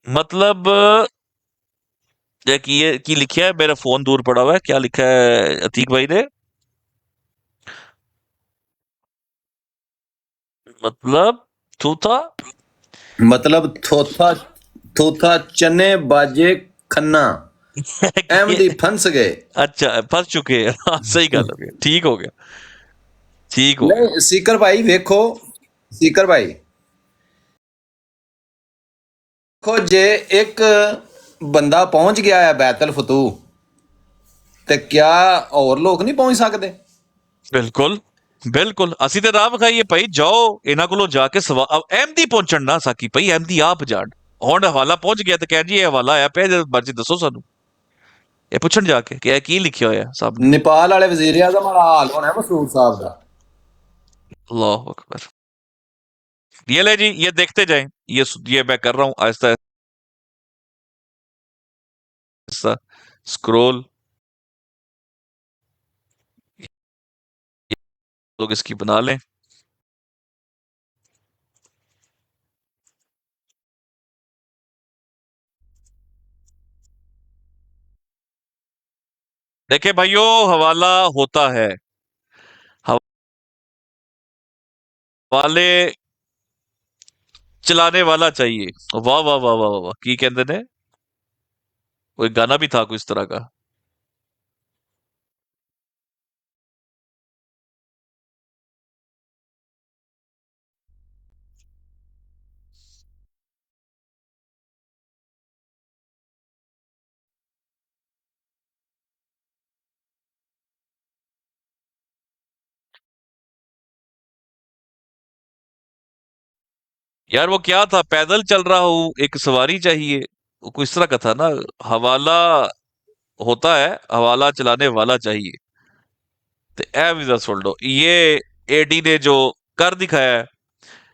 मतलब ये की लिखा है, मेरा फोन दूर पड़ा हुआ है, क्या लिखा है अतीक भाई ने? मतलब थूथा मतलब थोथा थोथा चने बाजे खन्ना अहमदी फंस गए। अच्छा फंस चुके हैं। हाँ, सही गल हो गया, ठीक हो गया, ठीक हो गया। नहीं सीकर भाई देखो, सीकर भाई देखो जे एक बंदा पहुंच गया है बैतल फतू ते क्या और लोग नहीं पहुंच सकते? बिल्कुल बिल्कुल, ਅਸੀਂ ਤੇ ਰਾਹ ਵਿਖਾਈਏ ਭਾਈ, ਜਾਓ ਇਹਨਾਂ ਕੋਲੋਂ ਜਾ ਕੇ ਅਹਿਮਦੀ ਪਹੁੰਚਣ ਨਾ ਸਾਕੀ ਭਾਈ, ਅਹਿਮਦੀ ਆਪ ਜਾਣ। ਹੁਣ ਹਵਾਲਾ ਪਹੁੰਚ ਗਿਆ ਤੇ ਕਹਿ ਜੀ ਇਹ ਹਵਾਲਾ ਆਇਆ ਪਿਆ, ਜਦ ਮਰਜ਼ੀ ਦੱਸੋ ਸਾਨੂੰ। ਇਹ ਪੁੱਛਣ ਜਾ ਕੇ ਕਿ ਇਹ ਕੀ ਲਿਖਿਆ ਹੋਇਆ ਸਾਹਮਣੇ। नेपाल वाले वजीर आजम वाला हाल होना है मसूद साहब का। अल्लाह अकबर। ये ले जी, ये देखते जाएं, ये मैं कर रहा हूँ आहिस्ता आहिस्ता स्क्रॉल। लोग इसकी बना लें। देखिए भाइयों, हवाला होता है, हवाले चलाने वाला चाहिए। वाह वाह वाह वाह वाह, की कहते ने, कोई गाना भी था कुछ इस तरह का। यार वो क्या था, पैदल चल रहा हूँ, एक सवारी चाहिए, वो कुछ इस तरह का था ना। हवाला होता है, हवाला चलाने वाला चाहिए। तो ए भी दस सुन लो, ये एडी ने जो कर दिखाया है,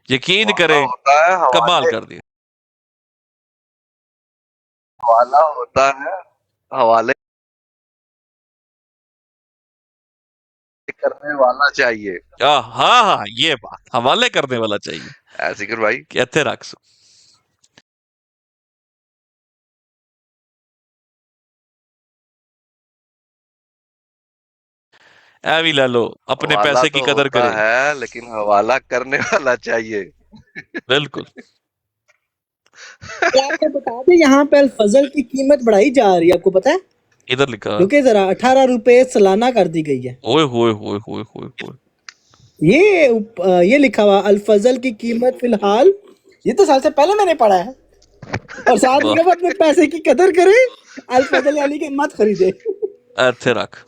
यकीन हवाला करें, होता है कमाल हवाले कर दिया। हवाला होता है हवाले करने वाला चाहिए। हाँ हाँ, ये बात, हवाले करने वाला चाहिए। ऐसे कर भाई। कहते रख सो ए भी ले लो, अपने हवाला पैसे की तो कदर होता करे। है लेकिन हवाला करने वाला चाहिए। बिल्कुल। तो आपको बता दें यहाँ पे अल-फजल की कीमत बढ़ाई जा रही है, आपको पता है? इधर लिखा, रुके जरा, 18 रुपए सालाना कर दी गई है। ओए होए होए होए होए होए। ये लिखा हुआ अल-फजल की कीमत फिलहाल, ये तो साल से पहले मैंने पढ़ा है। और साथ वाह, में वो अपने पैसे की कदर करे, अल-फजल यानी कि मत खरीदे। ऐसे रख।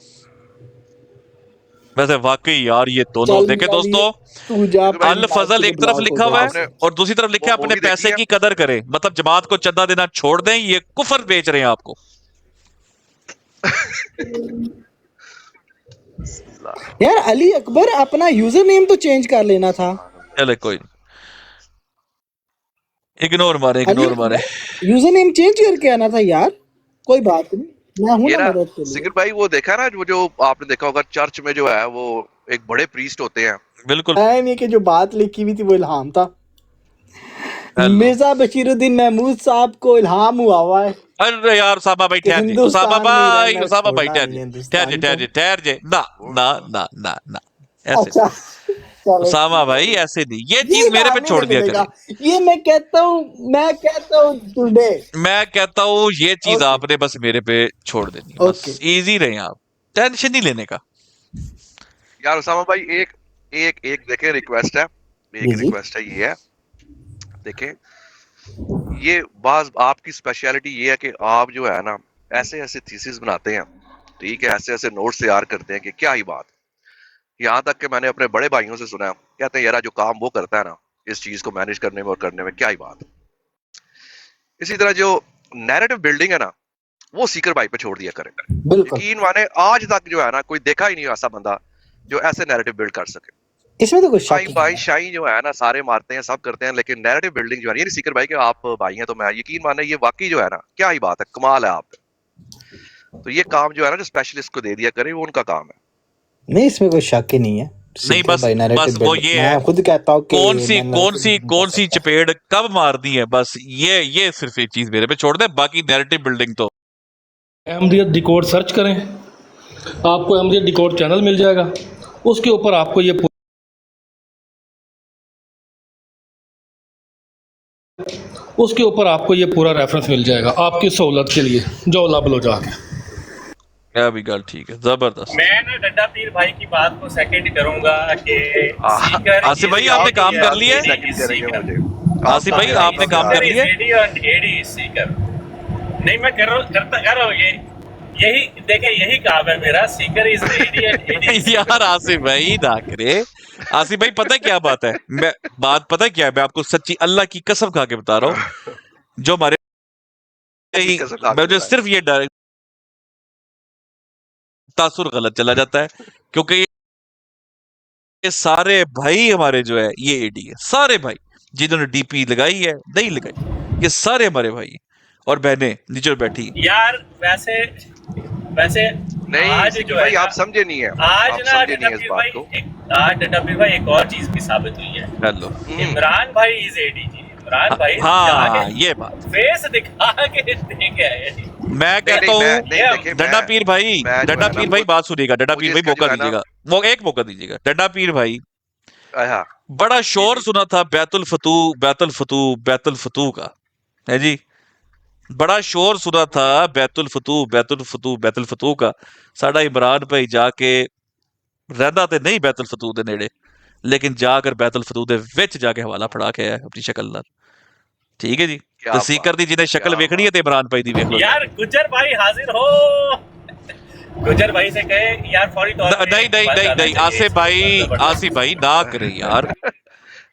वैसे वाकई यार, ये दोनों चल देखे मियां अली, दोस्तों, तू जा लेकिन भाई अल अपनी फजल बात एक के तरफ ब्लॉक हो लिखा हुआ जाए है इससे। आपने और दूसरी तरफ लिखा वो है अपने मूवी देखी पैसे है? की कदर करें, मतलब जमात को चंदा देना छोड़ दें, ये कुफर बेच रहे हैं आपको। यार अली अकबर अपना यूजर नेम तो चेंज कर लेना था। चले कोई नहीं, इग्नोर मारे अली इग्नोर मारे। अकबर यूजर नेम चेंज करके आना था यार, कोई बात नहीं, मैं हूं ये ना ना मदद के लिए। सिकर भाई, वो देखा ना वो जो आपने देखा होगा चर्च में जो है वो एक बड़े प्रीस्ट होते हैं। बिल्कुल। नहीं कि जो बात लिखी हुई थी वो इल्हाम था। हेलो, मिर्जा बशीरुद्दीन महमूद साहब को इल्हाम हुआ है अरे यार उसामा भाई कि ठहर जे, उसामा हिंदुस्तान में ही भाई, रहना, उसामा भाई छोड़ना ठहर नहीं जे, है ठहर जे, हिंदुस्तान ठहर को। जे, ठहर जे, ना ना ना ना ना, ऐसे अच्छा चलो उसामा भाई ऐसे नहीं, ये ये चीज मेरे पे इल्हाम नहीं छोड़ देने दिया देगा, करें। ये मैं कहता हूँ टुडे। मैं कहता हूँ ये चीज ओके आपने बस मेरे पे छोड़ देनी है, ओके बस इजी रहे आप, टेंशन नहीं लेने का। यार उसामा भाई, एक एक एक देखे रिक्वेस्ट है, जी एक जी रिक्वेस्ट है, ये है देखें, ये बाज आपकी स्पेशलिटी ये है कि आप जो है ना ऐसे ऐसे थीसिस बनाते हैं, ठीक है, ऐसे ऐसे नोट्स तैयार करते हैं कि क्या ही बात। यहाँ तक कि मैंने अपने बड़े भाइयों से सुना है, कहते हैं यार जो काम वो करता है ना इस चीज को मैनेज करने में और करने में, क्या ही बात। इसी तरह जो नैरेटिव बिल्डिंग है ना, वो सीकर भाई पे छोड़ दिया करें। बिल्कुल, यकीन माने आज तक जो है ना कोई देखा ही नहीं ऐसा बंदा जो ऐसे नैरेटिव बिल्ड कर सके। इसमें तो कोई शक भाई ही भाई नहीं है। शाही जो है ना सारे मारते हैं, सब करते हैं, लेकिन नैरेटिव बिल्डिंग जो है, ये नहीं सीकर भाई के आप भाई हैं तो मैं यकीन माने ये वाकई जो है ना क्या ही बात है, कमाल है आप। तो ये काम जो है ना जो स्पेशलिस्ट को दे दिया करें, वो उनका काम है। नहीं इसमें कोई शक ही नहीं है। नहीं, सीकर बस भाई नैरेटिव बस वो बिल्ड, ये है मैं खुद कहता हूँ कि कौन मैं सी कौन नैरेटिव सी बिल्ड कर कौन सी सकता हूँ। चपेट कब मारनी है, बस ये सिर्फ एक चीज मेरे पे छोड़ दे, बाकी नैरेटिव बिल्डिंग तो अहमदियत डिकोड सर्च करें, आपको अहमदियत डिकोड चैनल मिल जाएगा। उसके ऊपर आपको ये पूरा रेफरेंस मिल जाएगा आपकी सहूलत के लिए। जो लाभ लो जाके क्या भी गल ठीक है, जबरदस्त। मैं ना डड्डा पीर भाई की बात को सेकंड करूंगा कि आ- सीकर आसिफ भाई, इज आपने आप काम कर लिया है? सेकंड करेंगे सीकर। मुझे, आप आसिफ भाई, आप आपने काम कर यार। सीकर लिया इज है? AD and AD is seeker. नहीं, मैं कर रहा हूँ ये, यही देखे, यही काम है मेरा। Seeker is AD and AD यार आसिफ भाई ना करे। आसिफ भाई, पता है क्या बात है, पता है क्या है, मैं आपको सच्ची अल्लाह की कसम खा के बता रहा हूँ, जो हमारे कसम खा के मुझे बताएं। सिर्फ ये डर तासुर गलत चला जाता है, क्योंकि ये सारे भाई हमारे जो है ये एडी है, सारे भाई जिन्होंने डीपी लगाई है नहीं लगाई, ये सारे हमारे भाई हैं, और बहनें नीचे बैठी हैं। यार वैसे नहीं आज सिक्की जो है भाई, ना, आप समझे नहीं है, आज आप ना समझे डड्डा नहीं है इस पीर बात भाई को। आज डड्डा पीर भाई एक और चीज भी साबित हुई है। हेलो। इमरान भाई इज एडी जी। इमरान भाई हाँ, जाके ये बात फेस दिखा के देखे आए। मैं कहता हूँ। देखे डंडा पीर भाई, मैं जो डंडा है ना, पीर भाई बात सुनिएगा, डंडा मुझे पीर भाई इसका मौका जो है ना, दीजिएगा, वो एक मौका दीजिएगा। डंडा पीर भाई, हाँ, बड़ा शोर जी। सुना था बैतुल फतू बैतुल फतू बैतुल फतू का, है जी, बड़ा शोर सुना था बैतुल फतू बैतुल फतू बैतुल फतू का। साडा इमरान भाई जाके रहंदा ते नहीं बैतुल फतू दे नेड़े, लेकिन जाकर बैतुल फतू दे विच जाके हवाला फड़ा के आया अपनी शक्ल नाल। ठीक है जी, क्या ते सीकर दी जिन्हें शक्ल क्या वेखनी है ते इमरान भाई दी वेख लो। यार गुज्जर भाई हाजिर हो। गुज्जर भाई से कहे यार फौरी तौर पे नहीं नहीं नहीं नहीं, आसिफ भाई ना करे यार,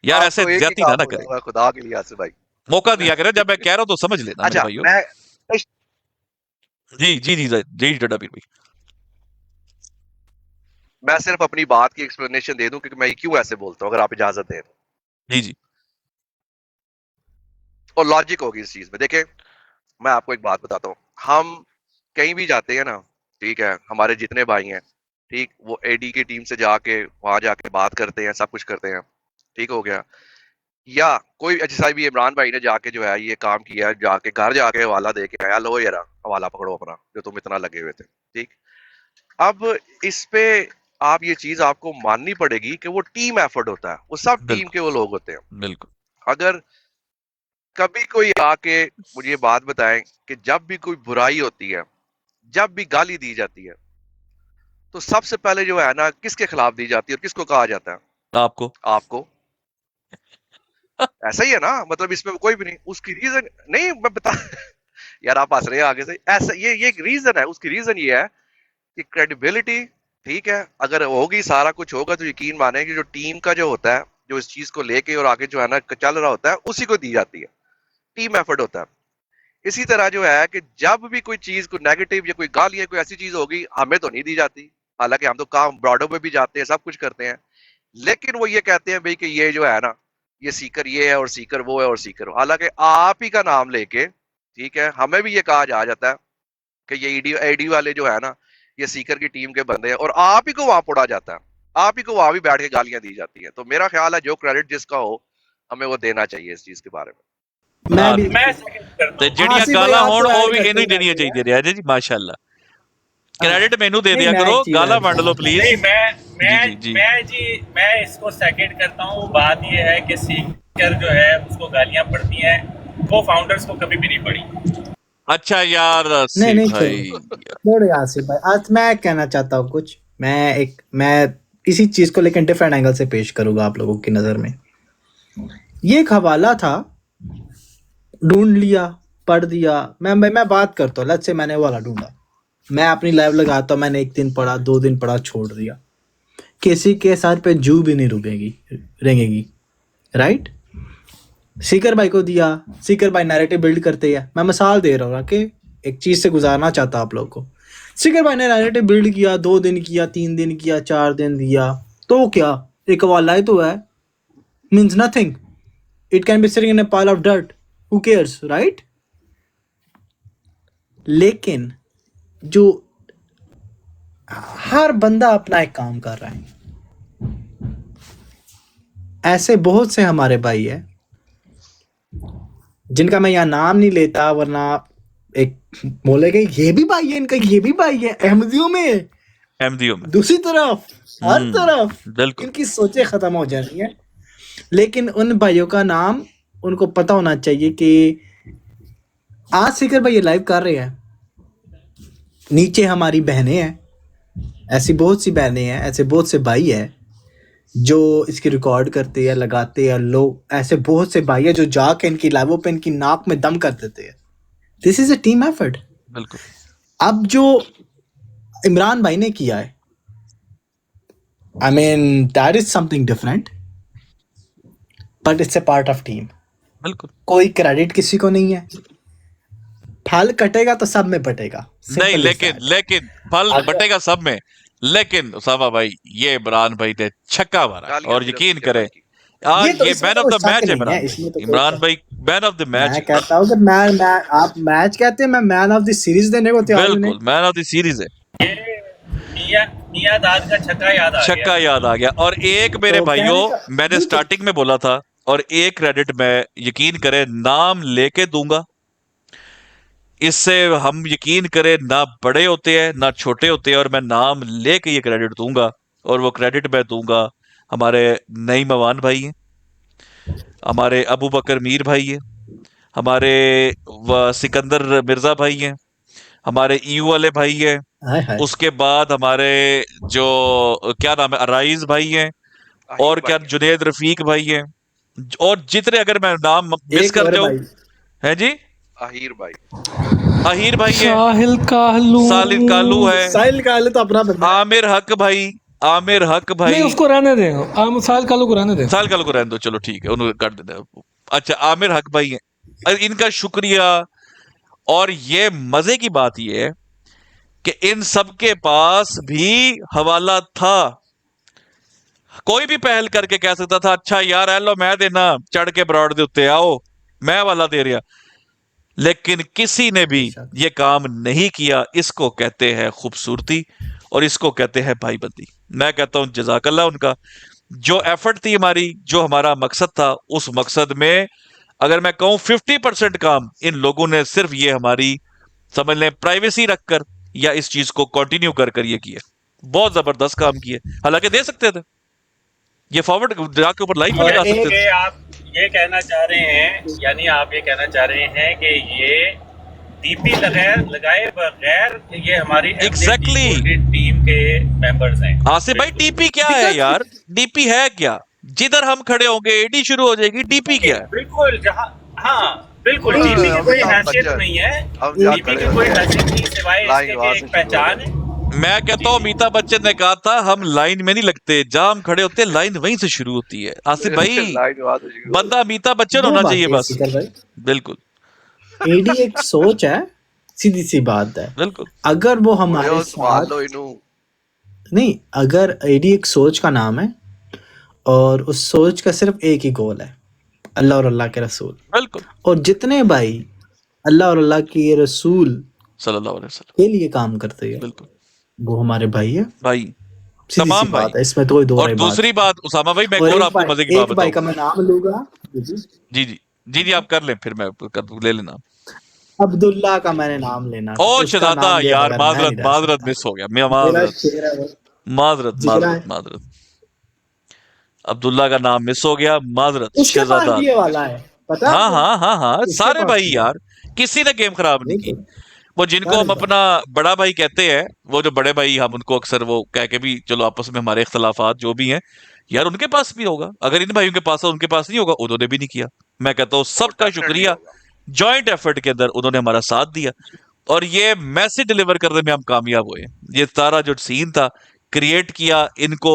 यार ऐसे आपको एक ही ज्यादती काम ना बोला करे, हुआ है, खुदा के लिए आसिफ भाई। मौका दिया करे, जब मैं कह रहा हूं तो समझ लेना मेरे अच्छा, भाइयों। मैं जी जी जी जी डंडा पीर भाई। मैं सिर्फ अपनी बात की एक्सप्लेनेशन दे दूं कि मैं क्यों ऐसे बोलता हूं, अगर आप इजाजत दें तो। जी जी और लॉजिक होगी इस चीज में। देखें, मैं आपको एक बात बताता हूँ। हम कहीं भी जाते हैं ना, ठीक है, हमारे जितने भाई हैं, ठीक, वो एडी की टीम से जाके वहां जाके बात करते हैं, सब कुछ करते हैं, ठीक हो गया। या कोई जैसा भी इमरान भाई ने जाके जो है ये काम किया, जाके घर जाके हवाला दे के आया, लो यार हवाला पकड़ो अपना, जो तुम इतना लगे हुए थे, ठीक। अब इस पे आप ये चीज आपको माननी पड़ेगी कि वो टीम एफर्ट होता है, वो सब टीम के वो लोग होते हैं। बिल्कुल। अगर कभी कोई आके मुझे ये बात बताएं कि जब भी कोई बुराई होती है, जब भी गाली दी जाती है, तो सबसे पहले जो है ना, किसके खिलाफ दी जाती है और किसको कहा जाता है? आपको आपको। ऐसा ही है ना, मतलब इसमें कोई भी नहीं। उसकी रीजन नहीं मैं बता यार आप हंस रहे हैं आगे से। ऐसा ये एक रीजन है, उसकी रीजन ये है कि क्रेडिबिलिटी, ठीक है, अगर होगी, सारा कुछ होगा, तो यकीन माने कि जो टीम का जो होता है, जो इस चीज को लेके और आगे जो है ना चल रहा होता है, उसी को दी जाती है। टीम एफर्ट होता है। इसी तरह जो है कि जब भी कोई चीज को नेगेटिव या कोई गाली या कोई ऐसी चीज होगी, हमें तो नहीं दी जाती। हालांकि हम तो काम ब्रॉडो में भी जाते हैं, सब कुछ करते हैं, लेकिन वो ये कहते हैं भाई कि ये जो है ना, ये सीकर ये है और सीकर वो है और सीकर, हालांकि आप ही का नाम लेके, ठीक है, हमें भी ये कहा जा जाता है कि ये ईडी वाले जो है ना, ये सीकर की टीम के बंदे हैं, और आप ही को वहां पोड़ा जाता है, आप ही को वहां भी बैठ के गालियां दी जाती है। तो मेरा ख्याल है जो क्रेडिट जिसका हो, हमें वो देना चाहिए इस चीज के बारे में। मैं भी मैं second करता ਤੇ हूं। ਜਿਹੜੀਆਂ आसिफ भाई ਗਾਲਾਂ आप ਹੋਣ तो ਉਹ ऐड ਵੀ करते ਇਹਨੂੰ ਹੀ ही ਦੇਣੀਆਂ रहते हैं। ਚਾਹੀਦੀਆਂ ਨੇ ਜੀ, ਮਾਸ਼ਾਅੱਲਾ। हाँ, क्रेडिट ਮੈਨੂੰ ਦੇ नहीं दिया मैं करो, एक चीज गाला ऐड वंड लो करना प्लीज। नहीं, जी। मैं इसको सेकंड करता हूँ। बात ये है कि सीकर जो है उसको गालियां पड़ती हैं, वो फाउंडर्स को कभी भी नहीं पड़ी। अच्छा यार नहीं आसिफ नहीं भाई, छोड़ो आसिफ भाई, आज मैं कहना चाहता हूँ कुछ। मैं इसी चीज को लेकर डिफरेंट एंगल से पेश करूंगा आप लोगों की नजर में। ये एक हवाला था, ढूंढ लिया, पढ़ दिया। मैं बात करता हूँ, लेट्स से मैंने वो वाला ढूंढा, मैं अपनी लाइव लगाता हूँ, मैंने 1 दिन पढ़ा, 2 दिन पढ़ा, छोड़ दिया, किसी के सर पे जू भी नहीं रेंगेगी, राइट। सीकर भाई को दिया, सीकर भाई नैरेटिव बिल्ड करते हैं। मैं मिसाल दे रहा हूँ कि एक चीज से गुजारना चाहता आप लोग को। सीकर भाई ने नैरेटिव बिल्ड किया, 2 दिन किया, 3 दिन किया, 4 दिन दिया, तो क्या एक हवाला ही तो है, means nothing, it can be sitting in a pile of dirt, who cares, right. लेकिन जो हर बंदा अपना एक काम कर रहा है, ऐसे बहुत से हमारे भाई है जिनका मैं यहाँ नाम नहीं लेता, वरना एक बोलेगा ये भी भाई है इनका, ये भी भाई है। अहमदियों में, अहमदियों में दूसरी तरफ, हर तरफ बिल्कुल इनकी सोचें खत्म हो जाती हैं। लेकिन उन भाइयों का नाम उनको पता होना चाहिए कि आज सिकर भाई ये लाइव कर रहे हैं, नीचे हमारी बहनें हैं, ऐसी बहुत सी बहनें हैं, ऐसे बहुत से भाई हैं जो इसकी रिकॉर्ड करते हैं, लगाते हैं। लोग ऐसे बहुत से भाई हैं जो जाके इनकी लाइवों पे इनकी नाक में दम कर देते हैं। This is a team effort. बिल्कुल। अब जो इमरान भाई ने किया है, I mean that is something different, but it's a part of team. बिल्कुल कोई क्रेडिट किसी को नहीं है। फल कटेगा तो सब में बटेगा। नहीं, लेकिन फल बटेगा सब में। लेकिन उसामा भाई, ये इमरान भाई ने छक्का मारा और यकीन करें आज ये मैन ऑफ द मैच है इमरान भाई मैन ऑफ द मैच। मैं कहता हूँ कि आप मैच कहते हैं, मैं मैन ऑफ द सीरीज देने को तैयार हूं। बिल्कुल मैन ऑफ द सीरीज है। नियाद का छक्का याद आ गया। और एक मेरे भाइयों, मैंने स्टार्टिंग में बोला था, और एक क्रेडिट मैं यकीन करें नाम लेके दूंगा। इससे हम यकीन करें ना बड़े होते हैं ना छोटे होते हैं, और मैं नाम लेके ये क्रेडिट दूंगा। और वो क्रेडिट मैं दूंगा हमारे नईम अवान भाई हैं, हमारे अबू बकर मीर भाई हैं, हमारे सिकंदर मिर्जा भाई हैं, हमारे ईयू वाले भाई हैं, उसके बाद हमारे जो क्या नाम है अराइज भाई हैं, और क्या जुनेद रफीक भाई हैं, और जितने अगर मैं नाम मिस कर जाऊं है जी, आहिर भाई है, साहिल कालू है, साहिल कालू तो अपना बंदा है। आमिर हक भाई नहीं उसको रहने दें, साहिल कालू को रहने दें, साहिल कालू को रहने दो, चलो ठीक है, उन्हें कर देते हैं। अच्छा, आमिर हक भाई हैं, और इनका शुक्रिया। और ये मजे की बात ये है कि इन सब के पास भी हवाला था। कोई भी पहल करके कह सकता था अच्छा यार हेलो मैं देना चढ़ के ब्रॉड दे उत्ते आओ मैं वाला दे रहा, लेकिन किसी ने भी ये काम नहीं किया। इसको कहते हैं खूबसूरती और इसको कहते हैं भाईबंदी। मैं कहता हूं जज़ाकल्लाह उनका। जो एफर्ट थी हमारी, जो हमारा मकसद था, उस मकसद में अगर मैं कहूं 50% काम इन लोगों ने सिर्फ ये हमारी समझ लें प्राइवेसी रखकर या इस चीज को कंटिन्यू कर ये किए। बहुत जबरदस्त काम किए, हालांकि दे सकते थे ये फॉरवर्ड के ऊपर लाइव लगा सकते थे। आप ये कहना चाह रहे हैं, यानी आप ये कहना चाह रहे हैं कि ये डीपी लगाए बगैर ये हमारी एग्जैक्टली टीम के मेंबर्स हैं। आसिफ भाई डीपी क्या है यार? डीपी है क्या? जिधर हम खड़े होंगे एडी शुरू हो जाएगी। डीपी क्या है? बिल्कुल, जहां हाँ बिल्कुल, डीपी की कोई हैसियत नहीं है, डीपी की कोई हैसियत नहीं सिवाय इसके कि एक पहचान है। मैं कहता हूँ अमिताभ बच्चन ने कहा था हम लाइन में नहीं लगते, जहां हम खड़े होते लाइन वहीं से शुरू होती है। आसिफ भाई बंदा अमिताभ बच्चन होना चाहिए बस। बिल्कुल एडी एक सोच है, सीधी सी बात है। बिल्कुल अगर वो हमारे साथ नहीं, अगर एडी एक सोच का नाम है और उस सोच का सिर्फ एक ही गोल है, अल्लाह और अल्लाह के रसूल। बिल्कुल। और जितने भाई अल्लाह और अल्लाह के रसूल सल्लल्लाहु अलैहि वसल्लम के लिए काम करते हैं, बिल्कुल वो हमारे भाई है, भाई सीधी तमाम सी भाई बात है, इसमें तो कोई दो और दूसरी बात उसामा भाई, मैं और आपको मजे की बात एक भाई का बताऊं। मैं नाम लूंगा। जी जी जी जी आप कर लें, फिर मैं ले लेना। अब्दुल्ला का मैंने नाम लेना था, ओ उसका शहजादा नाम लिया यार, बगैर मैं नहीं रह माजरत सकता। मिस हो गया, मैं मेरा माजरत शेर है वो। माजरत जिगरा माजरत है। माजरत अब्दुल्ला का नाम मिस हो गया, माजरत उसके पास शहजादा। भी ये वाला है, पता है हाँ आपको? हाँ हाँ हाँ उसके सारे पास भाई भी है। यार, किसी ने गेम खराब नहीं की। वो जिनको हम सारे अपना बड़ा भाई कहते हैं, वो जो बड़े भाई हम उनको अक्सर वो कह के भी चलो आपस में हमारे इख्तलाफात जो भी हैं यार, उनके पास भी होगा। अगर इन भाइयों के पास है उनके पास नहीं होगा, उन्होंने भी नहीं किया। मैं कहता हूँ सबका शुक्रिया, जॉइंट एफर्ट के अंदर उन्होंने हमारा साथ दिया और ये मैसेज डिलीवर करने में हम कामयाब हुए। ये सारा जो सीन था क्रिएट किया, इनको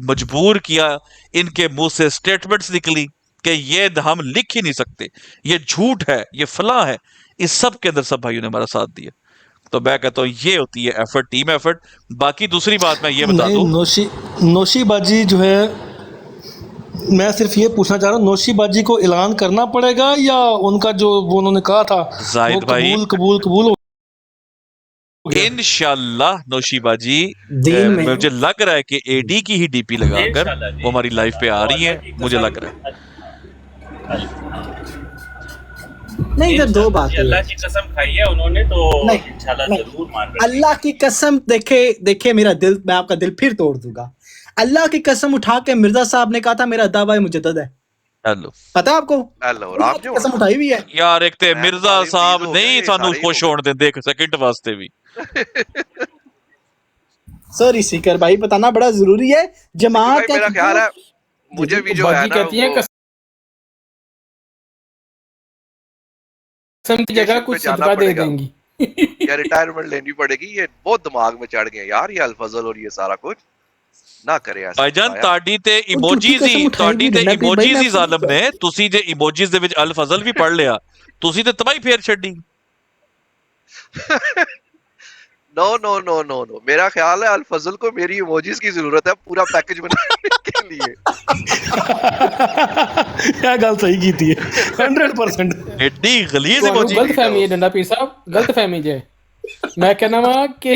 मजबूर किया, इनके मुंह से स्टेटमेंट्स निकली कि ये हम लिख ही नहीं सकते, ये झूठ है, ये फला है। इस सब के अंदर सब भाइयों ने हमारा साथ दिया। तो मैं कहता हूँ ये होती है एफर्ट, टीम एफर्ट। बाकी दूसरी बात मैं ये बता दूं, नौशीबाजी जो है, मैं सिर्फ ये पूछना चाह रहा हूँ, नौशीबाजी को ऐलान करना पड़ेगा या उनका जो वो उन्होंने कहा था जाहिद वो भाई कबूल गया। इंशाल्लाह नौशीबा जी, दीन में मुझे लग रहा है कि एडी की ही डीपी लगाकर इंशाल्लाह जी, वो हमारी लाइफ पे आ वो रही अल्लाह है, की मुझे कसम लग रहा है। नहीं, इधर दो इंशाल्लाह जी, बातें अल्लाह हैं। की कसम खाई है उन्होंने तो नहीं इंशाल्लाह नहीं, जरूर मान रहे अल्लाह की कसम, देखे मेरा दिल, मैं आपका दिल फिर तोड़ दूंगा। अल्लाह की कसम उठा के मिर्जा साहब ने कहा था मेरा अद्दा भाई मुजद्दद है, हेलो पता है आपको? हेलो और अल्लाह आप की जो कसम उठाई हुई है। यार, एक ते मैं तो मिर्जा तालीम दीद साहब हो गया, नहीं ये सानू सारे ही खुश हो होने देंदे एक सेकंड वास्ते भी। सॉरी सीकर भाई, बताना बड़ा जरूरी है। भाई जमात मेरा ख्याल है मुझे भी जो है बाजी ना कहती है वो कसम की जगह स्टेशन पे कुछ जाना सदका दे पड़ेगा देंगी। या रिटायरमेंट लेनी पड़ेगी। ये बहुत दिमाग में चढ़ गए यार, ये अल-फजल और ये सारा कुछ ना करे ऐसा भाईजान खुदाया। ताड़ी ते ਉਹ ਝੂਠੀ इमोजीज ਕਸਮ ही ਉਠਾਈ ताड़ी ਵੀ ते ਡੰਡਾ ਪੀਰ ਭਾਈ, इमोजीज मैं ही आपको जालिम ने, तुसी जे इमोजीज दे विच अल फजल भी पढ़ लिया, तुसी ते तबाही फेर छड्डी। No no no no no, मेरा ख्याल है अल-फजल को मेरी इमोजीज की जरूरत है पूरा पैकेज बनाने के लिए। ਇਹ ਗੱਲ ਸਹੀ ਕੀਤੀ ਹੈ 100%। एडी गलीज ਤੁਹਾਨੂੰ इमोजी। ਗਲਤ ਫਹਿਮੀ ਹੈ ਡੰਡਾ ਪੀਰ ਸਾਹਿਬ, ਗਲਤ ਫਹਿਮੀ ਜੇ। ਮੈਂ ਕਹਿੰਦਾ ਵਾਂ ਕਿ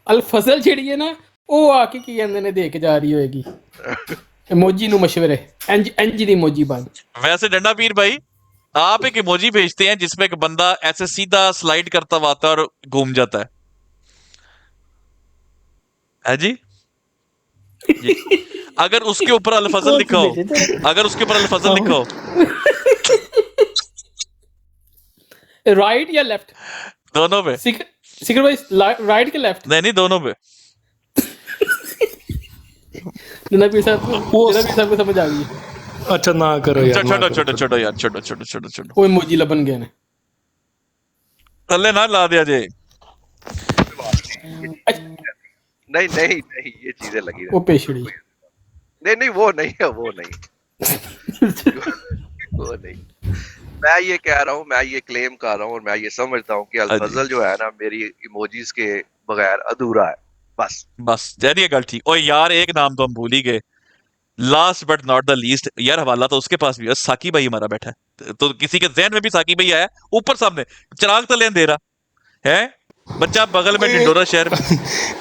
ਅਲਫਜ਼ਲ ਜਿਹੜੀ ਹੈ ਨਾ ਉਹ ਆ ਕੇ ਕੀ ਕਹਿੰਦੇ ਨੇ ਦੇ ਕੇ ਜਾ ਰਹੀ ਹੋਏਗੀ ਇਮੋਜੀ ਨੂੰ ਮਸ਼ਵਰੇ, ਇੰਜ ਦੀ ਇਮੋਜੀ ਬਣ। वैसे डंडा पीर भाई, आप एक इमोजी भेजते हैं जिसमें एक बंदा ऐसे सीधा स्लाइड करता हुआ आता है और घूम जाता है जी? जी। अगर उसके ऊपर अल फजल लिखा हो, अगर उसके ऊपर अल फजल लिखा हो, राइट या लेफ्ट? दोनों पे। सिकर भाई राइट के लेफ्ट? नहीं नहीं, दोनों पे। डंडा पीर साहब को समझ आ गई है। अच्छा ना करो यार, छोड़ो छोड़ो छोड़ो यार, छोड़ो छोड़ो छोड़ो छोड़ो, वो इमोजी लबन गए ने। थल्ले ना ला दिया जे। नहीं नहीं नहीं, ये चीजें लगी वो पेशड़ी नहीं नहीं, वो नहीं है, वो नहीं वो नहीं। मैं ये कह रहा हूँ, मैं ये क्लेम कर रहा हूँ और मैं ये समझता हूँ कि अल-फजल जो है ना मेरी इमोजीज के बगैर अधूरा है। बस बस यार ये गल ठीक। ओ यार, एक नाम तो हम भूल ही गए, last but not the least. यार हवाला तो उसके पास भी है, साकी भाई हमारा बैठा है, तो किसी के जहन में भी साकी भाई आया ऊपर सामने चिराग तो लेन दे रहा है बच्चा बगल में डिंडोरा शहर में।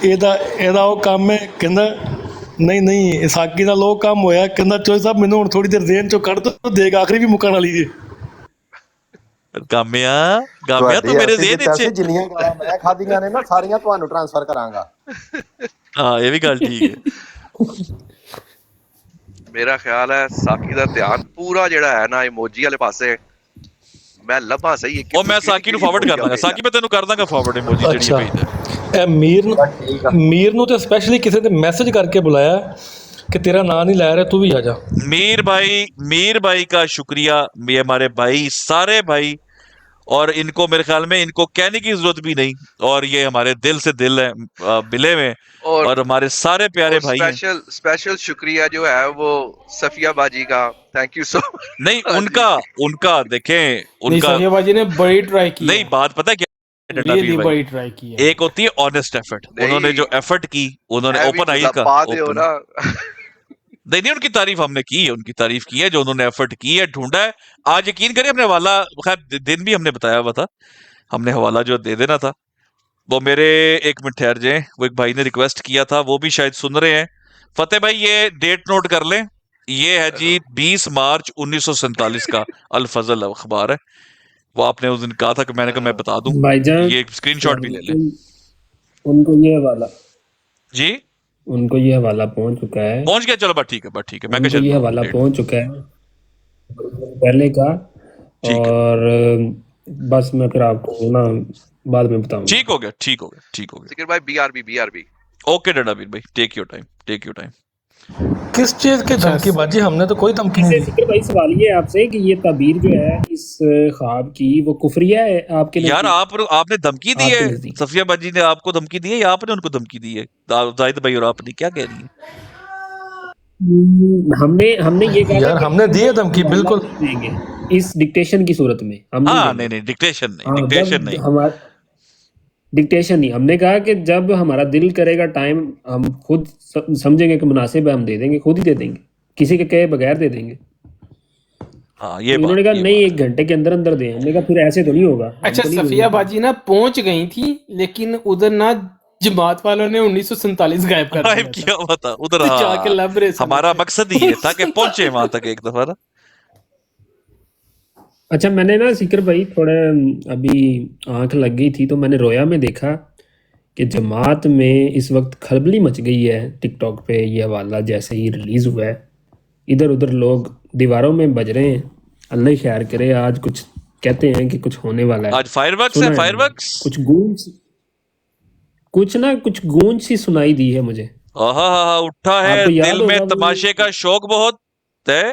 ਇਹਦਾ ਉਹ ਕੰਮ ਹੈ, ਕਹਿੰਦਾ ਨਹੀਂ ਸਾਕੀ ਦਾ ਲੋਕ ਕੰਮ ਹੋਇਆ, ਕਹਿੰਦਾ ਚੋਈ ਸਾਹਿਬ ਮੈਨੂੰ ਹੁਣ ਥੋੜੀ ਦੇਰ ਜ਼ੇਨ ਚੋਂ ਕੱਢ ਦੋ, ਦੇਖ ਆਖਰੀ ਵੀ ਮੁੱਕਣ ਵਾਲੀ ਜੇ। गामिया गामिया तो मेरे जेहन च जिन्नियां गाਲਾਂ मैं ਖਾਧੀਆਂ ਨੇ ਨਾ ਸਾਰੀਆਂ ਤੁਹਾਨੂੰ ਟ੍ਰਾਂਸਫਰ ਕਰਾਂਗਾ। हाँ ये भी गल ठीक है। मेरा ख्याल है साकी दा ध्यान पूरा जेड़ा है ना इमोजी वाले पासे। मैं लभा सही है और मैं साकी नु फॉरवर्ड कर दांगा, साकी मैं तेनु कर दांगा फॉरवर्ड इमोजी ਜਿਹੜੀ ਅੱਛਾ, ਭੇਜਦਾ। ਇਹ ਮੀਰ ਨੂੰ ਤੇ ਸਪੈਸ਼ਲੀ ਕਿਸੇ ਨੇ ਮੈਸੇਜ ਕਰਕੇ ਬੁਲਾਇਆ कि तेरा नाम नहीं ला रहे, तू भी आ जा। मीर भाई का शुक्रिया, ये हमारे भाई सारे भाई, और इनको मेरे ख्याल में इनको कहने की जरूरत भी नहीं, और ये हमारे दिल से दिल है मिले में, और हमारे सारे प्यारे भाई हैं। स्पेशल शुक्रिया जो है वो सफिया बाजी का, थैंक यू सो मच। नहीं उनका देखें, उनका सफिया बाजी ने बड़ी ट्राई की नहीं, बात पता क्या डंडा है, पीर भाई, बड़ी ट्राई की है। एक होती है ऑनेस्ट एफर्ट, उन्होंने जो एफर्ट की, उन्होंने ओपन आई का ना नहीं, उनकी तारीफ हमने की है, उनकी तारीफ की है जो उन्होंने एफर्ट की है, ढूंढा है। आज यकीन करिए हमने हवाला, खैर दिन भी हमने बताया हुआ था, हमने हवाला जो दे देना था वो मेरे, एक मिनट ठहर जाए, वो एक भाई ने रिक्वेस्ट किया था, वो भी शायद सुन रहे हैं। फतेह भाई ये डेट नोट कर लें, ये है जी 20 मार्च 1947 का अल फजल अखबार है। वो आपने उस दिन कहा था कि मैंने कहा मैं बता दूं, ये स्क्रीनशॉट भी ले लें। उनको ये हवाला जी उनको ये हवाला पहुंच चुका है, पहुंच गया, चलो बात ठीक है, मैं उनको ये हवाला पहुंच चुका है पहले का, और बस मैं फिर आपको ना बाद में बताऊंगा। ठीक हो गया। जिक्र भाई बीआरबी ओके डंडा पीर भाई, टेक योर टाइम। किस चीज के धमकी बाजी? हमने तो कोई धमकी नहीं दी। जिक्र भाई सवाल ये है आपसे कि ये ताबीर जो है इस ख्वाब की वो कुफरिया है आपके लिए? यार आपने धमकी दी है, सफिया बाजी ने आपको धमकी दी है या आपने उनको धमकी दी है? जाहिद भाई और आपने क्या कह रही है? हमने ये कहा यार हमने दी है धमकी, बिल्कुल देंगे इस डिक्टेशन की सूरत में। हम नहीं डिक्टेशन नहीं, हमारा डिक्टेशन नहीं, हमने कहा कि जब हमारा दिल करेगा टाइम हम खुद समझेंगे कि मुनासिब है, हम दे देंगे, खुद ही दे देंगे, किसी के कहे बगैर दे देंगे। हाँ ये उन्होंने बात कहा ये नहीं बात 1 घंटे के अंदर अंदर दें। हमने कहा फिर ऐसे तो नहीं होगा, हम अच्छा तो नहीं सफिया होगा। बाजी ना पहुंच गई थी, लेकिन उधर ना जमात वालों ने 1947 गायब कर गायब दिया था, किया हुआ था उधर। तो जाके हाँ लब रहे हमारा थे। मकसद ही ये था कि पहुंचे वहां तक एक दफा ना। अच्छा मैंने ना सीकर भाई थोड़ा अभी आंख लग गई थी तो मैंने रोया में देखा कि जमात में इस वक्त खलबली मच गई है। टिकटॉक पे ये हवाला जैसे ही रिलीज हुआ है, इधर उधर लोग दीवारों में बज रहे हैं। अल्लाह ही खैर करे, आज कुछ कहते हैं कि कुछ होने वाला है। आज फायरवर्क्स सुना है, है मैंने फायरवर्क्स। कुछ गूंज सी सुनाई दी है मुझे। आहा उठा है आपको याद दिल में होगा वो, तमाशे का शौक बहुत है,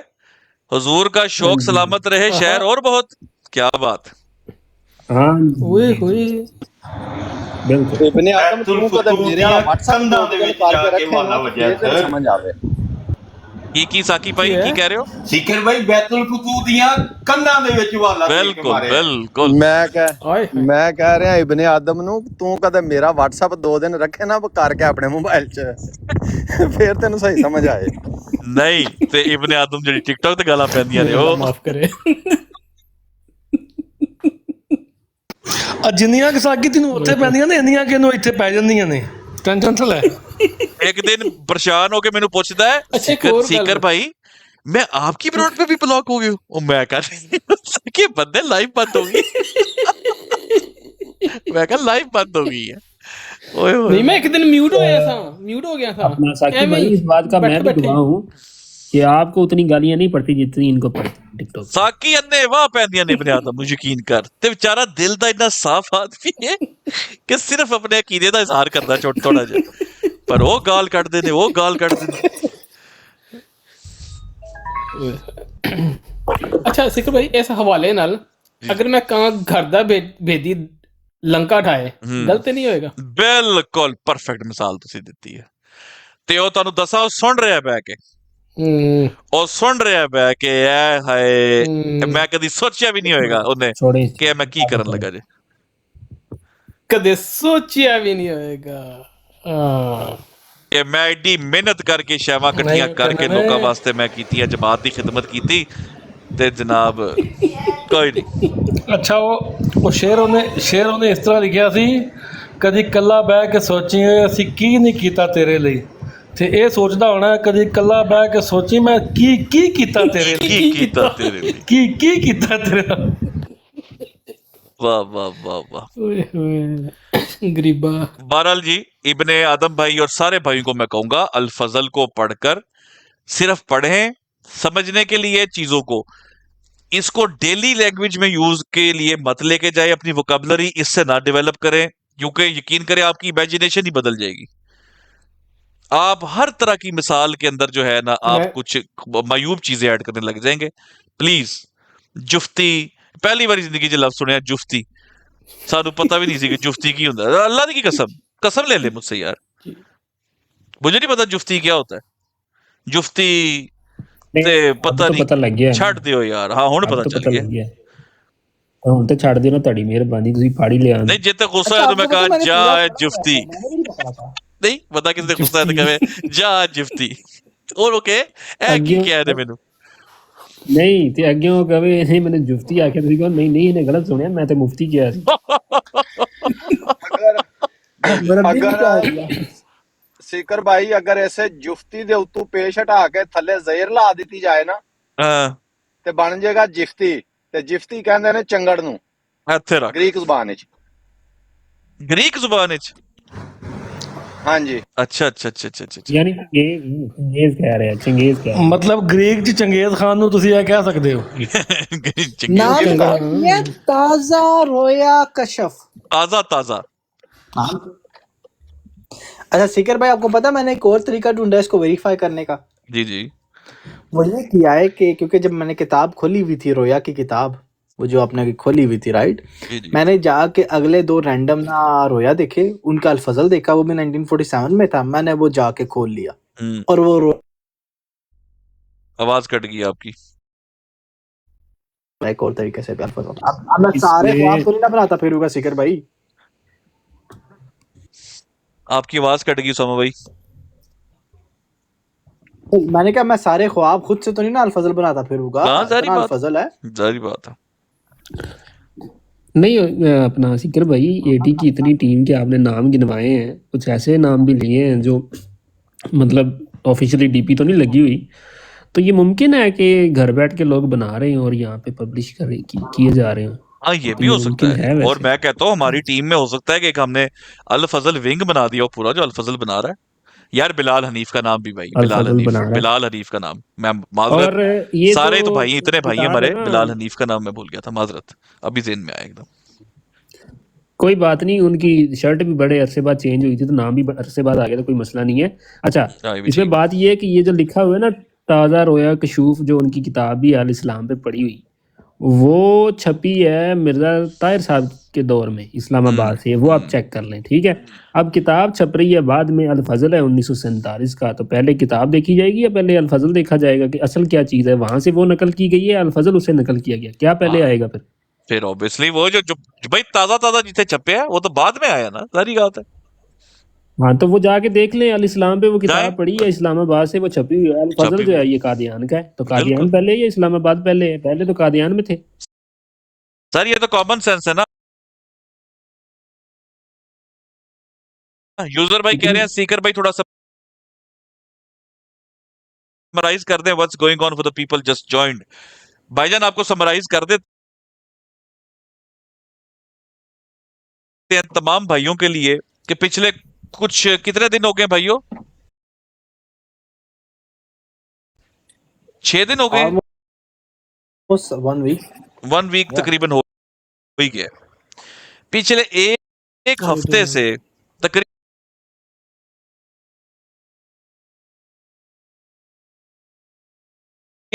हुजूर का हाँ शौक जी, सलामत रहे आहा, शहर और बहुत। क्या बात। हाँ जी, ओए जी होए, जी बिल्कुल। इब्ने आदम बैतुल तू कदे फतूह मेरे ਦੀਆਂ वाला WhatsApp ਕੰਧਾਂ ਦੇ ओपन ਵਿੱਚ करके ਜਾ ਕੇ रखे ਵਾਲਾ ना ਵਜਿਆ फिर तेरे ਸਰ। समझ आवे। की साकी भाई है? की कह रहे हो? ਸੀਕਰ ਭਾਈ ਬੈਤੁਲ ਫਤੂਹ ਦੀਆਂ ਕੰਧਾਂ ਦੇ ਵਿੱਚ ਵਾਲਾ ਦੇ ਕੇ बिल्कुल ਮਾਰਿਆ। बिल्कुल। मैं कह रहा इब्ने आदम नु तू कदे मेरा WhatsApp 2 दिन रखे ना करके अपने मोबाइल च फिर तेन सही समझ आए। नहीं ते इब्ने आदम जेडी टिकटॉक ते गालां पैंदियां ने अल्लाह ओ माफ करे। ਜਿੰਨੀਆਂ ਕਿ ਸਾਕੀ ਤੈਨੂੰ ਉੱਥੇ ਪੈਂਦੀਆਂ ਨੇ ਇੰਨੀਆਂ ਕਿ ਇਹਨੂੰ ਇੱਥੇ ਪੈ ਜਾਂਦੀਆਂ ਨੇ, ਟੈਨਸ਼ਨ ਤਾਂ ਲੈ। एक दिन परेशान होके मैंने पूछता है अच्छा, एक सीकर, और सीकर गल। भाई मैं आपकी ब्रॉड पे भी ब्लॉक हो गई हूँ। और मैं कहा कि बंदे लाइव बंद हो गई। मैं कहा लाइव बंद हो गई है। ओए नहीं होए। मैं एक दिन म्यूट हो गया था, म्यूट हो गया था। अपना साकिब एवं भाई ही, इस बात का मैं बैठे भी बैठे। गवाह हूँ कि आपको उतनी गालियां नहीं पड़ती जितनी इनको पड़ती टिकटॉक पे। साकी अन्ने वाह पैंदियां ने इब्ने आदम मुझे यकीन कर ते बेचारा दिल दा इतना साफ आदमी है कि सिर्फ अपने अकीदे दा इजहार करदा छोटा थोड़ा जिहा, पर वो गाल कढदे ने, वो गाल कढदे ने। अच्छा सिकर भाई इस हवाले नाल अगर मैं कहां घर दा भेदी लंका ढाए गलत नहीं होएगा? बिल्कुल परफेक्ट मिसाल तुसी दित्ती है। ते ओ तुहानू दसा ओ सुन रहा है बैठ के, ਉਹ ਸੁਣ ਰਿਹਾ ਬੈ ਕੇ ਐ ਹਾਏ ਮੈਂ ਕਦੀ ਸੋਚਿਆ ਵੀ ਨਹੀਂ ਹੋਏਗਾ ਉਹਨੇ छोड़े ਕਿ ਮੈਂ ਕੀ ਕਰਨ ਲੱਗਾ ਜੇ। ਕਦੇ ਸੋਚਿਆ ਵੀ ਨਹੀਂ ਹੋਏਗਾ। ਹਾਂ ਕਿ ਮੈਂ ਐਡੀ ਮਿਹਨਤ ਕਰਕੇ ਸ਼ੈਵਾਂ ਇਕੱਠੀਆਂ ਨਹੀਂ ਕਰਕੇ ਕਰਨਾ ਲੋਕਾਂ ਹੈ। ਵਾਸਤੇ ਮੈਂ ਕੀਤੀ ਹੈ, ਜਮਾਤ ਦੀ ਖਿਦਮਤ ਕੀਤੀ ਤੇ ਜਨਾਬ ਕੋਈ ਨਹੀਂ। ਅੱਛਾ ਉਹ ਸ਼ੇਰ ਉਹਨੇ ਇਸ ਤਰ੍ਹਾਂ ਲਿਖਿਆ ਸੀ, ਕਦੀ ਇਕੱਲਾ ਬਹਿ ਕੇ ਸੋਚੀਏ ਅਸੀਂ ਕੀ ਨਹੀਂ ਕੀਤਾ ਤੇਰੇ ਲਈ, ਤੇ ਇਹ ਸੋਚਦਾ ਹੋਣਾ ਕਦੀ ਇਕੱਲਾ ਬਹਿ ਕੇ ਸੋਚੀ ਮੈਂ ਕੀ ਕੀਤਾ ਤੇਰੇ ਲਈ, ਕੀ ਕੀਤਾ ਤੇਰੇ ਲਈ। ਕੀ ਕੀਤਾ ਤੇਰੇ ਨਾਲ। वाह वाह वाह वाह। ओए होए गरीबा। बहरहाल जी इब्ने आदम भाई और सारे भाइयों को मैं कहूंगा अल फजल को पढ़कर सिर्फ पढ़ें समझने के लिए चीजों को, इसको डेली लैंग्वेज में यूज के लिए मत लेके जाए, अपनी वोकैबुलरी इससे ना डेवलप करें, क्योंकि यकीन करें आपकी इमेजिनेशन ही बदल जाएगी। आप हर तरह की मिसाल के अंदर जो है ना आप कुछ मायूब चीजें ऐड करने लग जाएंगे। प्लीज जुफ्ती पहली बार जिंदगी च लफ्ज सुनिया जुफ्ती, सानू पता भी नहीं सी कि जुफ्ती की होता है। अल्लाह की कसम ले ले मुझसे यार, मुझे नहीं पता जुफ्ती क्या होता है। जुफ्ती ते पता नहीं, ਪਤਾ ਲੱਗ ਗਿਆ ਛੱਡ ਦਿਓ ਯਾਰ। ਹਾਂ ਹੁਣ ਪਤਾ ਚੱਲ ਗਿਆ। ਹੁਣ ਤੇ ਛੱਡ ਦਿਓ ਨਾ, ਤੁਹਾਡੀ ਮਿਹਰਬਾਨੀ, ਤੁਸੀਂ ਫਾੜੀ ਲਿਆ। नहीं जितने गुस्सा है तो मैं कहा जा जुफ्ती, नहीं पता किसने गुस्सा है तो कहे जा जुफ्ती। और ओके ए की क्या है मेनू ਨਹੀਂ ਤੇ ਅੱਗੇ ਉਹ ਕਹੇ ਨਹੀਂ ਮੈਨੂੰ ਜੁਫਤੀ ਆਖਿਆ, ਤੁਸੀਂ ਕਹੋ ਨਹੀਂ ਇਹਨੇ ਗਲਤ ਸੁਣਿਆ, ਮੈਂ ਤੇ ਮੁਫਤੀ ਕਿਹਾ ਸੀ। अगर सीकर भाई अगर ऐसे जुफ्ती दे उत्तों पेश हटा के थल्ले ज़ेर ला दी जाए ना ते बन जाएगा जिफ्ती, ते जिफ्ती कहंदे ने चंगड़ नू ਇੱਥੇ ਰੱਖ ग्रीक जुबान विच। ਗ੍ਰੀਕ ਜ਼ੁਬਾਨ ਵਿੱਚ। हाँ जी अच्छा अच्छा अच्छा अच्छा अच्छा। ਯਾਨੀ ਚੰਗੇਜ਼ ਕਹਿ ਰਿਹਾ, ਚੰਗੇਜ਼ ਕਹਿ ਰਿਹਾ। ਮਤਲਬ ਗ੍ਰੀਕ ਚ ਚੰਗੇਜ਼ ਖਾਨ ਨੂੰ ਤੁਸੀਂ ਇਹ ਕਹਿ ਸਕਦੇ ਹੋ। नाम ये ताजा रोया कशफ। ताजा ताजा। अच्छा सिकर भाई आपको पता मैंने एक और तरीका ढूंढा इसको वेरीफाई करने का। जी जी। वो ये किया है कि क्योंकि जब मैंने किताब खोली हुई थी रोया की किताब, वो जो आपने खोली हुई थी राइट, जी जी। मैंने जाके अगले 2 रैंडम ना रोया देखे, उनका अल-फजल देखा, वो भी 1947 में था, मैंने वो जाके खोल लिया और वो आवाज कट गई आपकी। एक और तरीके से भी अल-फजल। अब मैं सारे ख्वाब तो नहीं ना बनाता फिरूंगा सिकर भाई। आपकी आवाज कट गई सोमा भाई। तो मैंने कहा मैं सारे ख्वाब खुद से तो नहीं ना अल-फज़ल बनाता फिरूंगा, हाँ, जारी इतना बात अल-फज़ल है। जारी बात है। नहीं अपना सिकर भाई एटी की इतनी टीम के आपने नाम गिनवाए हैं, कुछ ऐसे नाम भी लिए हैं जो मतलब ऑफिशियली डीपी तो नहीं लगी हुई, तो ये मुमकिन है कि घर बैठ के लोग बना रहे हैं और यहाँ पे पब्लिश कर किए जा रहे हैं? हाँ, ये तो भी ये हो सकता मुमकिन है। है और वैसे? मैं कहता हूँ हमारी टीम में हो सकता है कि एक हमने अल फजल विंग बना दिया हो पूरा, जो अल फजल बना रहा है। यार बिलाल हनीफ का नाम भी भाई, बिलाल अल-फज़ल हनीफ, बना रहा है। बिलाल हनीफ का नाम मैं माजरत, और ये सारे जो तो भाई इतने भाई किताब हमारे, है ना, बिलाल हनीफ का नाम मैं भूल गया था, माजरत अभी जेहन में आया एकदम। कोई बात नहीं, उनकी शर्ट भी बड़े अरसे बाद चेंज हुई थी तो नाम भी अरसे बाद आ गया, तो कोई मसला नहीं है। अच्छा, हाँ, ये भी इसमें ठीक है। बात ये है कि ये जो लिखा हुआ है ना ताज़ा रोया कशूफ, जो उनकी किताब भी अल इस्लाम पे पड़ी हुई, वो छपी है मिर्ज़ा ताहिर साहब के दौर में इस्लामाबाद से, वो आप चेक कर लें, ठीक है। अब किताब छप रही है बाद में, अल फजल है 1947 का, तो पहले किताब देखी जाएगी या पहले अल फजल देखा जाएगा कि असल क्या चीज़ है? वहां से वो नकल की गई है, अल फजल उसे नकल किया गया, क्या पहले हाँ, आएगा? फिर ऑब्वियसली वो जो भाई ताजा ताजा जितने छपे हैं वो तो बाद में आया ना, सारी बात है। हाँ, तो वो जाके देख लें, अल इस्लाम पे वो जाए किताब पड़ी है, इस्लामाबाद से वो छपी हुई है। अल फजल छपी जो हुई, है ये कादियान का है, तो बिल्कुल कादियान पहले है या इस्लामाबाद पहले है? पहले तो कादियान में थे। सर, ये तो कॉमन सेंस है ना। यूजर भाई कह रहे हैं सीकर भाई थोड़ा समराइज कर दें what's going on for the people just joined. भाईजान आपको समराइज कर देते हैं तमाम भाइयों के लिए कि पिछले कुछ कितने दिन हो गए भाइयों, 6 दिन हो गए, ऑलमोस्ट 1 वीक 1 वीक या तकरीबन हो ही गया। पिछले एक हफ्ते से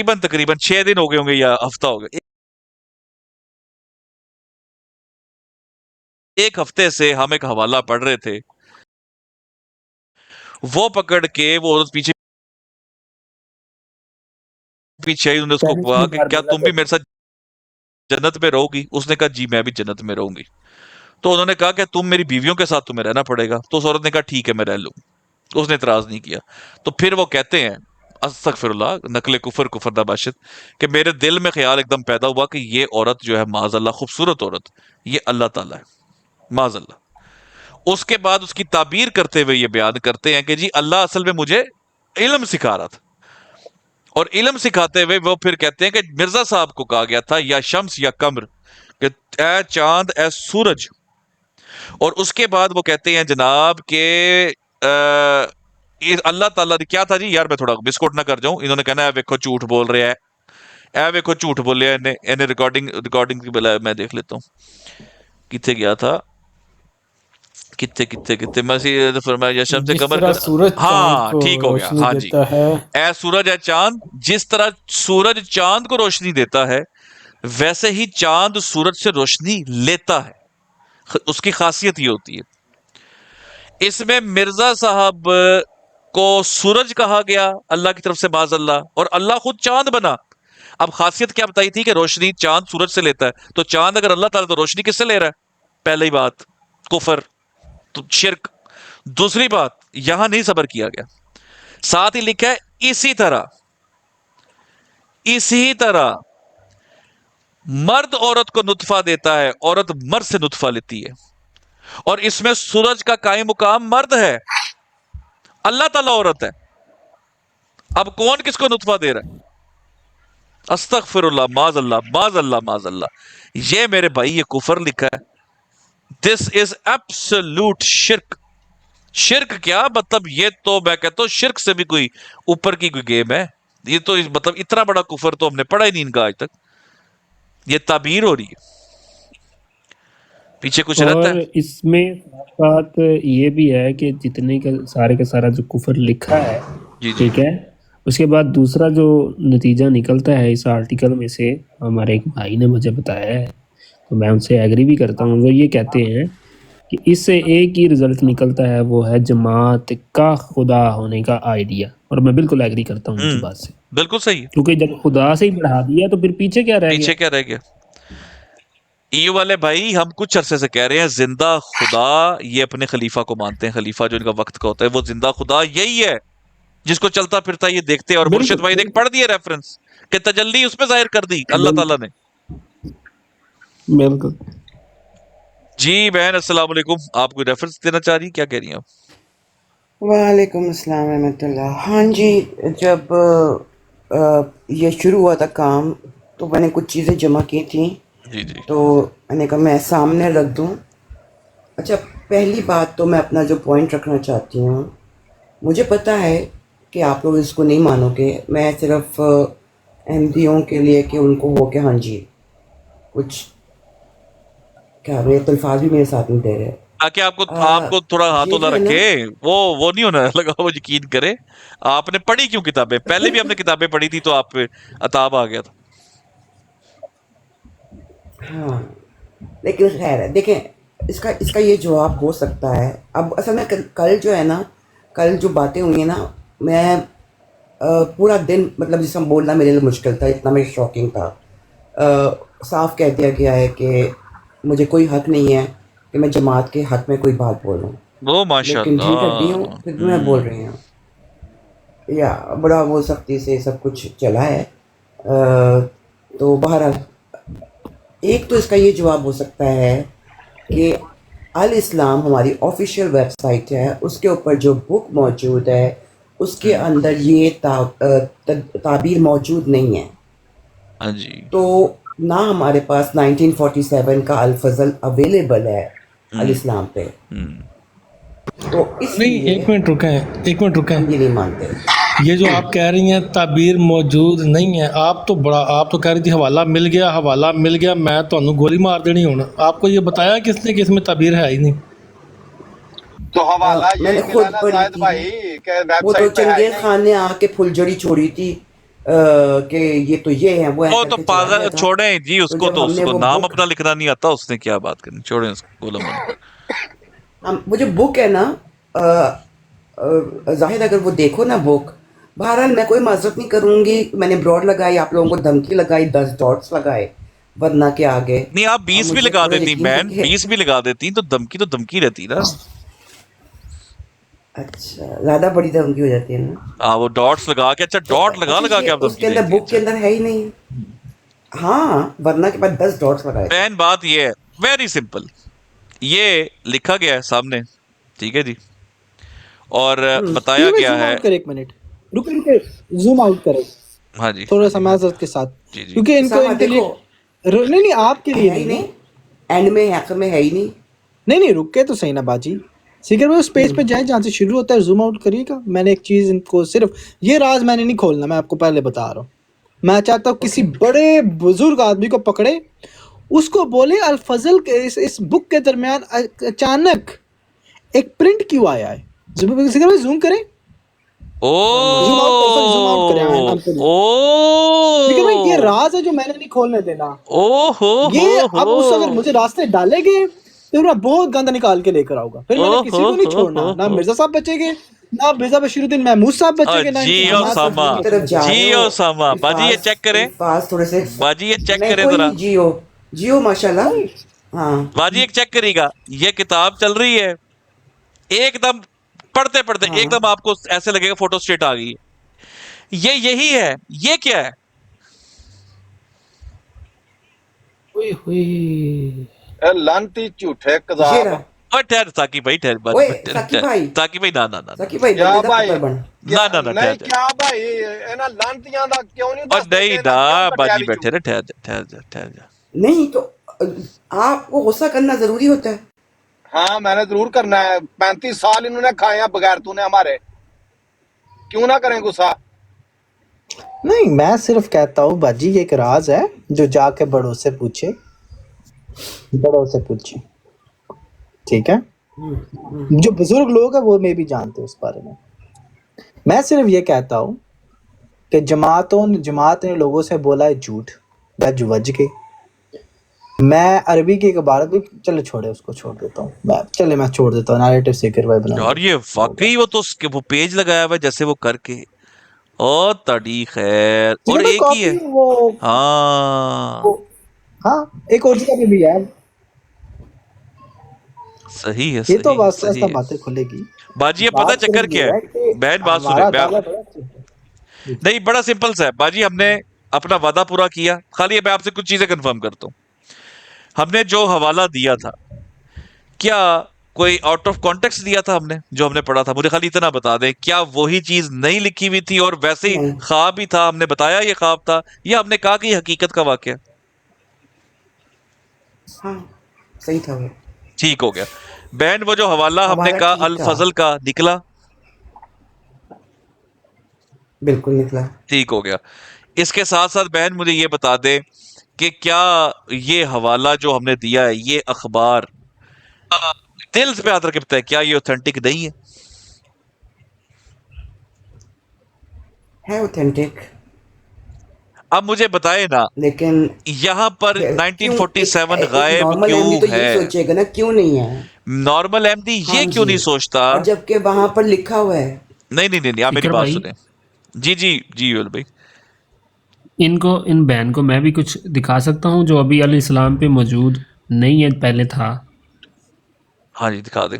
तकरीबन 6 दिन हो गए होंगे या हफ्ता हो गया। एक हफ्ते से हम एक हवाला पढ़ रहे थे, वो पकड़ के वो औरत पीछे पीछे आई, उन्होंने उसको कहा कि क्या तुम भी मेरे साथ जन्नत में रहोगी? उसने कहा जी मैं भी जन्नत में रहूंगी। तो उन्होंने कहा कि तुम मेरी बीवियों के साथ तुम्हें रहना पड़ेगा। तो उस औरत ने कहा ठीक है मैं रह लूं, उसने इतराज नहीं किया। तो फिर वो कहते हैं अस्तगफिरुल्लाह, नकले कुफर कुफर दा बाशिद, कि मेरे दिल में ख्याल एकदम पैदा हुआ कि ये औरत जो है माज़अल्लाह खूबसूरत औरत, ये अल्लाह ताला है, माज़अल्लाह। उसके बाद उसकी ताबीर करते हुए ये बयान करते हैं कि जी अल्लाह असल में मुझे इल्म सिखा रहा था, और इल्म सिखाते हुए वो फिर कहते हैं कि मिर्जा साहब को कहा गया था या शम्स या कमर, कि ए चांद ए सूरज। और उसके बाद वो कहते हैं जनाब के अल्लाह ताला ने क्या था जी, यार मैं थोड़ा बिस्कुट ना कर जाऊं, इन्होंने कहना है देखो झूठ बोल रहा है, ए देखो झूठ बोले इन्हें रिकॉर्डिंग की बजाय मैं देख लेता हूँ कितने गया था, कितने कितने कितने मैं फरमाया शम्स जिस कमर तरह सूरज चांद हाँ को ठीक हो गया, रोशनी हाँ जी, देता है, ए सूरज है चांद, जिस तरह सूरज चांद को रोशनी देता है वैसे ही चांद सूरज से रोशनी लेता है, उसकी खासियत ये होती है। इसमें मिर्जा साहब को सूरज कहा गया अल्लाह की तरफ से माज़अल्लाह, और अल्लाह खुद चांद बना। अब खासियत क्या बताई थी कि रोशनी चांद सूरज से लेता है, तो चांद अगर अल्लाह ताला, तो रोशनी किससे ले रहा है? पहली बात कुफर, तो शिर्क। दूसरी बात यहां नहीं सबर किया गया, साथ ही लिखा है इसी तरह मर्द औरत को नुतफा देता है, औरत मर्द से नुतफा लेती है, और इसमें सूरज का कायम मुकाम मर्द है, अल्लाह ताला औरत है। अब कौन किसको नुतफा दे रहा है? अस्तगफिरुल्लाह, माज़अल्लाह माज़अल्लाह माज़अल्लाह। ये मेरे भाई ये कुफर लिखा है, दिस इज एब्सोल्यूट शिर्क। शिर्क क्या मतलब, ये तो मैं कहता हूं शिर्क से भी कोई ऊपर की कोई गेम है। ये तो मतलब इतना बड़ा कुफर तो हमने पढ़ा ही नहीं इनका आज तक। ये ताबीर हो रही है, पीछे कुछ रहता और है। इसमें बात ये भी है कि जितने का सारे का सारा जो कुफर लिखा है, जी जी ठीक है, उसके बाद दूसरा जो नतीजा निकलता है इस आर्टिकल में से, हमारे एक भाई ने मुझे बताया है, तो मैं उनसे एग्री भी करता हूँ। वो ये कहते हैं कि इससे एक ही रिजल्ट निकलता है, वो है जमात का खुदा होने का आइडिया, और मैं बिल्कुल एग्री करता हूँ उनकी बात से, बिल्कुल सही है। क्योंकि जब खुदा से ही बढ़ा दिया तो फिर पीछे क्या रह पीछे गया? क्या रह गया? ये वाले भाई हम कुछ अरसे से कह रहे हैं जिंदा खुदा, ये अपने खलीफा को मानते हैं, खलीफा जो इनका वक्त का होता है वो जिंदा खुदा यही है, जिसको चलता फिरता ये देखते हैं। और मुर्शिद भाई ने पढ़ दिया रेफरेंस कि तजल्ली उसमें जाहिर कर दी अल्लाह ताला ने। बिल्कुल जी बहन अस्सलाम वालेकुम, आप कोई रेफरेंस देना चाह रही, क्या कह रही हैं आप? वालेकुम अस्सलाम रहमतुल्लाह। हाँ जी, जब ये शुरू हुआ था काम तो मैंने कुछ चीज़ें जमा की थी, जी जी तो मैंने कहा मैं सामने रख दूँ। अच्छा, पहली बात तो मैं अपना जो पॉइंट रखना चाहती हूँ, मुझे पता है कि आप लोग इसको नहीं मानोगे, मैं सिर्फ अहमदियों के लिए कि उनको हो कि हाँ जी कुछ क्या मेरे तल्फाज भी मेरे साथ में दे रहे हैं। ताकि आपको थोड़ा हाथों ना रखे, वो नहीं होना लगा, वो यकीन करे। आपने पढ़ी क्यों किताबें? पहले भी आपने किताबें पढ़ी थी तो आप पे अताब आ गया था। हाँ, लेकिन खैर है, देखें इसका ये जवाब हो सकता है। अब असल में कल जो है ना, कल जो बातें हुई हैं ना, मैं पूरा दिन मतलब जिस हम बोलना मेरे लिए मुश्किल था, इतना मेरे शॉकिंग था। साफ कह दिया गया है कि मुझे कोई हक नहीं है कि मैं जमात के हक में कोई बात बोलूँ, वो लेकिन ठीक है दी हूँ, फिर भी मैं बोल माशाल्लाह। रही हूँ। या बड़ा वो सख्ती से सब कुछ चला है। तो बहरहाल एक तो इसका ये जवाब हो सकता है कि अल इस्लाम हमारी ऑफिशियल वेबसाइट है, उसके ऊपर जो बुक मौजूद है उसके अंदर ये ताबीर मौजूद नहीं है। हाँ जी। तो ना हमारे पास 1947 का अल फजल अवेलेबल है अल इस्लाम पे, तो नहीं, इसलिए एक मिनट रुकें। हम ये नहीं मानते। ये जो आप कह रही हैं ताबीर मौजूद नहीं है, आप तो कह रही थी हवाला मिल गया, मैं तो गोली मार देनी हूँ। आपको ये बताया किसने कि इसमें ताबीर है ही नहीं? तो हवाला ये मैंने मिला खुद ना पढ़ी जायद थी, भाई के वो तो वेबसाइट पे है चंगेज नहीं। खान ने आके फुलझड़ी छोड़ी थी कि ये तो ये है वो है वो तो करके चला पागल, गया था। छोड़े जी तो उसको, जब तो हमने उसको वो नाम बुक अपना लिखना नहीं आता, उसने क्या बात करनी, छोड़े उसको, बोलो मत। वो जो बुक है ना, जाहिद अगर वो देखो ना बुक, बहरहाल मैं कोई माजरत नहीं करूंगी, मैंने ब्रॉड लगाई, आप लोगों को धमकी लगाई, 10 डॉट्स लगाए वरना के आगे। नहीं, आप 20 भी मुझे लगा थोड़ा देती यकीन बहन, था कि 20 भी लगा देती तो धमकी रहती ना। अच्छा, ज्यादा बड़ी धमकी हो जाती है ना। हाँ, वो डॉट्स लगा के, अच्छा तो डॉट लगा अच्छा के आप उसके धमकी अंदर देती बुक के अंदर है ही नहीं। हाँ, वरना के बाद 10 डॉट्स लगाए थे। बहन बात ये है, वेरी सिंपल, ये लिखा गया है सामने, ठीक है जी, और बताया गया जूम है। आउट कर, एक मिनट रुके, जूम आउट करें हाँ जी, थोड़ा सा माजरत के साथ, जी जी। क्योंकि इनको सामा इनके लिए देखो, नहीं आपके लिए है ही नहीं नहीं, एंड में हक में है ही नहीं। नहीं रुके तो सही ना बाजी। सीकर भाई उस पेज पे जाए जहाँ से शुरू होता है, जूम आउट करिएगा। मैंने एक चीज इनको, सिर्फ ये राज मैंने नहीं खोलना, मैं आपको पहले बता रहा हूँ। मैं चाहता हूँ किसी बड़े बुजुर्ग आदमी को पकड़े, उसको बोले अल फजल के इस बुक के दरमियान अचानक एक प्रिंट क्यों आया है। सीकर भाई जूम करें, जूम आउट करें, भाई ये राज है जो मैंने नहीं खोलने देना। ये अब उस अगर मुझे रास्ते डालेंगे तो मैं बहुत गंदा निकाल के लेकर आऊंगा, फिर मैंने किसी को नहीं छोड़ना, ना मिर्जा साहब बचेंगे, ना मिर्जा बशीरुद्दीन महमूद साहब बचेंगे, ना जियो सामा, बाजी ये चेक करें, थोड़े से बाजी ये चेक करें जरा, जियो माशाल्लाह। हाँ बाजी एक चेक करेगा, ये किताब चल रही है, एकदम पढ़ते पढ़ते हाँ। एकदम आपको ऐसे लगेगा फोटो स्टेट आ गई है, ये यही है, ये क्या है? लानती झूठे कज़ाब। ठहर साकी भाई, ठहर साकी भाई, ना क्या भाई, ना नहीं क्या भाई, इन्हां लानतियां दा क्यों नहीं और नहीं ना बाजी बैठे ना, ठहर जा। नहीं तो आपको गुस्सा करना जरूरी होता है। हाँ मैंने जरूर करना है, 35 साल इन्होंने खाए हैं बगैर तूने हमारे, क्यों ना करें गुस्सा। नहीं, मैं सिर्फ कहता हूँ बाजी ये एक राज है जो जाके बड़ों से पूछे, ठीक है। जो बुजुर्ग लोग हैं वो मैं भी जानते हैं उस बारे में। मैं सिर्फ ये कहता हूँ कि जमात ने लोगों से बोला है झूठ वज के। मैं अरबी की एक इबारत भी, चलो छोड़े उसको, छोड़ देता हूँ मैं छोड़ देता हूँ, नैरेटिव सीकर भाई बना यार ये वाकई वो पेज लगाया हुआ है जैसे वो करके, ओ तड़ी खैर, और एक ही है वो। हाँ एक और जगह पे भी है, सही है, ये तो सही वास्ता बातें खुलेगी। बाजी, ये पता बात चक्कर सिर्फ क्या ये है? है कि बहन बात सुने, हमारा दादा बड़ा नहीं बड़ा सिंपल सा है बाजी, हमने अपना वादा पूरा किया। खाली मैं आपसे कुछ चीजें कंफर्म करता हूँ। हमने जो हवाला दिया था, क्या कोई आउट ऑफ कॉन्टेक्स्ट दिया था हमने? जो हमने पढ़ा था, मुझे खाली इतना बता दें, क्या वही चीज नहीं लिखी हुई थी और वैसे ही नहीं। ख्वाब ही था, हमने बताया ये ख्वाब था, या हमने कहा कि ये हकीकत का वाकया? हाँ सही था वो। ठीक हो गया। बहन वो जो हवाला हमने हमारा कहा ठीक अल था। फजल का, निकला? बिल्कुल निकला। ठीक हो गया। इसके साथ साथ बहन मुझे ये बता दे कि क्या ये हवाला जो हमने दिया है, ये अखबार दिल पे हाथ रख के बताए, क्या ये ऑथेंटिक नहीं है? है ऑथेंटिक, अब मुझे बताए ना, लेकिन यहाँ पर क्यों 1947 गायब नॉर्मल क्यों एमडी तो ये है? सोचेगा ना क्यों नहीं है। नॉर्मल एमडी हाँ ये क्यों जी। नहीं सोचता? और जबकि वहां पर लिखा हुआ है। नहीं नहीं नहीं, आप मेरी फिकर बात भाई, सुने। जी जी जी युवल भाई। इनको इन बैन को मैं भी कुछ दिखा सकता हूँ जो अभी अल इस्लाम पे मौजूद नहीं है, पहले था। हाँ जी दिखा दें।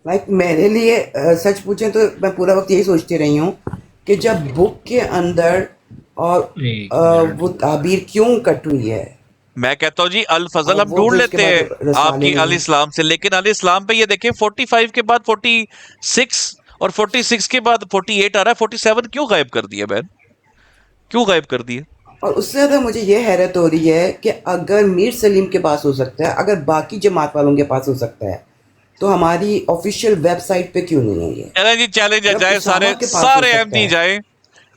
लाइक मेरे लिए सच पूछें तो मैं पूरा वक्त यही सोचती रही हूँ कि जब बुक के अंदर और एक वो ताबीर क्यों कट हुई है। मैं कहता हूँ जी अल फजल और हम वो ढूंढ भी उसके लेते हैं बाद रसाले आपकी में अल इस्लाम से, लेकिन अल इस्लाम पे ये देखें 45 के बाद 46 और 46 के बाद 48 आ रहा है, 47 क्यों गायब कर दिया बहन? क्यों गायब कर दिया? और उससे ज़्यादा मुझे ये हैरत हो रही है कि अगर मीर सलीम के पास हो सकता है, अगर बाकी जमात वालों के पास हो सकता है, तो हमारी ऑफिशियल वेबसाइट पे क्यों नहीं है ये? चले जी चैलेंज जब जाए, उसामा सारे के पास हो सारे सकता एमडी है। जाए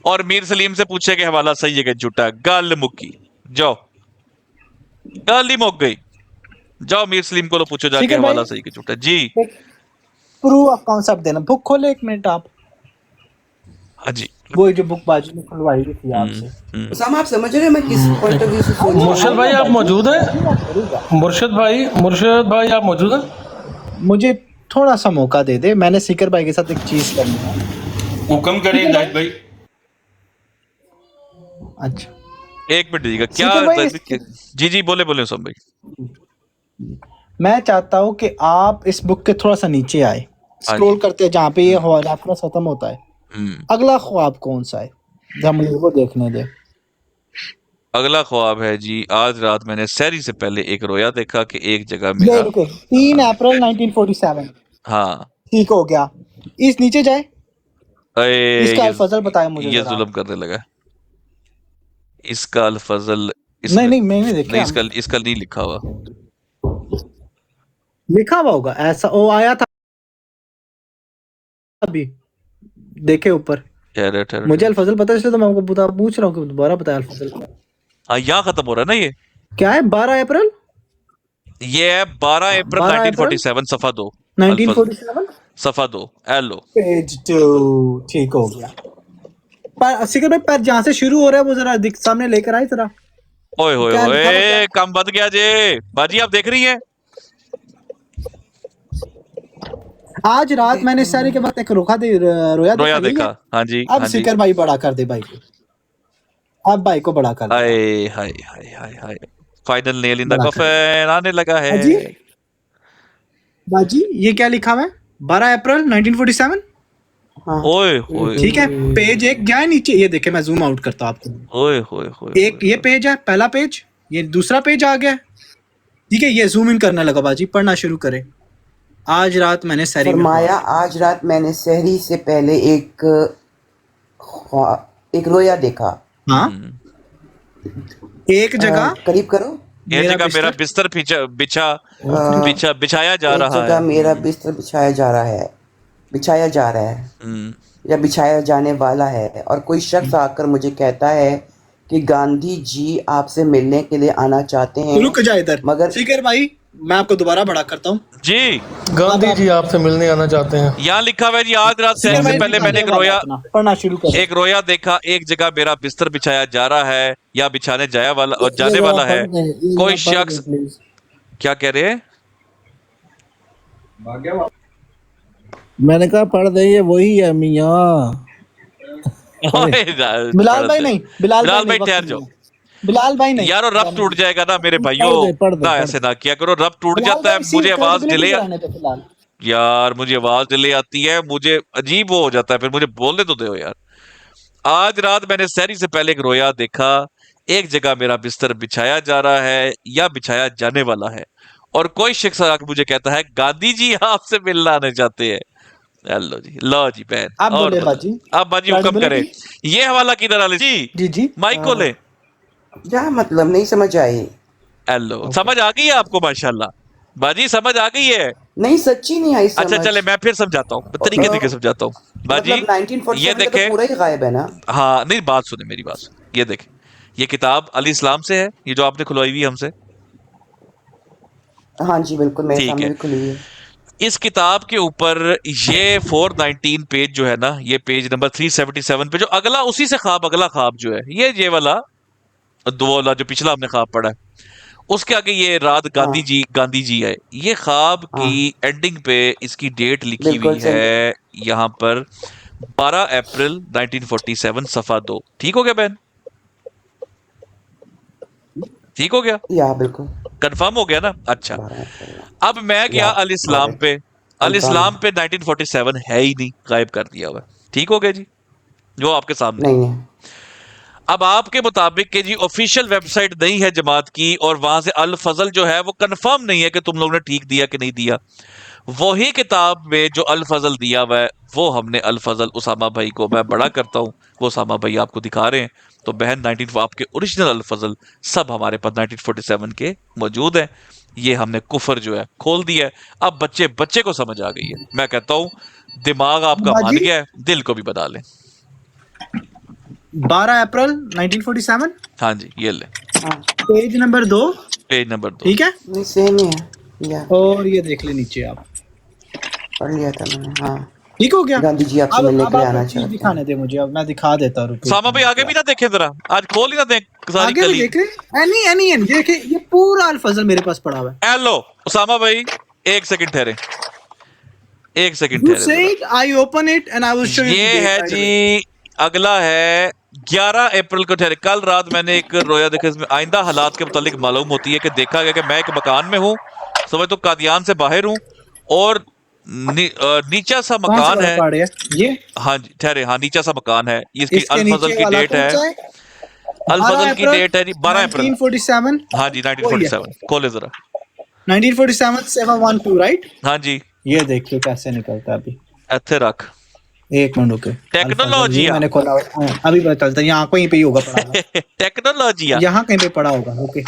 और मीर सलीम से पूछे कि हवाला सही है कि झूठा है। गल मुक्की, जाओ, गल ही मुक गई। जाओ मीर सलीम को लो, पूछो जाके फिकर हवाला भाई सही कि झूठा है। जी एक प्रूफ ऑफ कॉन्सेप्ट देना। बुक खोले एक मिनट आप, हाँ जी। वो जो बुक बाजू में खुलवाई हुई थी आपसे। उसामा आप समझ रहे हैं मैं किस पॉइंट ऑफ व्यू से सोच रहा मुर्शद हूँ? भाई आप मौजूद हैं? करूंगा, मुर्शद भाई आप मौजूद हैं? मुझे थोड़ा सा मौका दे दे, मैंने सिकर भाई के साथ एक चीज करनी है। हुक्म करें जाहिद भाई। अच्छा एक मिनट दीजिएगा क्या? सिकर भाई जी जी बोले बोले सब भाई। मैं चाहता हूँ कि आप इस बुक के थोड़ा सा नीचे आए, स्क्रॉल करते हैं जहाँ पे ये हवाला पूरा खत्म होता है। अगला ख्वाब कौन सा है, जरा मुझे वो देखने दे। अगला ख्वाब है जी, आज रात मैंने सहरी से पहले एक रोया देखा कि एक जगह ये मेरा। देखो 3 अप्रैल 1947। हाँ ठीक हो गया। इस नीचे जाए, इसका ये अल-फजल बताए मुझे ये जरा। जुल्म करने लगा। इसका अल-फजल नहीं नहीं मैंने देखा, नहीं, इसका नहीं लिखा हुआ। लिखा हुआ होगा ऐसा, वो आया था अभी, देखे ऊपर। ठहरे मुझे अल-फजल पता है, इसलिए तो मैं आपको पूछ रहा हूँ कि दोबारा बताया अल-फजल। हाँ यहाँ खत्म हो रहा है ना ये। क्या है 12 अप्रैल? ये है 12 अप्रैल 12 1947 सफा 2। 1947 सफा 2 एलो पेज 2। ठीक हो गया। पर सिकर भाई पर जहाँ से शुरू हो रहा है वो जरा सामने लेकर आए जरा। ओए होए क्या लिखा हुआ होए, क्या? कम बद गया जे बाजी, आप देख रही हैं? आज रात मैंने सारे के बाद एक रोया देखा। हाँ जी अब हाँ जी। सिकर भाई बड़ा कर दे भाई को, अब भाई को बड़ा कर दे। हाय हाय हाय हाय हाय, फाइनल नेल इन द बड़ा कफन आने लगा है। बाजी बाजी ये क्या लिखा हुआ है? 12 अप्रैल 1947। हाँ ओए होए ठीक है, पेज एक जाए नीचे, ये देखे मैं जूम आउट करता हूँ आपको। ओए होए होए, एक ये पेज है, पहला पेज, ये दूसरा पेज आ गया। ठीक है, ये जूम इन करने लगा बाजी, पढ़ना शुरू करे। आज रात मैंने सहरी में फरमाया, आज रात मैंने सहरी से पहले एक रोया देखा। हाँ एक जगह करीब करो। ये जगह मेरा बिस्तर बिछाया जा एक रहा जगह है। मेरा बिस्तर बिछाया जा रहा है या बिछाया जाने वाला है, और कोई शख्स आकर मुझे कहता है कि गांधी जी आपसे मिलने के लिए आना चाहते हैं। रुक जा इधर, मगर सिकर भाई मैं आपको दोबारा बड़ा करता हूँ जी। गांधी जी आपसे मिलने आना चाहते हैं। यहाँ लिखा हुआ है जी, आज रात सहरी से पहले मैंने पढ़ना शुरू कर। एक रोया देखा, एक जगह मेरा बिस्तर बिछाया जा रहा है या बिछाने जाने वाला है। कोई शख्स, क्या कह रहे हैं? मैंने कहा पढ़ दे, ये वही है मियाँ। बिलाल भाई नहीं, बिलाल भाई ठहर जाओ। बिलाल भाई नहीं यारो रब टूट जाएगा ना मेरे भाइयों, ना ऐसे ना किया करो, रब टूट जाता है, मुझे आवाज डिले। यार मुझे आवाज डिले आती है, मुझे अजीब वो हो जाता है, फिर मुझे बोलने तो दो यार। आज रात मैंने सहरी से पहले एक रोया देखा। एक जगह मेरा बिस्तर बिछाया जा रहा है या बिछाया जाने वाला है, और कोई शख्स आकर मुझे कहता है गांधी जी आपसे मिलना आने चाहते हैं। लो जी, लो जी बहन, आप और बोले बोलो। बाजी। आप बाजी हुक्म करें। ये हवाला किधर आले जी? जी जी माइक को ले। क्या मतलब नहीं समझ आई? हेलो, समझ आ गई है आपको? माशाल्लाह बाजी, समझ आ गई है? नहीं सच्ची नहीं आई समझ। अच्छा चले, मैं फिर समझाता हूँ, तरीके समझाता हूँ बाजी। मतलब 1947 ये का देखे, तो पूरा ही गायब है ना? हाँ नहीं, बात सुने, मेरी बात सुने। ये देखे, ये किताब अली इस्लाम से है, ये जो आपने खुलवाई हुई है हमसे। हाँ जी बिल्कुल, मेरे ठीक सामने है। भी खुली है। इस किताब के ऊपर ये 419 पेज जो है ना, ये पेज नंबर 377 पे जो अगला, उसी से ख्वाब, अगला ख्वाब जो है ये वाला, दो वाला जो पिछला हमने ख्वाब पढ़ा है, उसके आगे ये रात गांधी जी है। ये ख्वाब की एंडिंग पे इसकी डेट लिखी हुई है यहाँ पर 12 अप्रैल 1947 सफा 2। ठीक हो गया बहन? ठीक हो गया? या बिल्कुल कंफर्म हो गया ना? अच्छा, अब मैं गया अल इस्लाम पे। अल इस्लाम पे 1947 है ही नहीं, गायब कर दिया हुआ। ठीक हो गया जी, जो आपके सामने नहीं है। अब आपके मुताबिक के जी ऑफिशियल वेबसाइट नहीं है जमात की, और वहां से अल फजल जो है वो कंफर्म नहीं है कि तुम लोगों ने ठीक दिया कि नहीं दिया। वही किताब में जो अल फजल दिया हुआ है, वो हमने अल फजल उसामा भाई को, मैं बड़ा करता हूँ, वो उसामा भाई आपको दिखा रहे हैं। तो बहन 19 आपके ओरिजिनल अल फजल सब हमारे पास 1947 के मौजूद हैं। ये हमने कुफर जो है खोल दिया है। अब बच्चे को समझ आ गई है। मैं कहता हूँ दिमाग आपका मान गया है, दिल को भी बता लें। 12 अप्रैल 1947। हाँ जी, ये ले पेज नंबर 2। पेज नंबर 2 ठीक है, नहीं सेम ही है या। और ये देख ले नीचे, आप पढ़ लिया था मैंने। हाँ ठीक हो गया। गांधी जी आपसे मिलने के लिए आना चाहते हैं। दिखाने दे मुझे, अब मैं दिखा देता हूँ। सामा भाई आगे भी ना देखें जरा, आज खोल ही ना दें सारी आगे भी देखे। एनी देखे, ये पूरा अल फजल मेरे पास पड़ा हुआ है। हेलो उसामा भाई, एक सेकंड ठहरे, एक सेकंड ठहरे। I open it and I will show you. ये है जी, अगला है 11 अप्रैल को। ठहरे, कल रात मैंने एक रोया देखा, इसमें आइंदा हालात के मुतालिक मालूम होती है कि देखा गया कि मैं एक मकान में हूँ, समझ तो कादियान से बाहर हूँ, और नीचा सा मकान है ये। हाँ जी ठहरे, हाँ नीचा सा मकान है। इसकी अल फजल की डेट है, अल फजल की डेट है जी 12 अप्रैल 1947। हाँ जी 1947। खोले जरा 1947 712 राइट। हाँ जी, ये देखिए कैसे निकलता है अभी। इत्थे रख, एक मिनट रुके। टेक्नोलॉजी मैंने खोला, अभी पता चलता है। यहाँ कहीं पे ही होगा पड़ा। टेक्नोलॉजी यहाँ कहीं पे पड़ा होगा। ओके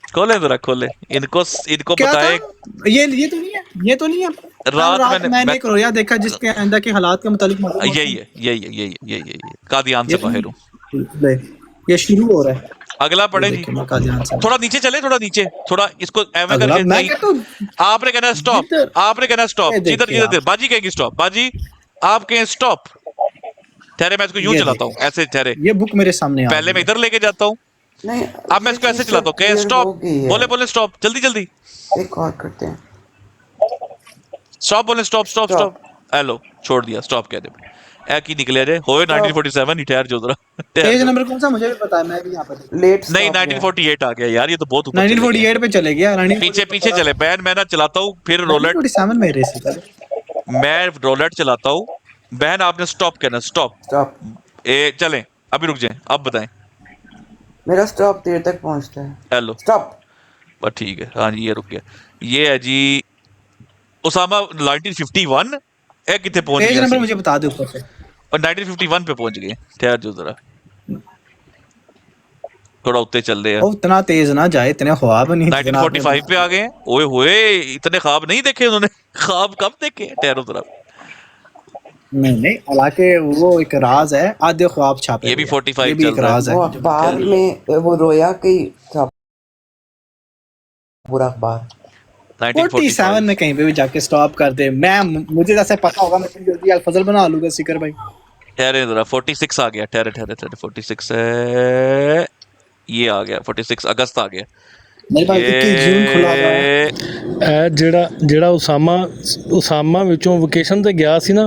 खोले जरा, खोले, इनको बताए। ये तो नहीं है, ये तो नहीं है। रात मैंने एक रोया देखा जिसके अंदर के हालात के मुतालिक यही कादियान से बाहर हूँ। ये शुरू हो रहा है। अगला पढ़े जी, थोड़ा नीचे चले, थोड़ा नीचे, थोड़ा इसको एवे करके। आपने कहना स्टॉप, आपने कहना स्टॉप। जिधर बाजी कहेगी स्टॉप, बाजी आप कहें स्टॉप। ठहरे, मैं इसको यूं चलाता हूँ, ऐसे ठहरे। ये बुक मेरे सामने पहले मैं इधर लेके जाता हूँ, अब मैं इसको ऐसे चलाता हूँ। कहें स्टॉप, बोले स्टॉप, जल्दी। एक और करते हैं, स्टॉप बोले, स्टॉप। हेलो, छोड़ दिया, स्टॉप कह दे। ए की निकले जाए होए 1947 ही। ठहर जो जरा, पेज नंबर कौन सा मुझे भी पता है, मैं भी यहाँ पर लेट नहीं 1948 आ गया यार, ये तो बहुत ऊपर 1948 पे चले गया। पीछे चले बैन, मैं ना चलाता हूँ फिर रोलेट। 1947 में रेस था, मैं रोलेट चलाता हूँ। बहन आपने स्टॉप कहना, स्टॉप। चलें, अभी रुक जाएं, आप बताएं। मेरा स्टॉप देर तक पहुंचता है। हेलो स्टॉप, बस ठीक है। हाँ जी, ये रुक गया। ये है जी उसामा 1951 कितने पहुंच गया? पेज नंबर मुझे बता दे ऊपर से। और 1951 पे पहुंच गए। ठहर जो जरा, थोड़ा उत्ते चल रहे हैं। उतना तेज ना जाए, इतने ख्वाब नहीं। 1945 पे आ गए। ओए होए, इतने ख्वाब नहीं देखे उन्होंने। ख्वाब कब देखे? ठहरो जरा। नहीं, हालांकि वो एक राज है, आधे ख्वाब छापे। ये भी 45 चल रहा है। वो अखबार में वो रोया की था, पूरा अखबार। 47 में कहीं पे भी जाके स्टॉप कर दे। मुझे जैसे पता होगा, मैं जल्दी अल फजल बना लूंगा। सिकर भाई ठहरे जरा, 46 आ गया। ठहरे 46 है, ये आ गया 46 अगस्त आ गया। मेरे पास 21 जून खुला हुआ है। ਜਿਹੜਾ ਉਸਾਮਾ ਵਿੱਚੋਂ ਵਕੇਸ਼ਨ ਤੇ ਗਿਆ ਸੀ ਨਾ,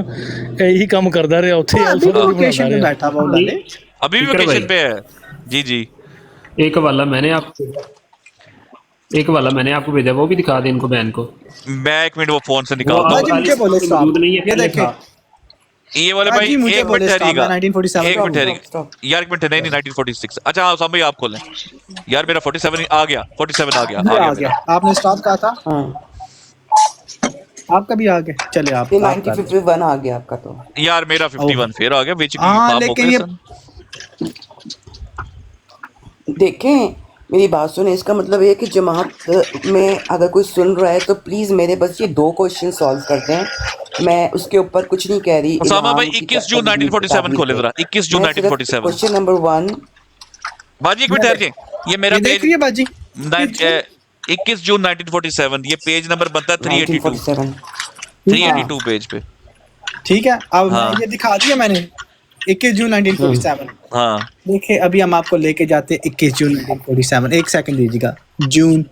ਇਹੀ ਕੰਮ ਕਰਦਾ ਰਿਹਾ ਉੱਥੇ। वोकेशन पे बैठा हुआ है, अभी भी वोकेशन पे है जी। एक हवाला मैंने आपको एक वाला मैंने आपको भेजा, वो भी दिखा दे इनको बहन को। मैं 1 मिनट वो फोन से वो निकालता अब हूँ। बाजी मुझे बोले स्टॉप, मौजूद नहीं है, ये पहले देखें था। ये वाले भाई बाजी मुझे 1 मिनट बोले स्टॉप, ठहरिएगा, मैं 1947 1 मिनट स्टॉप ठहरिएगा स्टॉप। यार, 1 मिनट नहीं, 1946। अच्छा हाँ साहब भाई आप खोलें यार, मेरा 47 आ गया, 47 आ गया, ये आ आ गया गया, मेरा। आपने स्टॉप कहा था, हाँ आपका भी आ गया, चले आप ये कर लो। 1951 आ गया आपका तो। यार मेरा 51 फिर आ गया, बेचकी हाँ खाब हो लेकिन गए ये सन। देखें मेरी बात सुने, इसका मतलब ये है कि जमात में अगर कोई सुन रहा है तो प्लीज मेरे बस ये 2 क्वेश्चन सॉल्व कर दें। मैं उसके ऊपर कुछ नहीं कह रही उसामा भाई इल्हाम की 21 जून तकदीर 1947 खोले पे। जरा, 21 जून मैं सिर्फ 1947। क्वेश्चन नंबर 1 बाजी 1 मिनट ठहर जाए, ये मेरा ये देख पेज रही है बाजी 21 जून 1947, ये पेज नंबर बनता है 382, 1947। 382 पेज पे। ठीक है, अब मैं हाँ ये दिखा दिया मैंने 21 जून 1947। हाँ देखिए अभी हम आपको लेके जाते हैं 21 जून 1947, एक सेकंड दीजिएगा। जून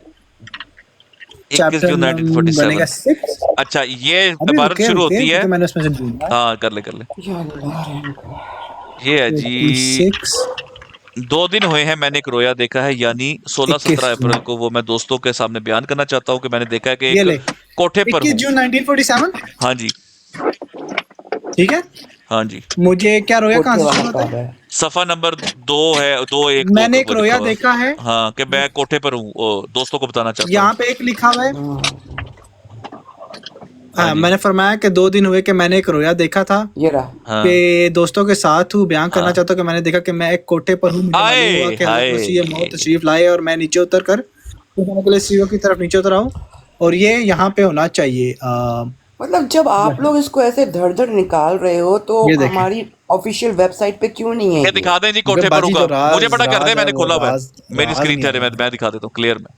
21 चैप्टर जून बनेगा 1947। 6। अच्छा ये अभी इबारत रुके शुरू रुके होती है, क्योंकि मैंने उसमें से ढूंढा हाँ कर ले, या अल्लाह रहम कर। ये है जी 26 2 दिन हुए हैं मैंने एक रोया देखा है, यानी 16-17 अप्रैल को। वो मैं दोस्तों के सामने बयान करना चाहता हूँ कि मैंने देखा है कि ये एक ले कोठे पर 21 हूँ। जून 1947। हाँ जी, ठीक है, हाँ जी, मुझे क्या रोया कहाँ कोठे से वाला शुरू होता कब है? है? सफा नंबर 2 है, 2-1 मैंने एक 2 रोया लिखा हुआ है। देखा है, हाँ कि मैं कोठे पर हूँ, दोस्तों को बताना चाहता यहाँ हूँ। पे एक लिखा हुआ है। हाँ हाँ जी, मैंने फरमाया कि 2 दिन हुए कि मैंने एक रोया देखा था ये रहा। हाँ कि दोस्तों के साथ हूँ, बयान करना हाँ। चाहता हूँ कि मैंने देखा कि मैं एक कोठे पर हूँ, मुझे मालूम हुआ हाय कि हज़रत मसीह हाय, मौत तशरीफ लाए और मैं नीचे उतर कर खुदावंद के लिए सीढ़ियों की तरफ नीचे उतर आऊँ, और ये यहाँ पे होना चाहिए। मतलब जब आप लोग इसको ऐसे धड़ धड़ निकाल रहे हो तो ये देखें, हमारी ऑफिशियल वेबसाइट पे क्यों नहीं है ये ये? दिखा दें जी, क्योंकि कोठे पर बाजी होगा। जो राज मुझे पता कर राज दे, है मैंने वो खोला हुआ है, राज मेरी राज स्क्रीन नहीं ठहरे, है। मैं दिखा देता हूँ क्लियर में।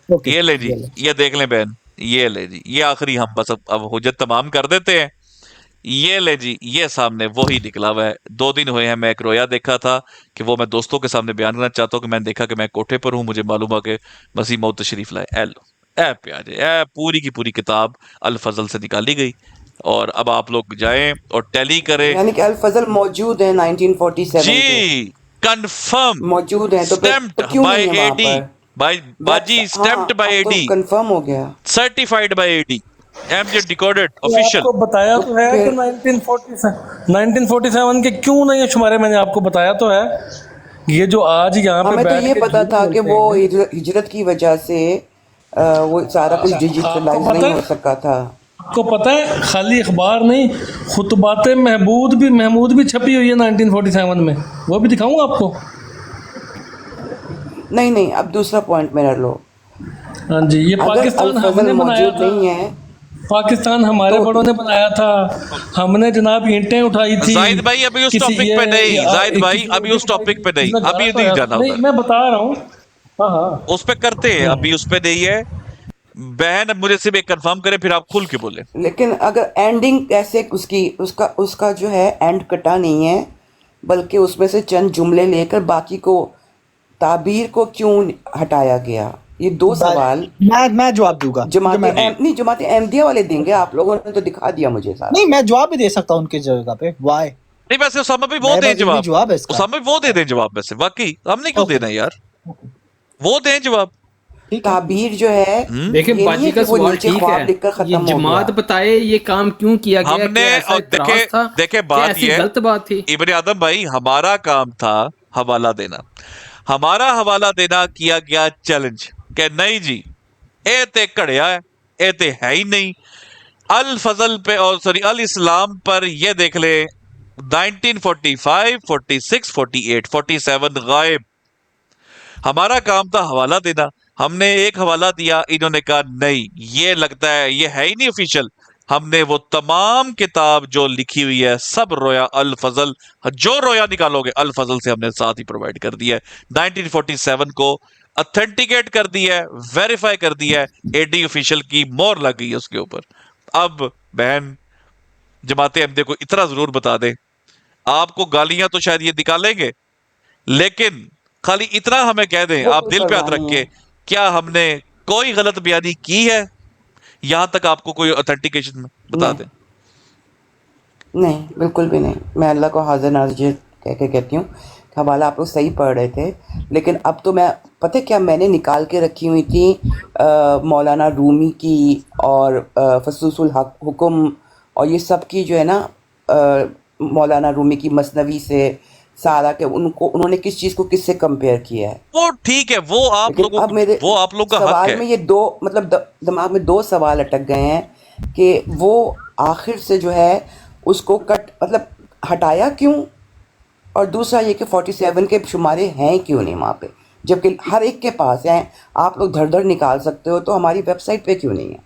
ओके ये ले जी, ये ले। ये देख लें बहन, ये ले जी, ये आखिरी हम बस अब हुज्जत तमाम कर देते हैं। ये ले जी, ये सामने वही निकला हुआ है। 2 दिन हुए हैं मैं एक रोया देखा था कि वो मैं दोस्तों के सामने बयान करना चाहता हूँ कि मैंने देखा कि मैं कोठे पर हूँ, मुझे मालूम हुआ कि मसीह मौत तशरीफ लाए। ए लो, ए प्यारे, ए पूरी की पूरी किताब अल फजल से निकाली गई, और अब आप लोग जाएं और टैली करें। यानी कि अल फजल मौजूद है 1947 के, जी कंफर्म, मौजूद है तो फिर स्टैम्प्ड तो क्यों बाय नहीं है वहाँ एडी, पर? बाय बाजी, हाँ स्टैम्प्ड बाय अब तो एडी, कंफर्म हो गया। Certified by AD, MZ decoded तो ऑफिशियल। आपको बताया तो है कि फिर 1947 के क्यों नहीं है शुमारे, मैंने आपको बताया तो है। ये जो आज यहाँ पे हमें तो बैठ ये के पता झूठ था कि बोलते वो हैं, हिजरत की वजह से वो सारा कुछ आपको डिजिटलाइज पता नहीं हो है, सका था। आपको पता है खाली अखबार नहीं, खुतबात महमूद भी छपी हुई है 1947 में, वो भी दिखाऊंगा आपको। नहीं नहीं, अब दूसरा पॉइंट मेरा लो। हाँ जी, ये अगर पाकिस्तान अल फजल हमने बनाया मौजूद था, नहीं है पाकिस्तान हमारे तो बड़ों ने बनाया था, हमने जनाब ईंटें उठाई थी। जाहिद भाई अभी उस किसी टॉपिक पे नहीं, जाहिद भाई किसी अभी उस टॉपिक पे नहीं, इसमें अभी गाना तो नहीं है, जाना नहीं उधर, मैं बता रहा हूँ। हाँ हाँ उस पे करते हैं, अभी उस पे नहीं है। बहन अब मुझे सिर्फ एक कंफर्म करें, फिर आप खुल के बोले। लेकिन अगर एंडिंग ऐसे उसका जो है एंड कटा नहीं है, बल्कि उसमें से चंद जुमले लेकर बाकी को ताबीर को क्यों हटाया गया? ये 2 सवाल मैं जवाब दूंगा। जमात अहमदिया वाले देंगे, आप लोगों ने तो दिखा दिया मुझे सारा। नहीं मैं जवाब भी दे सकता हूँ उनकी जगह पे। वाई नहीं वैसे उसामा भी वो दें जवाब है इसका। उसामा भी वो दे दें जवाब, वैसे वाकई हमने क्यों देना यार, वो दें जवाब। ताबीर जो है देखिए बाजी का सवाल ठीक है, ये जमात बताए ये काम क्यों किया गया, हमने देखे बात ये गलत बात थी। इब्ने आदम भाई हमारा काम था हवाला देना, हमारा हवाला देना किया गया चैलेंज कि नहीं जी ए ते घड़िया है, ए ते है ही नहीं। अल फजल पे और सॉरी अल इस्लाम पर ये देख ले 1945, 46, 48, 47 गायब। हमारा काम था हवाला देना, हमने एक हवाला दिया, इन्होंने कहा नहीं ये लगता है ये है ही नहीं ऑफिशियल। हमने वो तमाम किताब जो लिखी हुई है सब रोया अल फजल, जो रोया निकालोगे अल फजल से हमने साथ ही प्रोवाइड कर दिया है। 1947 को ऑथेंटिकेट कर दिया है, वेरीफाई कर दिया है, एडी ऑफिशियल की मोहर लग गई है उसके ऊपर। अब बहन जमाते अहमदे को इतना जरूर बता दें, आपको गालियां तो शायद ये निकालेंगे, लेकिन खाली इतना हमें कह दें, आप दिल पे हाथ रख के, क्या हमने कोई गलत बयानी की है, यहां तक आपको कोई ऑथेंटिकेशन बता दें। नहीं बिल्कुल भी नहीं, मैं अल्लाह को हाजिर नाजिर कह के कहती हूँ हवाला आप लोग सही पढ़ रहे थे, लेकिन अब तो मैं पता है क्या मैंने निकाल के रखी हुई थी मौलाना रूमी की और फसूसुल हुक्म और ये सब की जो है ना मौलाना रूमी की मसनवी से सारा के उनको उन्होंने किस चीज़ को किससे कंपेयर किया है। वो ठीक है, वो आप लेकिन लोगों अब मेरे वो आप लोग का हक सवाल है। में ये दो मतलब दिमाग में दो सवाल अटक गए हैं कि वो आखिर से जो है उसको कट मतलब हटाया क्यों, और दूसरा ये कि 47 के शुमारे हैं क्यों नहीं वहाँ पे, जबकि हर एक के पास हैं, आप लोग धड़ धड़ निकाल सकते हो, तो हमारी वेबसाइट पे क्यों नहीं है।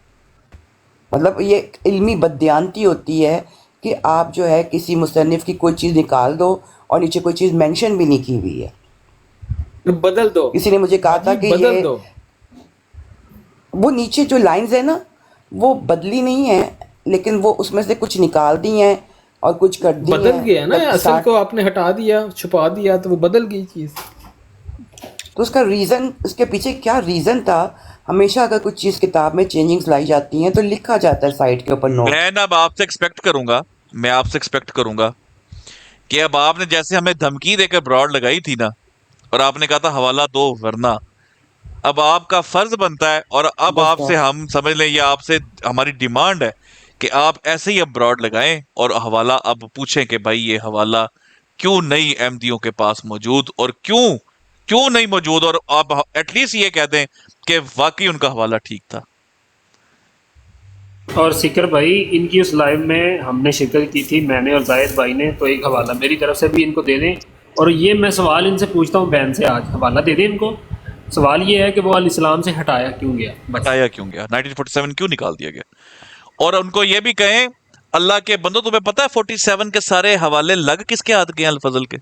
मतलब ये इल्मी बददियानती होती है कि आप जो है किसी मुसन्निफ की कोई चीज़ निकाल दो और नीचे कोई चीज़ मेंशन भी नहीं की हुई है, बदल दो। किसी ने मुझे कहा था कि बदल ये दो। वो नीचे जो लाइंस है ना वो बदली नहीं है, लेकिन वो उसमें से कुछ निकाल दी हैं और कुछ कर दी बदल हैं। गया ना, मतलब असल को आपने हटा दिया, छुपा दिया, तो वो बदल गई चीज। तो उसका रीज़न, उसके पीछे क्या रीज़न था। हमेशा अगर कुछ चीज़ किताब में चेंजिंग्स लाई जाती हैं तो लिखा जाता है साइड के ऊपर नोट। मैं अब आपसे एक्सपेक्ट करूंगा कि अब आपने जैसे हमें धमकी देकर ब्रॉड लगाई थी ना, और आपने कहा था हवाला दो वरना, अब आपका फर्ज बनता है, और अब आपसे हम समझ लें, या आपसे हमारी डिमांड है कि आप ऐसे ही अब ब्रॉड लगाएं और हवाला अब पूछें कि भाई ये हवाला क्यों नहीं अहमदियों के पास मौजूद, और क्यों नहीं मौजूद, और आप एटलीस्ट ये कह दें कि वाकई उनका हवाला ठीक था। और सिकर भाई इनकी उस लाइव में हमने शिरकत की थी, मैंने और जाहिद भाई ने, तो एक हवाला मेरी तरफ से भी इनको दे दें। और ये मैं सवाल इनसे पूछता हूँ बैन से, आज हवाला दे दें इनको। सवाल ये है कि वो अल इस्लाम से हटाया क्यों गया, 1947 क्यों निकाल दिया गया। और उनको ये भी कहें, अल्लाह के बंदो तुम्हें पता है 47 के सारे हवाले लग किसके हाथ गए? अल-फजल के,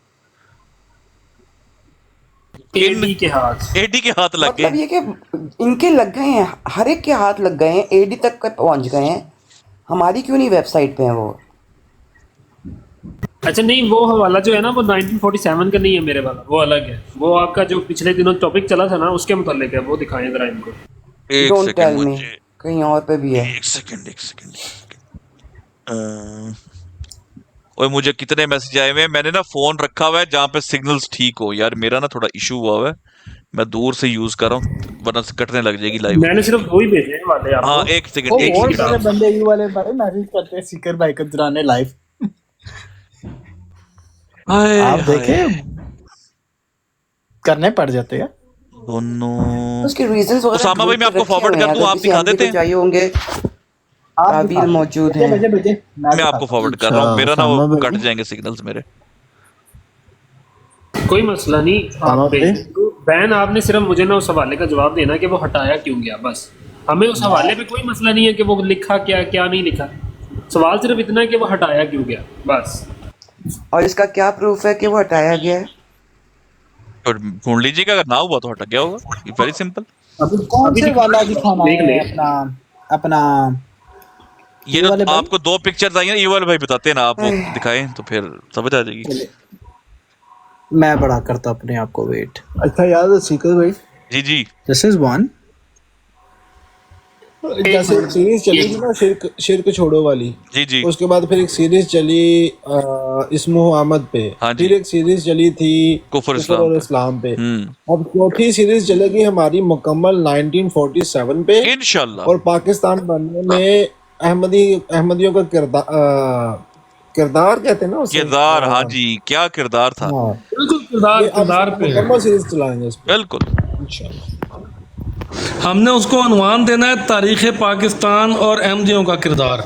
एडी के हाथ लग मतलब ये कि इनके लग गए हैं, हर एक के हाथ लग गए हैं, एडी तक के पहुंच गए हैं, हमारी क्यों नहीं वेबसाइट पे है वो। अच्छा नहीं, वो हवाला जो है ना वो 1947 का नहीं है मेरे वाला, वो अलग है। वो आपका जो पिछले दिनों टॉपिक चला था ना उसके मुतालिक है, वो दिखाएं जरा इनको। डोंट टेल मी, कहीं और पे भी है। एक सेकंड ओए मुझे कितने मैसेज आए हुए हैं। मैंने ना फोन रखा हुआ है जहाँ पे सिग्नल्स ठीक हो यार, मेरा ना थोड़ा इशू हुआ है, मैं दूर से यूज कर रहा हूँ वरना कटने लग जाएगी लाइव। मैंने सिर्फ दो ही भेजे हैं वाले आपको। हाँ एक सेकंड सारे बंदे यू वाले भाई मैसेज करते हैं सिकर भाई को दुराने लाइव। आप देखे करने पड़ जाते हैं दोनों। उसके रीजंस उसामा भाई मैं आपको फॉरवर्ड कर दूं, आप दिखा देते हैं? चाहिए होंगे आप भी मौजूद हैं। मैं आपको फॉरवर्ड कर रहा हूँ, मेरा ना वो कट जाएंगे सिग्नल्स मेरे। कोई मसला नहीं, बैन आपने सिर्फ मुझे ना उस हवाले का जवाब देना कि वो हटाया क्यों गया, बस। हमें उस हवाले पे कोई मसला नहीं है कि वो लिखा क्या नहीं लिखा, सवाल सिर्फ इतना है कि वो हटाया क्यों गया, बस। और इसका क्या प्रूफ है कि वो हटाया गया है? और ढूंढ लीजिएगा, अगर ना हुआ तो हट गया होगा, वेरी सिंपल। कौन से वाला दिखाना है अपना ये तो आपको दो पिक्चर्स आई हैं, ये वाले भाई बताते हैं ना, आप वो दिखाएं तो फिर समझ आ जाएगी। मैं बड़ा करता अपने आप को, वेट। अच्छा याद है सीकर भाई? जी दिस इज वन। जैसे सीरीज चली थी ना शिर्क छोड़ो वाली, जी उसके बाद फिर एक सीरीज चली इस्मो अहमद पे, फिर एक सीरीज चली थी कुफर और इस्लाम पे, अब चौथी सीरीज चलेगी हमारी मुकम्मल 1947 पे इंशाल्लाह। और पाकिस्तान बनने में अहमदियों का किरदार कहते हैं ना उसे, किरदार। हाँ जी, क्या किरदार था। बिल्कुल किरदार पे मुकम्मल सीरीज चलाएंगे इस पे बिल्कुल इंशाल्लाह। हमने उसको अनुमान देना है तारीख पाकिस्तान और अहमदियों का किरदार।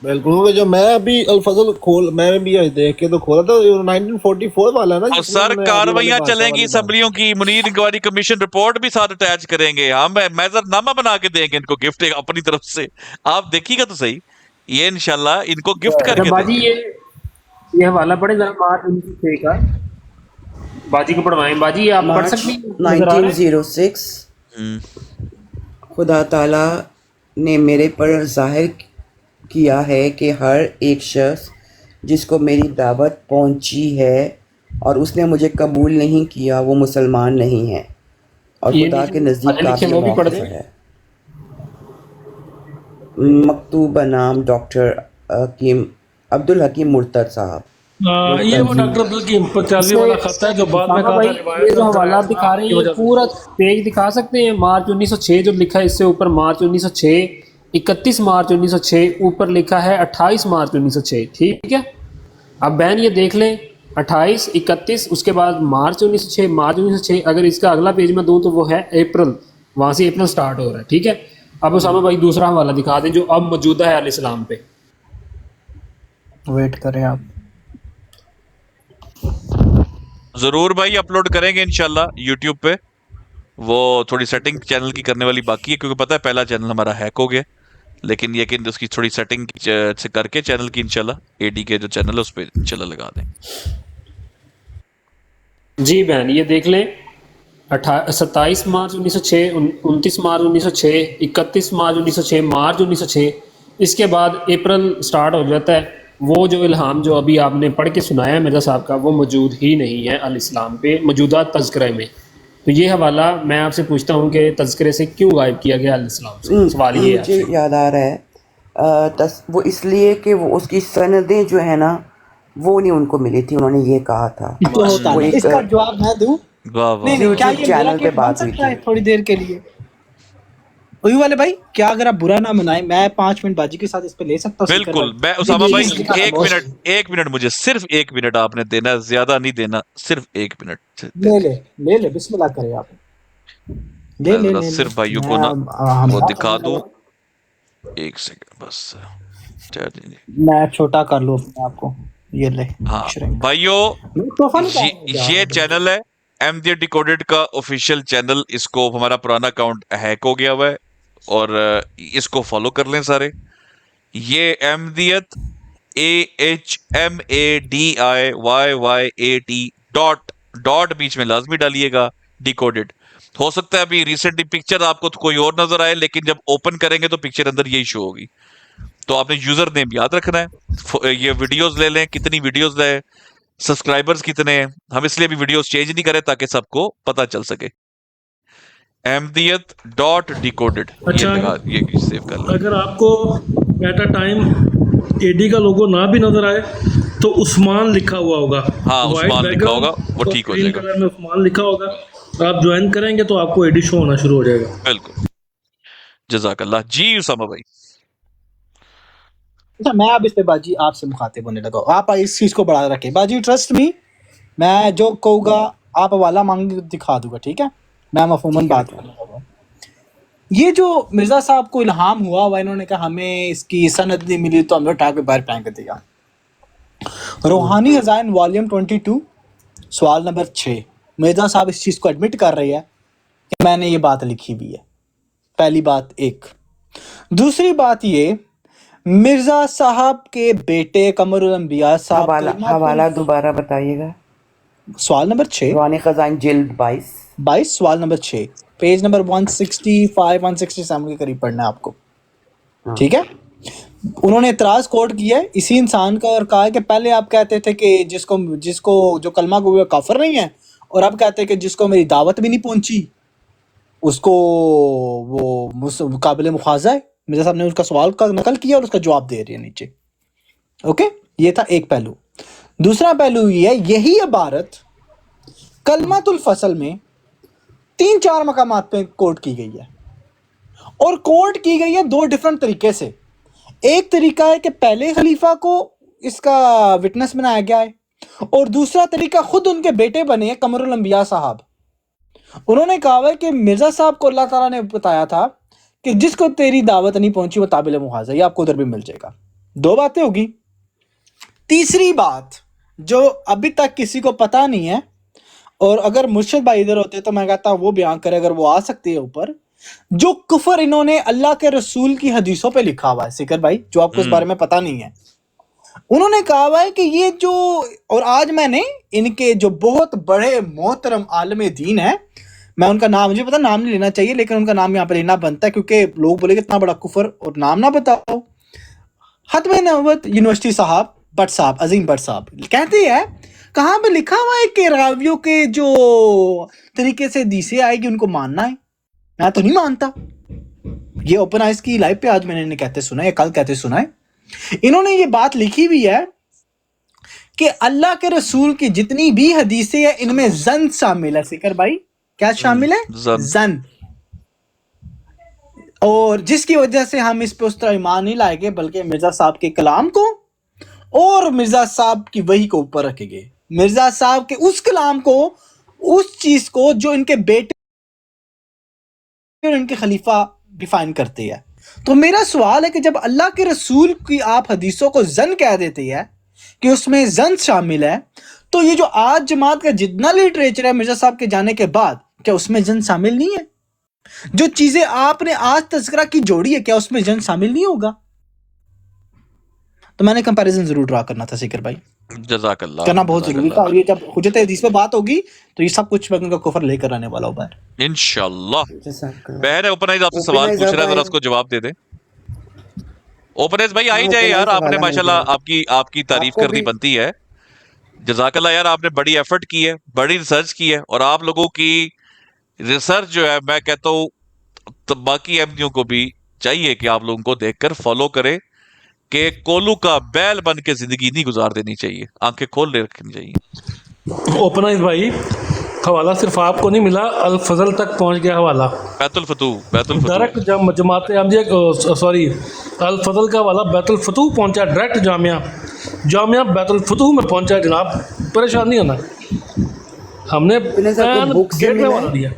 बिल्कुल जो मैं अभी अल-फजल मैं भी देख के तो खोला था 1944 वाला ना। और सर कार्रवाइयां चलेंगी असम्बलियों की, मुनीर इंक्वायरी कमीशन रिपोर्ट भी साथ अटैच करेंगे, हम मेजरनामा बना के देंगे इनको गिफ्ट अपनी तरफ से, आप देखिएगा तो सही, ये इंशाल्लाह इनको गिफ्ट करके बाजी ये हवाला पढ़े जरा, बात उनकी का बाजी को पढ़वाएं। बाजी आप पढ़ सकती हैं? 1906 खुदा ताला ने मेरे पर जाहिर किया है कि हर एक शख्स जिसको मेरी दावत पहुंची है और उसने मुझे कबूल नहीं किया वो मुसलमान नहीं है और खुदा के नज़दीक काफी मौक़िफ़ है। मकतूब नाम डॉक्टर अब्दुल हकीम मुर्तज़ साहब। ये वो डॉक्टर अब्दुल की 45 वाला खाता है जो बाद में कहा था ये जो हवाला दिखा रहे हैं ये पूरा पेज दिखा सकते हैं। मार्च 1906 जो लिखा है इससे ऊपर मार्च 1906, 31 मार्च 1906, ऊपर लिखा है 28 मार्च 1906। ठीक है, अब बैन ये देख लें 28, 31, उसके बाद मार्च 1906, मार्च 1906। अगर इसका अगला पेज में दूँ तो वो है अप्रैल, वहाँ से अप्रैल स्टार्ट हो रहा है। ठीक है, अब उसामा भाई दूसरा हवाला दिखा दें जो अब मौजूदा है अल इस्लाम पे। वेट करें आप, जरूर भाई अपलोड करेंगे इंशाल्लाह यूट्यूब पे। वो थोड़ी सेटिंग चैनल की करने वाली बाकी है, क्योंकि पता है पहला चैनल हमारा हैक हो गया, लेकिन उसकी थोड़ी सेटिंग से करके चैनल की इंशाल्लाह एडी के जो चैनल है उस पर इंशाल्लाह लगा दें। जी बहन ये देख लें 27 मार्च 1906, 29 मार्च 1906, 31 मार्च 1906, मार्च 1906। इसके बाद अप्रैल स्टार्ट हो जाता है। वो जो इल्हाम जो अभी आपने पढ़ के सुनाया है मिर्ज़ा साहब का, वो मौजूद ही नहीं है अल इस्लाम पे मौजूदा तज़किरे में। तो ये हवाला मैं आपसे पूछता हूँ कि तज़किरे से क्यों गायब किया गया अल इस्लाम से? सवाल ये है। मुझे याद आ रहा है वो इसलिए कि वो उसकी सनदें जो है ना वो नहीं उनको मिली थी, उन्होंने ये कहा था। तो इसका जवाब मैं दूं? नहीं, क्या ये चैनल पे बात हुई थी थोड़ी देर के लिए? वही वाले भाई, क्या अगर आप बुरा ना मनाए मैं 5 मिनट बाजी के साथ इस पे ले सकता हूँ? बिल्कुल। मैं उसामा भाई एक मिनट मुझे सिर्फ 1 मिनट आपने देना, ज्यादा नहीं देना, सिर्फ 1 मिनट ले बिस्मिल्लाह करें आप। ले सिर्फ भाइयों को ना वो दिखा दूं। 1 सेकंड बस, मैं छोटा कर लूं अपने आप को। ये ले। हाँ भाइयों, ये चैनल है अहमदियत डिकोडेड का ऑफिशियल चैनल। इसको हमारा पुराना अकाउंट हैक हो गया हुआ है और इसको फॉलो कर लें सारे। ये अहमदियत AHMADIYYAT डॉट बीच में लाजमी डालिएगा, डिकोडेड। हो सकता है अभी रिसेंटली पिक्चर आपको तो कोई और नजर आए, लेकिन जब ओपन करेंगे तो पिक्चर अंदर यही शो होगी। तो आपने यूजर नेम याद रखना है। ये वीडियोस ले लें, कितनी वीडियोस ले, सब्सक्राइबर्स कितने हैं। हम इसलिए भी वीडियोस चेंज नहीं करें ताकि सबको पता चल सके। अहमदियत.decoded। अच्छा, ये सेव कर लें। अगर आपको एट अ टाइम एडी का लोगो ना भी नजर आए तो उस्मान लिखा हुआ होगा। हाँ, उस्मान लिखा होगा, वो ठीक हो जाएगा। कलर में उस्मान लिखा होगा, आप ज्वाइन करेंगे तो आपको एडी शो होना शुरू हो जाएगा। बिल्कुल, जज़ाकल्लाह जी उसामा भाई। अच्छा, मैं अब इस पे बाजी आपसे मुखातिब होने लगा। आप इस चीज को बढ़ा रखें बाजी, ट्रस्ट मी। मैं जो कहूँगा आप हवाला मांग दिखा दूंगा, ठीक है? मैं मफहूमन बात करूँगा। ये जो मिर्जा साहब को इल्हाम हुआ, इन्होंने कहा हमें इसकी सनद नहीं मिली तो हमने उठा के बाहर फेंक दिया। रूहानी खजाइन वॉल्यूम 22 सवाल नंबर 6, मिर्जा साहब इस चीज को एडमिट कर रही है कि मैंने ये बात लिखी भी है। पहली बात एक। दूसरी बात ये, मिर्जा साहब के बेटे कमरुल अंबिया साहब, हवाला दोबारा बताइएगा। सवाल नंबर 6, रूहानी खजाइन जिल्द 22 सवाल नंबर 6, पेज नंबर 165 167 के करीब पढ़ना है आपको, ठीक है? उन्होंने इतराज कोर्ट किया है इसी इंसान का और कहा है कि पहले आप कहते थे कि जिसको जो कलमा को काफिर नहीं है, और अब कहते हैं कि जिसको मेरी दावत भी नहीं पहुंची उसको वो काबिल मुखाजा है। मिर्जा साहब ने उसका सवाल का नकल किया और उसका जवाब दे रही है नीचे। ओके, ये था एक पहलू। दूसरा पहलू ये है, यही इबारत कलमातुल फसल में 3-4 मकामात पे कोट की गई है, और कोट की गई है 2 डिफरेंट तरीके से। एक तरीका है कि पहले खलीफा को इसका विटनेस बनाया गया है, और दूसरा तरीका खुद उनके बेटे बने हैं कमरुल अंबिया साहब। उन्होंने कहा है कि मिर्जा साहब को अल्लाह ताला ने बताया था कि जिसको तेरी दावत नहीं पहुंची वो काबिल मुहाजा, ये आपको उधर भी मिल जाएगा। 2 बातें होगी। तीसरी बात जो अभी तक किसी को पता नहीं है, और अगर मुर्शिद भाई इधर होते तो मैं कहता वो बयान करे, अगर वो आ सकती है ऊपर, जो कुफर इन्होंने अल्लाह के रसूल की हदीसों पे लिखा हुआ है, सिकर भाई, जो आपको इस बारे में पता नहीं है। उन्होंने कहा हुआ है कि ये जो, और आज मैंने इनके जो बहुत बड़े मोहतरम आलम दीन है, मैं उनका नाम, मुझे पता नाम नहीं लेना चाहिए लेकिन उनका नाम यहाँ पे लेना बनता है, क्योंकि लोग बोले इतना बड़ा कुफर और नाम ना बताओ। खत्म नबूवत यूनिवर्सिटी साहब, भट्ट साहब, अजीम भट्ट साहब कहते हैं, कहाँ पे लिखा हुआ है कि रावियों के जो तरीके से हदीसें आएगी उनको मानना है। मैं तो नहीं मानता। ये ओपन आइज की लाइव पे आज मैंने कहते सुना है, कल कहते सुना है। इन्होंने ये बात लिखी भी है कि अल्लाह के रसूल की जितनी भी हदीसें हैं इनमें जन शामिल है। सिकर भाई क्या शामिल है? जन। और जिसकी वजह से हम इस पे उस तरह ईमान नहीं लाएंगे, बल्कि मिर्जा साहब के कलाम को और मिर्जा साहब की वही को ऊपर रखेंगे। मिर्जा साहब के उस कलाम को, उस चीज को जो इनके बेटे और इनके खलीफा डिफाइन करते हैं। तो मेरा सवाल है कि जब अल्लाह के रसूल की आप हदीसों को जन कह देते हैं कि उसमें जन शामिल है, तो ये जो आज जमात का जितना लिटरेचर है मिर्जा साहब के जाने के बाद, क्या उसमें जन शामिल नहीं है? जो चीजें आपने आज तज़किरा की जोड़ी है, क्या उसमें जन शामिल नहीं होगा? तो मैंने कंपैरिजन जरूर ड्रा करना था सिकर भाई, जज़ाकल्लाह करना बहुत जरूरी था। और ये जब हुज्जत हदीस पे बात होगी तो ये सब कुछ मैं का कुफर लेकर आने वाला हूं बाहर इंशाल्लाह। बहन है ओपनाइज आपसे सवाल पूछ रहा है, जरा उसको जवाब दे दे। ओपनाइज भाई आ ही जाए यार, आपने माशाल्लाह आपकी तारीफ करनी बनती है। जज़ाकल्लाह यार, आपने बड़ी एफर्ट की है, बड़ी रिसर्च की है, और आप लोगों की रिसर्च जो है मैं कहता हूँ तो बाकी एमडीओ को भी चाहिए कि आप लोगों को देखकर फॉलो करें कि कोलू का बैल बन के जिंदगी नहीं गुजार देनी चाहिए, आंखें खोल ले रखनी चाहिए। ओपनाइज भाई हवाला सिर्फ आपको नहीं मिला, अल फजल तक पहुंच गया हवाला। बैतुल फतू डायरेक्ट जमात सॉरी अल फजल का हवाला बैतुल फतू पहुंचा, डायरेक्ट जामिया बैतुल फतू में पहुंचा जनाब। परेशान नहीं होना, हमने गेट में वाला दिया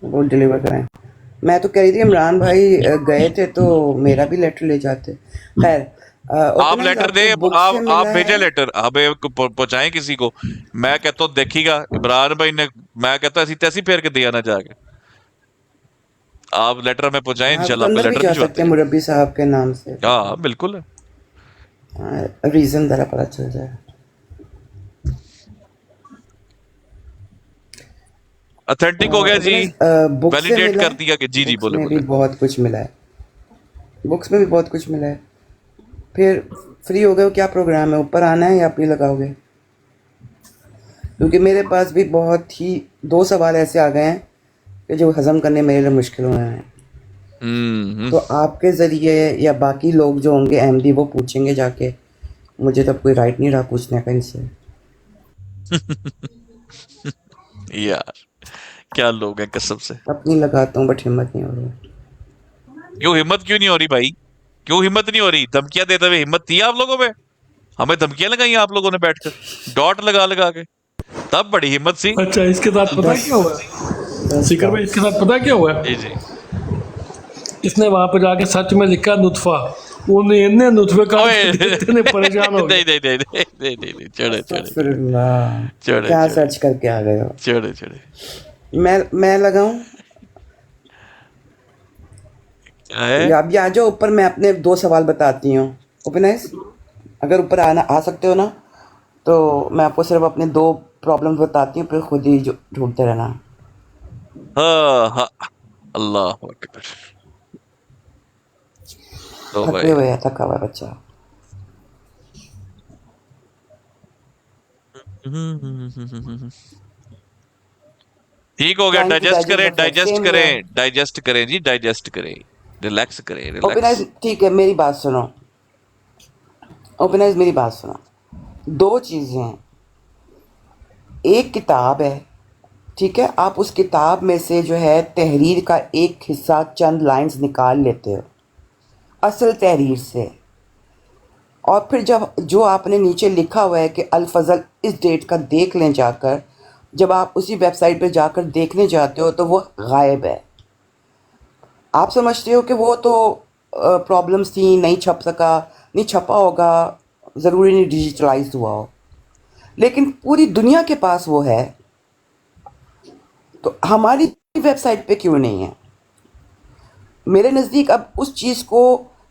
वो डिलीवर कराएं। मैं तो कह रही थी इमरान भाई गए थे तो मेरा भी लेटर ले जाते। खैर आप लेटर दे, आप भेजे लेटर, हमें पहुंचाएं किसी को। मैं कहता हूँ देखिएगा इमरान भाई ने, मैं कहता ऐसी तैसी फेर के दिया ना जाके, आप लेटर में पहुंचाएं इंशाल्लाह। लेटर भिजवाते हैं मुरब्बी साहब के नाम से। हाँ बिल्कुल, रीजन जरा पता चल जाए। ऑथेंटिक हो गया जी, वैलिडेट कर दिया कि जी बोले। भी बहुत कुछ मिला है, बुक्स में भी बहुत कुछ मिला है। फिर फ्री हो गए, क्या प्रोग्राम है, ऊपर आना है या आप ही लगाओगे? क्योंकि मेरे पास भी बहुत ही 2 सवाल ऐसे आ गए हैं कि जो हजम करने मेरे लिए मुश्किल हो रहे हैं। तो आपके ज़रिए या बाकी लोग जो होंगे एमडी वो पूछेंगे जाके, मुझे तो कोई राइट नहीं रहा पूछने का इनसे। यार क्या लोग हैं कसम से। अपनी लगाता हूँ बट हिम्मत नहीं हो रही। क्यों हिम्मत क्यों नहीं हो रही भाई, क्यों हिम्मत नहीं हो रही? धमकियां देते हुए हिम्मत थी आप लोगों में? हमें धमकियां लगाई आप लोगों ने बैठकर डॉट लगा के, तब बड़ी हिम्मत सी। अच्छा इसके साथ पता क्या हुआ है सिकर भाई, इसके साथ पता क्या हुआ है? जी इसने वहां पर जाके सच में लिखा नुतफा, उन्हें इतने नुतफे का इतने परेशान हो गए। नहीं छोड़े क्या सर्च करके आ गए हो? छोड़े मैं लगाऊं? अब आ जाओ ऊपर, मैं अपने 2 सवाल बताती हूँ। ओपनाइज अगर ऊपर आ सकते हो ना, तो मैं आपको सिर्फ अपने 2 प्रॉब्लम्स बताती हूँ, फिर खुद ही ढूंढते रहना। हाँ अल्लाह अकबर। थका हुआ बच्चा। ठीक हो गया, डाइजेस्ट करें जी, डाइजेस्ट करें, रिलैक्स करें। ओपनाइज ठीक है, मेरी बात सुनो। ओपनाइज मेरी बात सुनो, 2 चीज़ें हैं। एक किताब है, ठीक है, आप उस किताब में से जो है तहरीर का एक हिस्सा चंद लाइंस निकाल लेते हो असल तहरीर से, और फिर जब जो आपने नीचे लिखा हुआ है कि अल फजल इस डेट का देख लें जाकर, जब आप उसी वेबसाइट पर जाकर देखने जाते हो तो वो गायब है। आप समझते हो कि वो तो प्रॉब्लम्स थी, नहीं छप सका, नहीं छपा होगा, ज़रूरी नहीं डिजिटलाइज हुआ हो, लेकिन पूरी दुनिया के पास वो है, तो हमारी वेबसाइट पे क्यों नहीं है? मेरे नज़दीक अब उस चीज़ को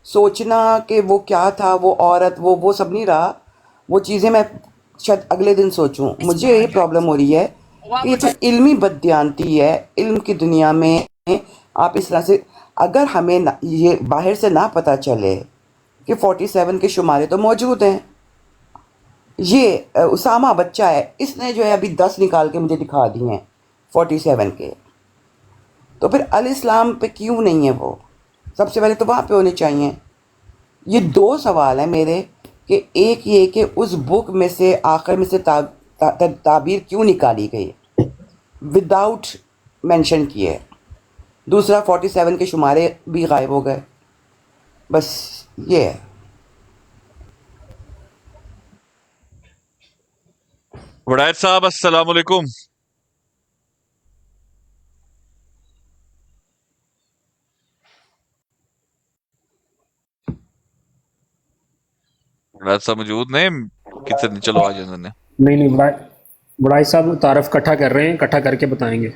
सोचना कि वो क्या था, वो औरत, वो सब नहीं रहा। वो चीज़ें मैं शायद अगले दिन सोचूं। मुझे ये प्रॉब्लम हो रही है कि ये तो इल्मी बददियानती है। इल्म की दुनिया में आप इस तरह से, अगर हमें ये बाहर से ना पता चले कि 47 के शुमारे तो मौजूद हैं। ये उसामा बच्चा है, इसने जो है अभी 10 निकाल के मुझे दिखा दिए हैं 47 के, तो फिर अल इस्लाम पे क्यों नहीं है वो? सबसे पहले तो वहाँ पे होने चाहिए। ये 2 सवाल हैं मेरे कि एक ये कि उस बुक में से आखिर में से ताबीर क्यों निकाली गई विदाउट मेंशन किए। दूसरा 47 के शुमारे भी गायब हो गए। बस ये है। वड़ायत साहब अस्सलाम वालेकुम। वड़ायत साहब मौजूद नहीं, कितने चलो आ जाने। नहीं वड़ाई साहब तारफ इकट्ठा कर रहे हैं, इकट्ठा करके बताएंगे।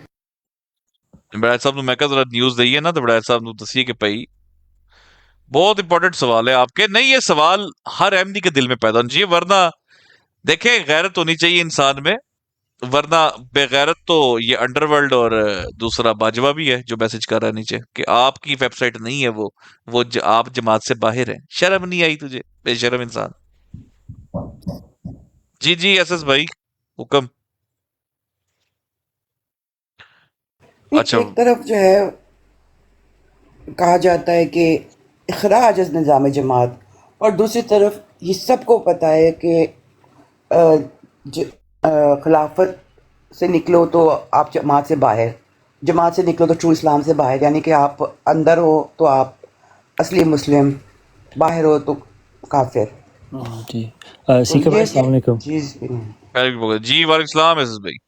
वड़ायत साहब मैं जरा न्यूज़ दी है ना, तो वड़ायत साहब दसी कि भाई बहुत इंपॉर्टेंट सवाल है आपके। नहीं, ये सवाल हर अहमदी के दिल में पैदा होना चाहिए, वरना देखे गैरत होनी चाहिए इंसान में, वरना बेगैरत तो ये अंडरवर्ल्ड और दूसरा बाजवा भी है जो मैसेज कर रहा है नीचे कि आपकी वेबसाइट नहीं है वो आप जमात से बाहर है। शर्म नहीं आई तुझे, बेशरम इंसान। जी जी एसएस भाई हुक्म। अच्छा, एक तरफ जो है कहा जाता है कि इखराज इस निज़ाम जमात, और दूसरी तरफ ये सबको पता है कि खिलाफत से निकलो तो आप जमात से बाहर, जमात से निकलो तो ट्रू इस्लाम से बाहर, यानी कि आप अंदर हो तो आप असली मुस्लिम, बाहर हो तो काफिर। जी सीखा भाई अस्सलाम वालेकुम। जी वालेकुम सलाम एसएस भाई।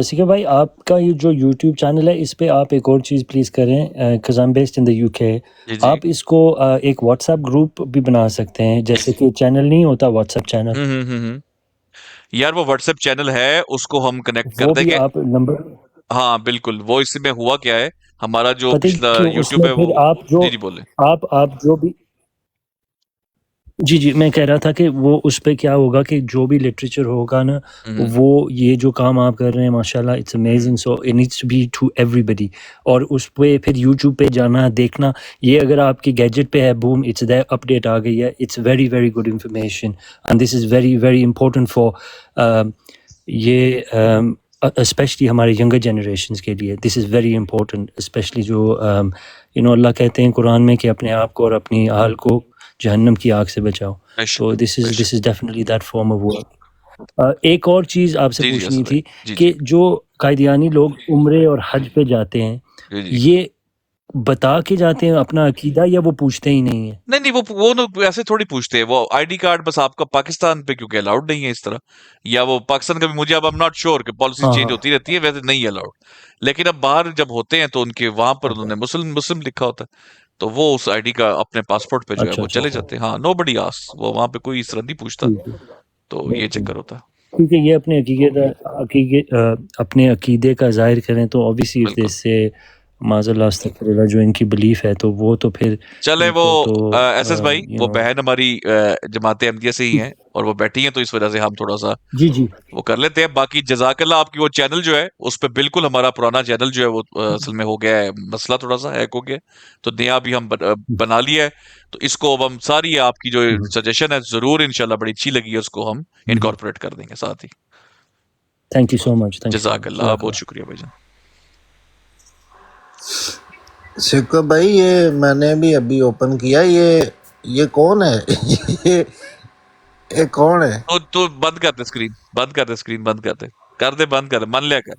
सीखा भाई आपका ये जो YouTube चैनल है, इस पे आप एक और चीज़ प्लीज़ करें, because I am based in the UK. आप इसको एक व्हाट्सएप ग्रुप भी बना सकते हैं, जैसे कि चैनल नहीं होता व्हाट्सएप चैनल। यार वो व्हाट्सएप चैनल है, उसको हम कनेक्ट कर देंगे। आप नंबर, हाँ बिल्कुल, वो इसमें हुआ क्या है, हमारा जो पिछला YouTube है वो जी बोले आप जो भी जी मैं कह रहा था कि वो उस पे क्या होगा कि जो भी लिटरेचर होगा ना, वो ये जो काम आप कर रहे हैं माशाल्लाह it's amazing, so it needs to be to everybody. और उस पे फिर यूट्यूब पे जाना देखना, ये अगर आपके गैजेट पे है बूम इट्स देयर, अपडेट आ गई है, it's very very good information and this is very very important for ये स्पेशली हमारे यंगर जनरेशन्स के लिए। This is very important, specially जो अल्लाह कहते हैं कुरान में कि अपने आप को और अपनी आल को जहन्नम की आग से बचाओ। तो this is definitely that form of work. एक और चीज़ आपसे पूछनी थी कि जो कायदियानी लोग उम्रे और हज पे जाते हैं, ये बता के जाते हैं अपना अकीदा या वो पूछते ही नहीं है? नहीं वो ऐसे थोड़ी पूछते हैं, वो आईडी कार्ड बस आपका पाकिस्तान पे क्योंकि अलाउड नहीं है इस तरह, या वो पाकिस्तान का भी मुझे अब आई एम नॉट श्योर कि पॉलिसी चेंज होती रहती है, वैसे नहीं अलाउड। लेकिन अब बाहर जब होते हैं तो उनके वहां पर उन्होंने मुस्लिम लिखा होता है, तो वो उस आईडी का अपने पासपोर्ट पे जो है वो चले जाते हैं। हाँ, नोबडी आस्क्स, वो वहां पे कोई इस तरह नहीं पूछता, तो ये चक्कर होता है। क्योंकि ये अपने अकीदे का जाहिर करें तो ऑब्वियसली इससे माज़अल्लाह अस्तग़फिरुल्लाह जो इनकी बिलीफ है, तो वो तो फिर चले वो एसएस भाई वो बहन हमारी जमात अहमदिया से ही हैं और वो बैठी हैं, तो इस वजह से हम थोड़ा सा जी वो कर लेते हैं। बाकी जज़ाकल्लाह, आपकी वो चैनल जो है उस पे बिल्कुल हमारा पुराना चैनल जो है वो असल में हो गया है, मसला थोड़ा सा हैक हो गया, तो नया भी हम बना लिया है। तो इसको अब हम सारी आपकी जो सजेशन है जरूर इंशाल्लाह बड़ी अच्छी लगी है, उसको हम इनकॉर्पोरेट कर देंगे साथ ही। Thank you so much. जज़ाकल्लाह, बहुत शुक्रिया भाईजान। सिक्को भाई ये मैंने भी अभी ओपन किया, ये कौन है? ये कौन है? तो बंद कर दे स्क्रीन, बंद कर दे, मान लिया कर।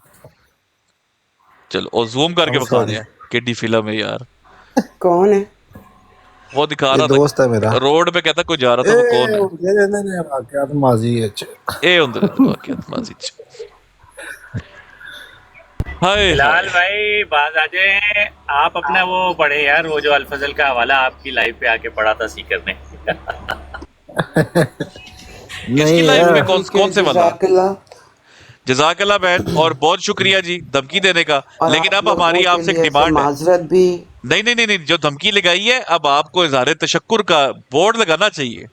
चलो और जूम करके बता रहे हैं किड्डी फिल्म है यार। कौन है वो? दिखा रहा था, दोस्त है मेरा, रोड पे कहता कोई जा रहा था, वो कौन है? वाकयात माजी बिलाल भाई बात आ जाए, आप अपना वो पढ़े यार, वो जो अल-फजल का हवाला आपकी लाइव पे आके पढ़ा था सीकर ने। इसकी लाइव में कौन से वाला? जज़ाकल्लाह बहन, और बहुत शुक्रिया जी धमकी देने का। लेकिन अब हमारी आपसे एक डिमांड है। भी नहीं, जो धमकी लगाई है अब आपको इज़हार तशक्कुर का बोर्ड लगाना चाहिए।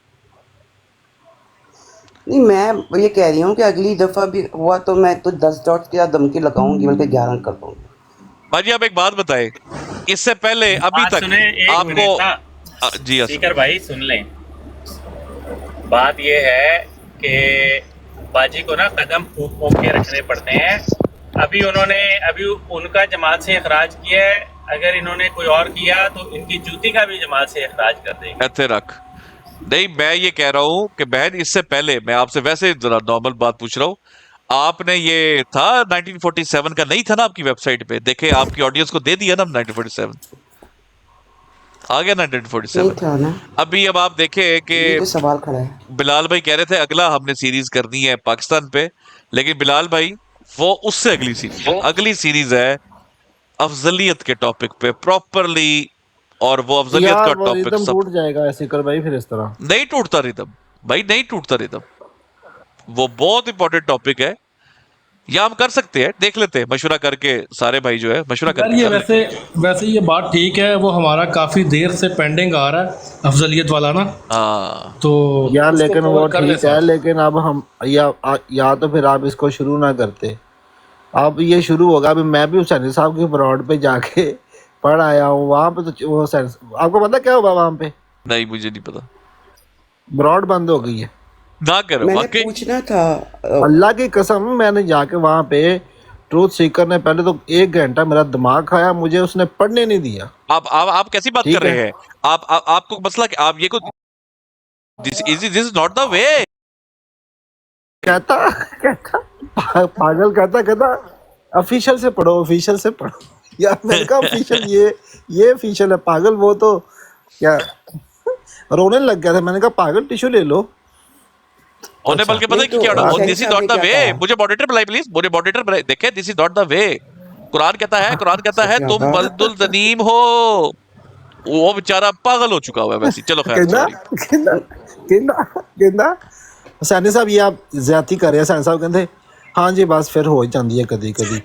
नहीं, मैं ये कह रही हूँ कि अगली दफा भी हुआ तो मैं तो 10 डॉट की धमकी लगाऊंगी, बल्कि 11 कर दूंगी। भाजी आप एक बात बताएं, इससे पहले अभी तक आपको जी स्पीकर भाई सुन लें, बात ये है कि बाजी को ना कदम फूक के रखने पड़ते हैं। अभी उनका जमात से इखराज किया है, अगर इन्होंने कोई और किया तो इनकी जूती का भी जमात से इखराज कर देंगे। ऐसे रख। नहीं, मैं ये कह रहा हूँ कि बहन, इससे पहले मैं आपसे वैसे जरा नॉर्मल बात पूछ रहा हूँ, आपने ये था 1947 का नहीं था ना आपकी वेबसाइट पे? देखे आपकी ऑडियंस को दे दिया ना 1947 आ गया 1947 नहीं था ना। अभी अब आप देखे कि ये तो सवाल खड़ा है। बिलाल भाई कह रहे थे अगला हमने सीरीज करनी है पाकिस्तान पे, लेकिन बिलाल भाई वो उससे अगली सीरीज है अफजलियत के टॉपिक पे प्रॉपरली, और वो अफजलियत का टॉपिक सब टूट जाएगा ऐसे कर भाई, फिर इस तरह नहीं टूटता रिदम भाई, नहीं टूटता रिदम। वो बहुत इंपॉर्टेंट टॉपिक है, या हम कर सकते हैं, देख लेते हैं मशवरा करके, सारे भाई जो है मशवरा यार ये वैसे ये बात ठीक है, वो हमारा काफी देर से पेंडिंग आ रहा है अफजलियत वाला ना। तो यार लेकिन वो ठीक है, लेकिन अब हम या तो फिर आप इसको शुरू ना करते, अब ये शुरू होगा। अभी मैं भी हुसैनी साहब के ब्रॉड पे जाके पढ़ आया हूँ, वहाँ पे तो वो आपको पता क्या हुआ वहाँ पे? नहीं, मुझे नहीं पता, ब्रॉड बंद हो गई है ना करो। मैंने पूछना था, अल्लाह की कसम, मैंने जाके वहाँ पे ट्रूथ सीकर ने पहले तो 1 घंटा मेरा दिमाग खाया, मुझे उसने पढ़ने नहीं दिया। आप कैसी बात कर रहे हैं? आपको मसला आप ये को this is not the way कहता पागल कहता ऑफिशियल से पढ़ो यार। मैंने कहा ऑफिशियल ये ऑफिशियल है पागल, वो तो क्या रोने लग गया था। मैंने कहा पागल टिश्यू ले लो। उन्हें बल्कि पता है क्या होता, this is not the way. मुझे मॉडरेटर बुलाइए प्लीज, मुझे मॉडरेटर बुलाइए। देखे, this is not the way. Quran कहता है तुम बल्दुल ज़नीम हो। वो बेचारा पागल हो चुका हुआ है वैसे। चलो खैर, कहना सैनी साहब ये आप ज्यादती कर रहे हैं। सैनी साहब कहते हाँ जी बस फिर हो जाती है कदी कदी।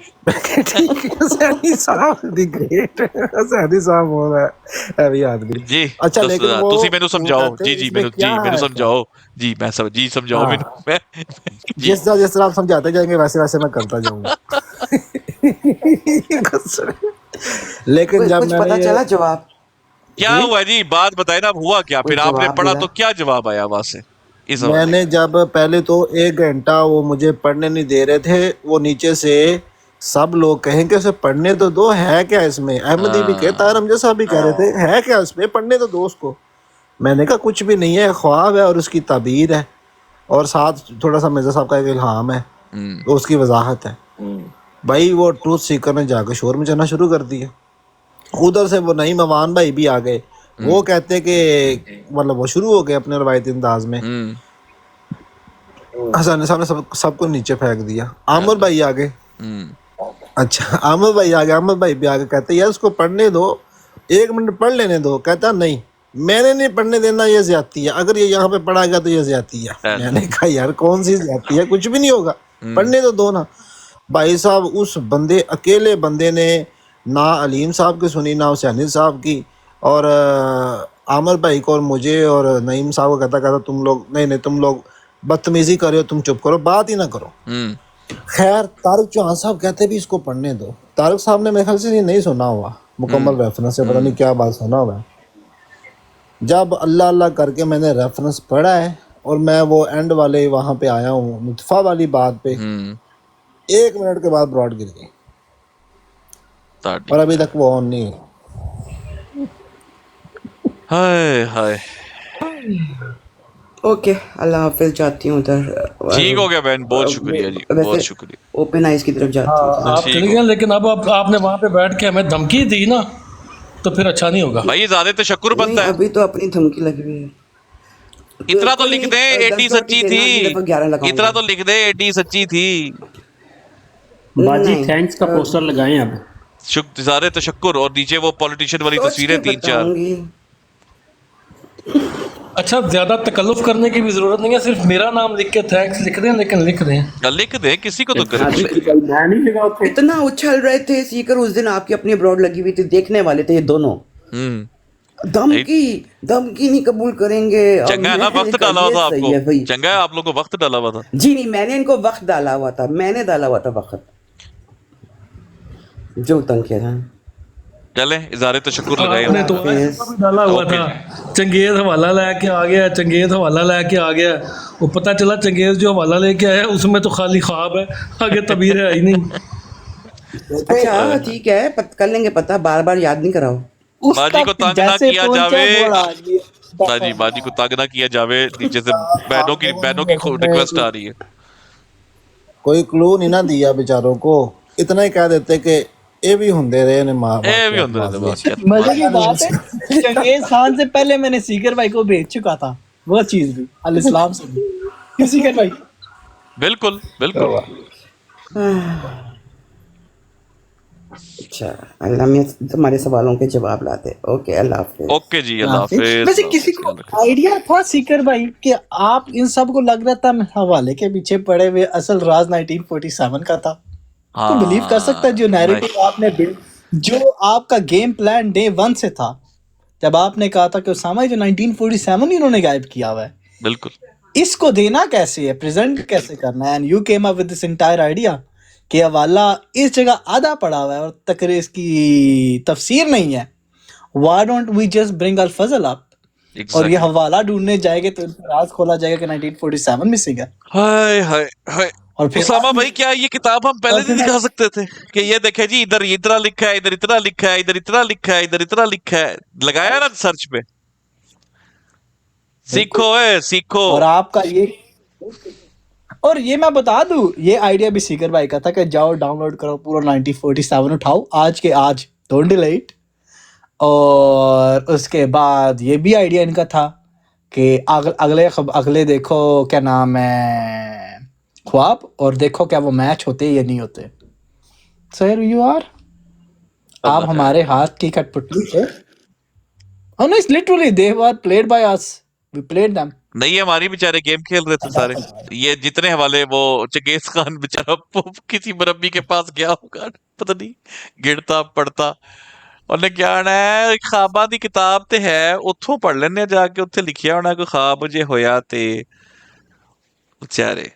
ठीक है सैनी साहब दी ग्रेट, सैनी साहब हो रहा है अभी आदमी जी। अच्छा लेकिन वो तुसी मेनू समझाओ जी मेनू समझाओ जी, मैं सब जी समझाओ मेनू। जिस तरह आप समझाते जाएंगे वैसे वैसे मैं करता जाऊंगा। लेकिन जब मैंने पता चला जवाब क्या हुआ जी, बात बताए ना, हुआ क्या फिर? आपने पढ़ा तो क्या जवाब आया वहां से? मैंने जब पहले तो 1 घंटा वो मुझे पढ़ने नहीं दे रहे थे, वो नीचे से सब लोग कहेंगे उसे पढ़ने तो दो, है क्या इसमें? अहमदी भी कहता है, रमजा साहब भी कह रहे थे है क्या इसमें, पढ़ने तो दो उसको। मैंने कहा कुछ भी नहीं है, ख्वाब है और उसकी ताबीर है, और साथ थोड़ा सा मिर्जा साहब का एक इल्हाम है, तो उसकी वजाहत है। भाई वो ट्रूथ सीकर ने जाकर शोर मचाना शुरू कर दिया। उधर से वो नईम अवान भाई भी आ गए, वो कहते कि मतलब वो शुरू हो गए अपने रवायती अंदाज में। हसन साहब ने सबको नीचे फेंक दिया। आमिर भाई आ गए, अच्छा आमिर भाई आ गए, आमिर भाई भी आगे कहते यार उसको पढ़ने दो, 1 मिनट पढ़ लेने दो। कहता नहीं मैंने नहीं पढ़ने देना, ये ज्यादती है, अगर ये यहाँ पे पढ़ा गया तो ये ज्यादती है। मैंने कहा यार कौन सी ज्यादती है, कुछ भी नहीं होगा, पढ़ने तो दो ना। भाई साहब उस बंदे अकेले बंदे ने ना अलीम साहब की सुनी, ना हुसैनी साहब की, और आमिर भाई को और मुझे और नईम साहब को कहता तुम लोग नहीं तुम लोग बदतमीजी कर रहे हो, तुम चुप करो, बात ही ना करो। खैर तारिक चौहान साहब कहते भी इसको पढ़ने दो। तारिक साहब ने मेरे ख्याल से ये नहीं सुना हुआ मुकम्मल रेफरेंस से, पता नहीं क्या बात सुना हुआ है। जब अल्लाह अल्लाह करके मैंने रेफरेंस पढ़ा है और मैं वो एंड वाले वहाँ पे आया हूँ मुतफा वाली बात पे, 1 मिनट के बाद ब्रॉड गिर गई और अभी तक वो ऑन नहीं है। हाय हाय ओके, अल्लाह हाफिज, जाती हूँ उधर। ठीक हो गया बहन, बहुत शुक्रिया जी, बहुत शुक्रिया। ओपन आइज की तरफ जाती हूँ। आप चले गए, लेकिन अब आपने वहाँ पे बैठ के हमें धमकी दी ना, तो फिर अच्छा नहीं होगा भाई। ज्यादा तशक्कुर बनता है। अभी तो अपनी धमकी लगी हुई है। इतना तो लिख दे एडी सच्ची थी, इतना तो लिख दे एडी सच्ची थी। बाजी थैंक्स का पोस्टर लगाएं अब। सारे तशक्कुर, और नीचे वो पॉलिटिशियन वाली तस्वीरें 3-4। अच्छा, ज्यादा तकल्लुफ करने की भी जरूरत नहीं है, सिर्फ मेरा नाम लिख के थैंक्स लिख दें, लेकिन लिख दें किसी को तो कर। इतना उछल रहे थे सीकर उस दिन, आपकी अपनी ब्रॉड लगी हुई थी, देखने वाले थे ये दोनों। धमकी नहीं कबूल करेंगे। चंगा है ना, वक्त डाला हुआ था आपको, चंगा है आप लोगों को वक्त डाला हुआ था। जी नहीं, मैंने इनको वक्त डाला हुआ था, मैंने डाला हुआ था वक्त, जो तंग किया था। चले इज़हारे तशक्कुर लगाए आपने तो डाला हुआ था। चंगेज हवाला लेके आ गया, चंगेज हवाला लेके आ गया, वो पता चला चंगेज जो हवाला लेके आया उसमें तो खाली ख्वाब है, आगे तबीर है ही नहीं। अच्छा ठीक है, कर लेंगे पता, बार बार याद नहीं कराओ। बाजी को तंग ना किया जावे, बाजी को तंग ना किया जावे, नीचे से बहनों की रिक्वेस्ट आ रही है। कोई क्लू नहीं ना दिया बेचारों को, इतना ही कह देते कि ये भी होंदे रहे ने मां ये भी होंदे रहे वाकयात। मजे की बात है, चंगेज खान से पहले मैंने सीकर भाई को भेज चुका था वो चीज भी, अल इस्लाम से भी। सीकर भाई बिल्कुल बिल्कुल। अच्छा, अल्लाह में तुम्हारे सवालों के जवाब लाते। ओके, अल्लाह हाफिज। ओके जी, अल्लाह हाफिज। वैसे किसी को आइडिया था सीकर भाई कि आप इन सब को लग रहा था हवाले के पीछे पड़े हुए, असल राज 1947 का था? तो बिलीव कर सकता है जो नैरेटिव आपने जो आपका गेम प्लान डे 1 से था, जब आपने कहा था कि उसामा जो 1947 इन्होंने गायब किया हुआ है, बिल्कुल इसको देना कैसे है, प्रेजेंट कैसे करना है, and you came up with this entire idea कि हवाला इस जगह आधा पड़ा हुआ है और तकरीर इसकी तफसीर नहीं है। Why don't we just bring Al Fazl up और ये हवाला ढूंढने जाएंगे तो राज खोला जाएगा कि 1947 मिसिंग है। हाय हाय हाय। और फिर उसामा भाई क्या ये किताब हम पहले नहीं दिखा सकते थे कि ये देखे जी, इधर इतना लिखा है, इधर इतना लिखा है, इधर इतना लिखा है, इधर इतना लिखा है, लगाया ना सर्च पे। सीखो सीखो। और आपका ये मैं बता दूं, ये आइडिया भी सीकर भाई का था कि जाओ डाउनलोड करो पूरा 1947 उठाओ आज के आज, डोंट डिलीट। और उसके बाद ये भी आइडिया इनका था कि अगले देखो क्या नाम है ख्वाब, और देखो क्या वो मैच होते या नहीं होते। सो हियर यू आर, आप हमारे हाथ की कठपुतली थे। Oh no, it's literally they were played by us. We played them. नहीं, हमारी बेचारे गेम खेल रहे थे सारे। ये जितने हवाले, वो चंगेज खान बेचारा किसी मुरब्बी के पास गया होगा, पता नहीं गिरता पड़ता, ਉਹਨੇ क्या होना है, ख्वाबां दी किताब ते है, उत्थों पढ़ लेने जाके, उत्थे लिखिया होना कोई ख्वाब जे होया ते बेचारे।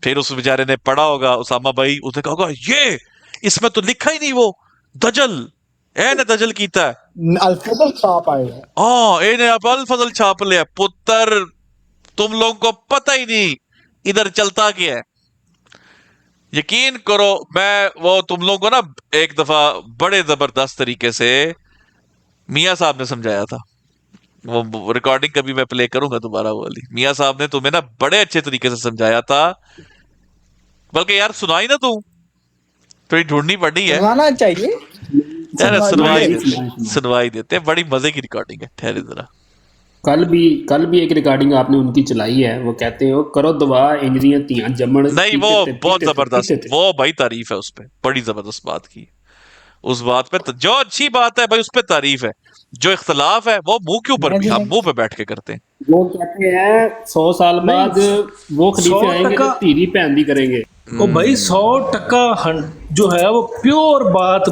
फिर उस बेचारे ने पढ़ा होगा, उसामा भाई, उसने कहा होगा ये इसमें तो लिखा ही नहीं वो दजल, ने दजल कीता है, अल-फजल छाप आएगा। हाँ, इन्हें अल-फजल छाप लिया। पुत्र, तुम लोगों को पता ही नहीं इधर चलता क्या है। यकीन करो, मैं वो तुम लोगों को ना एक दफा बड़े जबरदस्त तरीके से मियाँ साहब ने समझाया था। वो रिकॉर्डिंग कभी मैं प्ले करूंगा दोबारा वो वाली। मियाँ साहब ने तुम्हें ना बड़े अच्छे तरीके से समझाया था, बल्कि यार सुनाई ना तू, थोड़ी ढूंढनी पड़ी है, सुनाना चाहिए यार, सुनवाई देते। बड़ी मजे की रिकॉर्डिंग है, ठहरे जरा। कल भी एक रिकॉर्डिंग आपने उनकी चलाई है, वो कहते हो करो दुआ इंजरियां तियां जमण। नहीं, वो बहुत जबरदस्त, वो भाई तारीफ है उस पे, बड़ी जबरदस्त बात की उस बात पे। जो अच्छी बात है भाई उस पे तारीफ है, जो इख्तलाफ है वो मुंह के ऊपर भी, हम मुंह पे बैठ के करते हैं। वो कहते हैं 100 साल बाद वो खलीफे आएंगे तो धीरी भैन दी करेंगे। ओ भाई 100% जो है वो प्योर बात,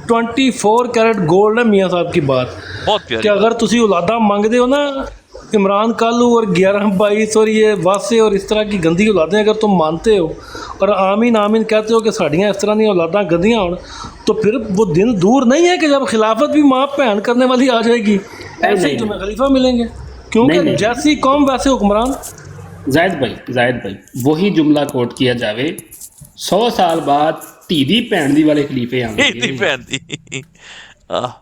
24 कैरेट गोल्ड है मियाँ साहब की बात। बहुत प्यारी कि अगर तुसी औलादा मांगते हो ना, इमरान कालू और 11-22 और ये वासे और इस तरह की गंदी औलादें अगर तुम मानते हो और आमीन आमीन कहते हो कि साड़ियाँ इस तरह की औलादा गंदियाँ हो, तो फिर वो दिन दूर नहीं है कि जब खिलाफत भी माँ भैन करने वाली आ जाएगी, ऐसे ही तुम्हें खलीफा मिलेंगे, क्योंकि जैसी कौम वैसे हुक्मरान। जायद भाई वही जुमला कोट किया जावे, 100 साल बाद धीदी भैन दी वाले खलीफे आएंगे।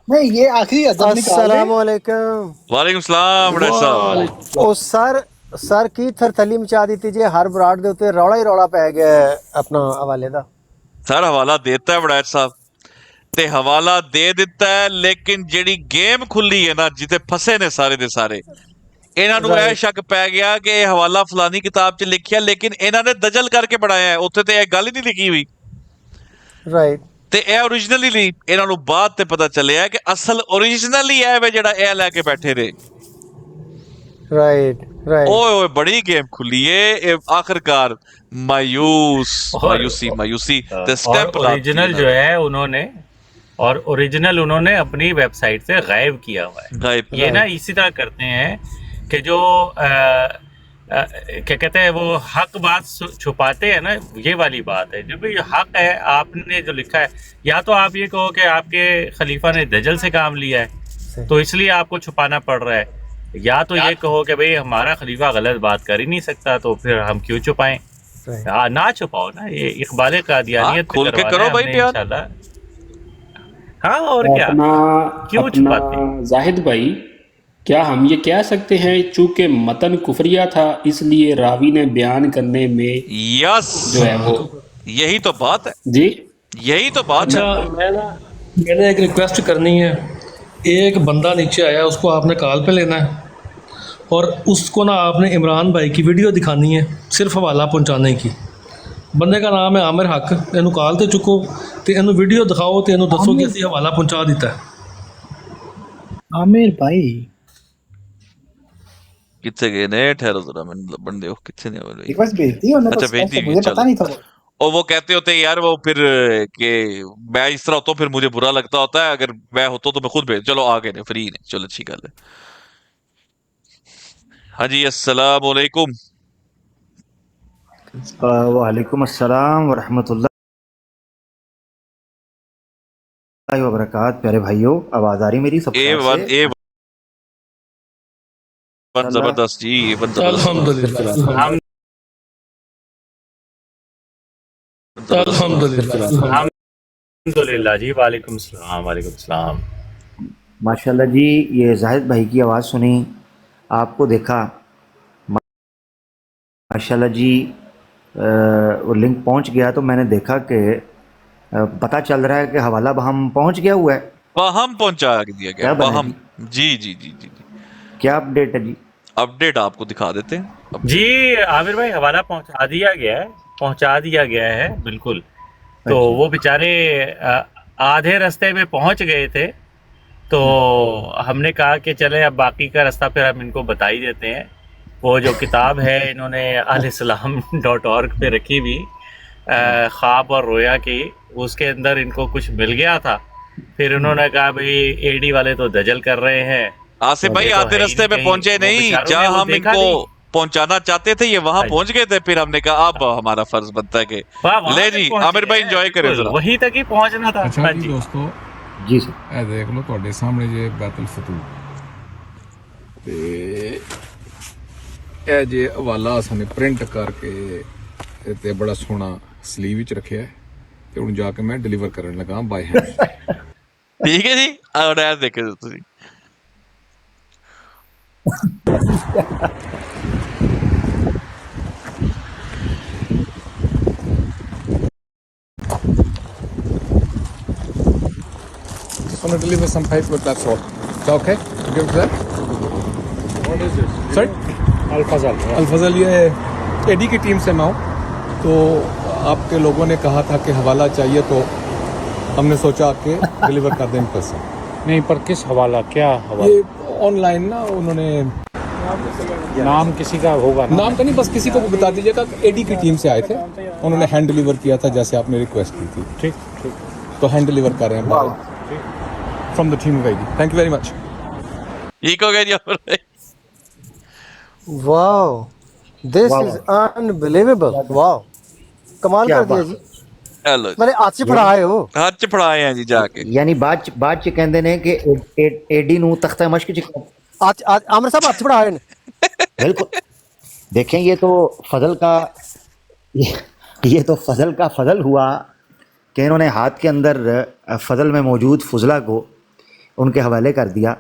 नहीं, ये आखिरी अस्सलाम वालेकुम। वालेकुम सलाम साहब। ओ सर की थरथली मचा दी जे हर बराड़ दे उत्ते रौला ही रौला पै गया अपना हवाले दा। सर हवाला देता है बड़ैच साहब, ते हवाला दे दिता है, लेकिन जेड़ी गेम खुली है ना, जिते फसे ने सारे दे सारे, इन्हां नूं यह शक पै गया कि हवाला फलानी किताब च लिखिया, लेकिन इन्हां ने दजल करके पढ़ाया है, उत्थे ते गल ही नहीं लिखी हुई। राइट, ते ए ओरिजिनली नहीं, इन्हां नूं बाद ते पता चलिया कि असल ओरिजिनली है वे जेड़ा ए लेके बैठे रहे। राइट। ओए बड़ी गेम खुली है आखिरकार। मायूसी ते स्टैंप ओरिजिनल जो है उन्होंने अपनी वेबसाइट से गायब किया हुआ है। ये ना इसी तरह करते हैं कि जो क्या कहते हैं, वो हक बात छुपाते हैं ना, ये वाली बात है। जो भी हक है, आपने जो लिखा है, या तो आप ये कहो कि आपके खलीफा ने दजल से काम लिया है तो इसलिए आपको छुपाना पड़ रहा है, या तो ये कहो कि भाई हमारा खलीफा गलत बात कर ही नहीं सकता तो फिर हम क्यों छुपाएं। ना छुपाओ ना, ये इकबाल कादियानियत पे खोल के करवाना करो है भाई हमने बयान। इंशाल्लाह। हाँ और क्या, क्यों अपना छुपाते हैं? जाहिद भाई, क्या हम ये कह सकते हैं चूंकि मतन कुफरिया था इसलिए रावी ने बयान करने में यस, जो है वो यही तो बात है जी, यही तो बात है। अच्छा, मैंने एक रिक्वेस्ट करनी है। एक बंदा नीचे आया, उसको आपने कॉल पे लेना है और उसको ना आपने इमरान भाई की वीडियो दिखानी है, सिर्फ हवाला पहुंचाने की। ਬੰਦੇ ਦਾ ਨਾਮ ਹੈ ਆਮਿਰ ਹੱਕ, ਇਹਨੂੰ ਕਾਲ ਤੇ ਚੁੱਕੋ ਤੇ ਇਹਨੂੰ ਵੀਡੀਓ ਦਿਖਾਓ ਤੇ ਇਹਨੂੰ ਦੱਸੋ ਕਿ ਅਸੀਂ ਹਵਾਲਾ ਪਹੁੰਚਾ ਦਿੱਤਾ ਹੈ। आमिर भाई कितने गए ने? ठहरो जरा, मैंने लबन दे कितने ने आमिर भाई? रिक्वेस्ट भेज दी उन्होंने, अच्छा बस भेज ऐसे दी, मुझे चलो। पता नहीं था वो। और वो कहते होते यार वो फिर कि मैं इस तरह होता हूँ, फिर मुझे बुरा लगता होता है, अगर मैं होता तो मैं खुद भेज। चलो आ गए ने, फ्री ने, चलो अच्छी गल है। हाँ जी, अस्सलाम वालेकुम। वालेकुम अस्सलाम वरहमतुल्लाहि वबरकात। प्यारे भाइयों, आवाज आ रही मेरी सबसे? A1 जबरदस्त जी, A1 जबरदस्त। अल्हम्दुलिल्लाह जी, वालेकुम सलाम, वालेकुम सलाम। माशाल्लाह जी, ये जाहिद भाई की आवाज़ सुनी, आपको देखा, माशाल्लाह जी। वो लिंक पहुंच गया तो मैंने देखा कि पता चल रहा है कि हवाला बहम पहुंच गया हुआ है। बहम पहुंचा दिया गया, बहम। जी जी जी जी। क्या अपडेट है जी? अपडेट आपको दिखा देते हैं जी आमिर भाई, हवाला पहुंचा दिया गया है, पहुंचा दिया गया है, बिल्कुल। तो वो बेचारे आधे रास्ते में पहुंच गए थे, तो हमने कहा कि चले अब बाकी का रास्ता फिर हम इनको बता ही देते हैं। वो जो किताब है इन्होंने alislam.org पे रखी हुई, ख्वाब और रोया की, उसके अंदर इनको कुछ मिल गया था। फिर उन्होंने कहा भाई एडी वाले तो दजल कर रहे हैं। आसिफ भाई आधे रास्ते में पहुंचे नहीं, जहां हम इनको पहुंचाना चाहते थे ये वहां पहुंच गए थे। फिर हमने कहा अब हमारा फर्ज बनता है कि ले जी आमिर भाई एंजॉय करें, वहीं तक ही पहुंचना था। अच्छा जी दोस्तों, जी सर, ਇਹ ਦੇਖ ਲਓ ਤੁਹਾਡੇ ਸਾਹਮਣੇ ਜੇ ਬੈਤਲ ਫਤੂ ਤੇ ਇਹ ਜੇ ਹਵਾਲਾ ਸਾਨੇ ਪ੍ਰਿੰਟ ਕਰਕੇ ਤੇ ਬੜਾ ਸੋਹਣਾ ਸਲੀਵ ਵਿੱਚ ਰੱਖਿਆ ਤੇ ਹੁਣ ਜਾ ਕੇ ਮੈਂ ਡਿਲੀਵਰ ਕਰਨ ਲੱਗਾ ਬਾਈ ਹੈਂਡ। ठीक है जी, और ऐसे देखे ਤੁਸੀਂ। I'm gonna deliver some paper, that's all. Is that okay? You give it to them? What is this? Sorry? Al-Fazal, ये एडी की टीम से मैं हूँ। तो आपके लोगों ने कहा था कि हवाला चाहिए, तो हमने सोचा कि डिलीवर कर दें पर्सन। नहीं, पर किस हवाला, क्या हवाला? ये ऑनलाइन ना उन्होंने नाम किसी का होगा ना? नाम का नहीं, बस किसी को बता दीजिएगा कि एडी की टीम से आए थे, उन्होंने हैंड डिलीवर किया था जैसे आपने रिक्वेस्ट की थी। ठीक ठीक। तो हैंड डिलीवर कर रहे हैं from the team of AD. Thank you very much. ठीक हो गया जी। Wow, this is unbelievable. Wow, कमाल कर दिया जी। हेलो, मैंने हाथ से फड़ाए हो? हाथ च फड़ाए हैं जी जाके। यानी बात च कहंदे ने कि एडी नु तख्ता मश्क च आमिर साहब हाथ से फड़ाए ने। बिल्कुल, देखें ये तो फजल का फजल हुआ कि इन्होंने हाथ के अंदर फजल में मौजूद फुजला को उनके हवाले कर दिया।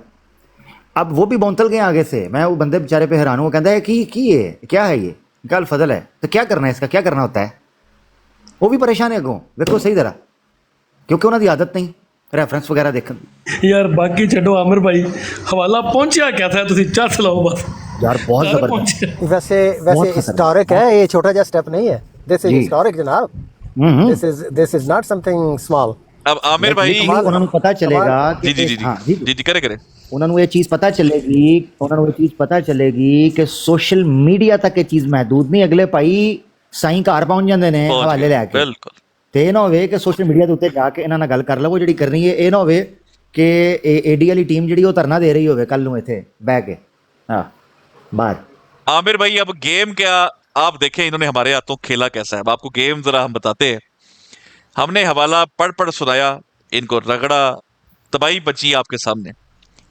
अब वो भी बौंतल गए आगे से। मैं वो बंदे बेचारे पे हैरान हूँ, कहता है कि ये क्या है, ये कल फजल है तो क्या करना है, इसका क्या करना होता है। वो भी परेशान है अगों, देखो सही तरह, क्योंकि उन्होंने आदत नहीं रेफरेंस वगैरह देखने। यार बाकी छो आमिर भाई, हवाला पहुंचा क्या था, तुम चल लाओ बस यार। बहुत जबरदस्त। वैसे हिस्टोरिक है, ये छोटा जा स्टेप नहीं है। दिस इज हिस्टोरिक जनाब। This is not something small. अब आमिर भाई उन्होंने पता चलेगा कि जी करे उन्होंने ये चीज़ पता चलेगी कि सोशल मीडिया तक ये चीज़ महदूद नहीं, अगले भाई साईं घर पहुंच जाते हैं हवाले लैके। बिल्कुल, तो यह ना हो कि सोशल मीडिया के उत्ते जाके इन्हों नाल गल कर लवो जी करनी है। ये ना हो कि एडी वाली टीम जी धरना दे रही हो कल नूं इत्थे बह के। हाँ बात आमिर भाई, अब गेम क्या आप देखें, इन्होंने हमारे हाथों खेला कैसा है। अब आपको गेम जरा हम बताते हैं। हमने हवाला पढ़ सुनाया, इनको रगड़ा, तबाही बची आपके सामने।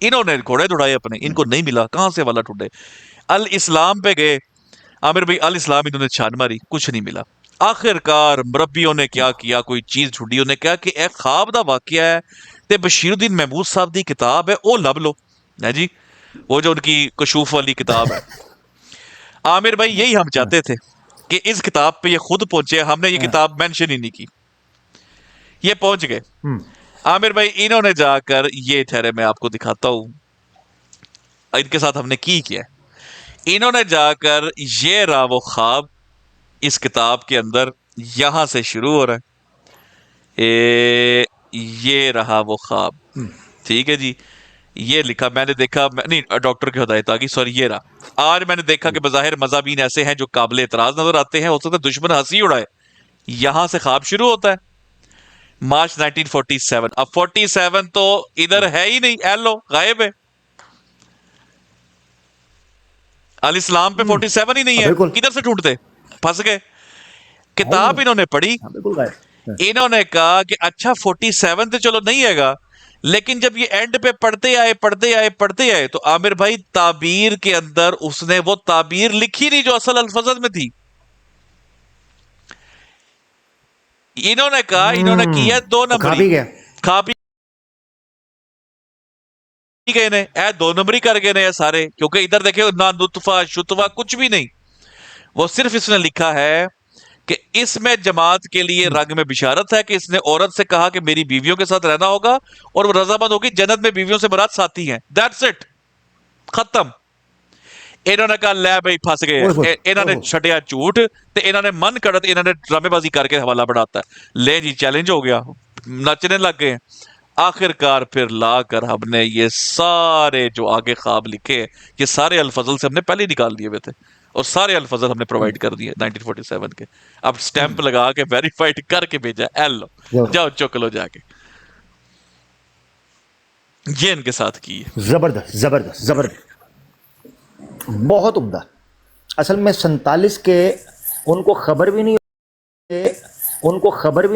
इन्होंने घोड़े दौड़ाए अपने, इनको नहीं मिला, कहां से हवाला ढूंढे। अल इस्लाम पे गए, आमिर भाई अल इस्लाम इन्होंने छान मारी, कुछ नहीं मिला। आखिरकार मुरब्बियों ने क्या किया, कोई चीज ढूंढी, उन्होंने कहा कि एक ख्वाब दा वाकया है ते बशीरुद्दीन महमूद साहब दी किताब है, वो लब लो है जी, वो जो उनकी कशूफ वाली किताब है। आमिर भाई यही हम चाहते थे कि इस किताब पे ये खुद पहुंचे, हमने ये किताब मेंशन ही नहीं की, ये पहुंच गए। आमिर भाई इन्होंने जाकर, ये ठहरे मैं आपको दिखाता हूं इनके साथ हमने की क्या। इन्होंने जाकर, ये रहा वो ख्वाब इस किताब के अंदर, यहां से शुरू हो रहा है, ये रहा वो ख्वाब, ठीक है जी। ये लिखा मैंने, देखा नहीं डॉक्टर की हिदायत आ गई, सॉरी ये रहा। आज मैंने देखा कि बज़ाहिर मज़ाबीन ऐसे हैं जो काबिल एतराज नजर आते हैं, हो सकता है दुश्मन हंसी उड़ाए। यहां से ख्वाब शुरू होता है, मार्च 1947। अब 47 तो इधर है ही नहीं, एलो गायब है, अल इस्लाम पे 47 ही नहीं है, किधर से ढूंढते, फंस गए। किताब इन्होंने पढ़ी, इन्होंने कहा कि अच्छा 47 तो चलो नहीं हैगा, लेकिन जब ये एंड पे पढ़ते आए तो आमिर भाई ताबीर के अंदर उसने वो ताबीर लिखी नहीं जो असल अल्फाज में थी। इन्होंने कहा, इन्होंने किया 2 नंबरी, खा पी गए ने, 2 नंबरी कर गए ने सारे, क्योंकि इधर देखे ना नुतफा शुतफा कुछ भी नहीं, वो सिर्फ इसने लिखा है कि इसमें जमात के लिए रंग में बिशारत है कि इसने औरत से कहा कि मेरी बीवियों के साथ रहना होगा और वो रजामंद होगी, जन्नत में बीवियों से मुराद साथी हैं, दैट्स इट, खत्म। इन्होंने कहा ले भाई फंस गए, इन्होंने छटिया झूठ, तो इन्होंने मन कड़त, इन्होंने ड्रामेबाजी करके हवाला बढ़ाता है, ले जी चैलेंज हो गया, नचने लग गए। आखिरकार फिर लाकर हमने ये सारे जो आगे ख्वाब लिखे, ये सारे अल्फजल से हमने पहले निकाल दिए हुए थे और सारे अल्फजल हमने प्रोवाइड कर दिए 1947 के। अब स्टैंप लगा के वेरीफाइड करके भेजा, एलो जाओ चुक लो जाके। ये इनके साथ की है। जबरदस्त जबरदस्त जबरदस्त, बहुत उम्दा। असल में 47 के उनको खबर भी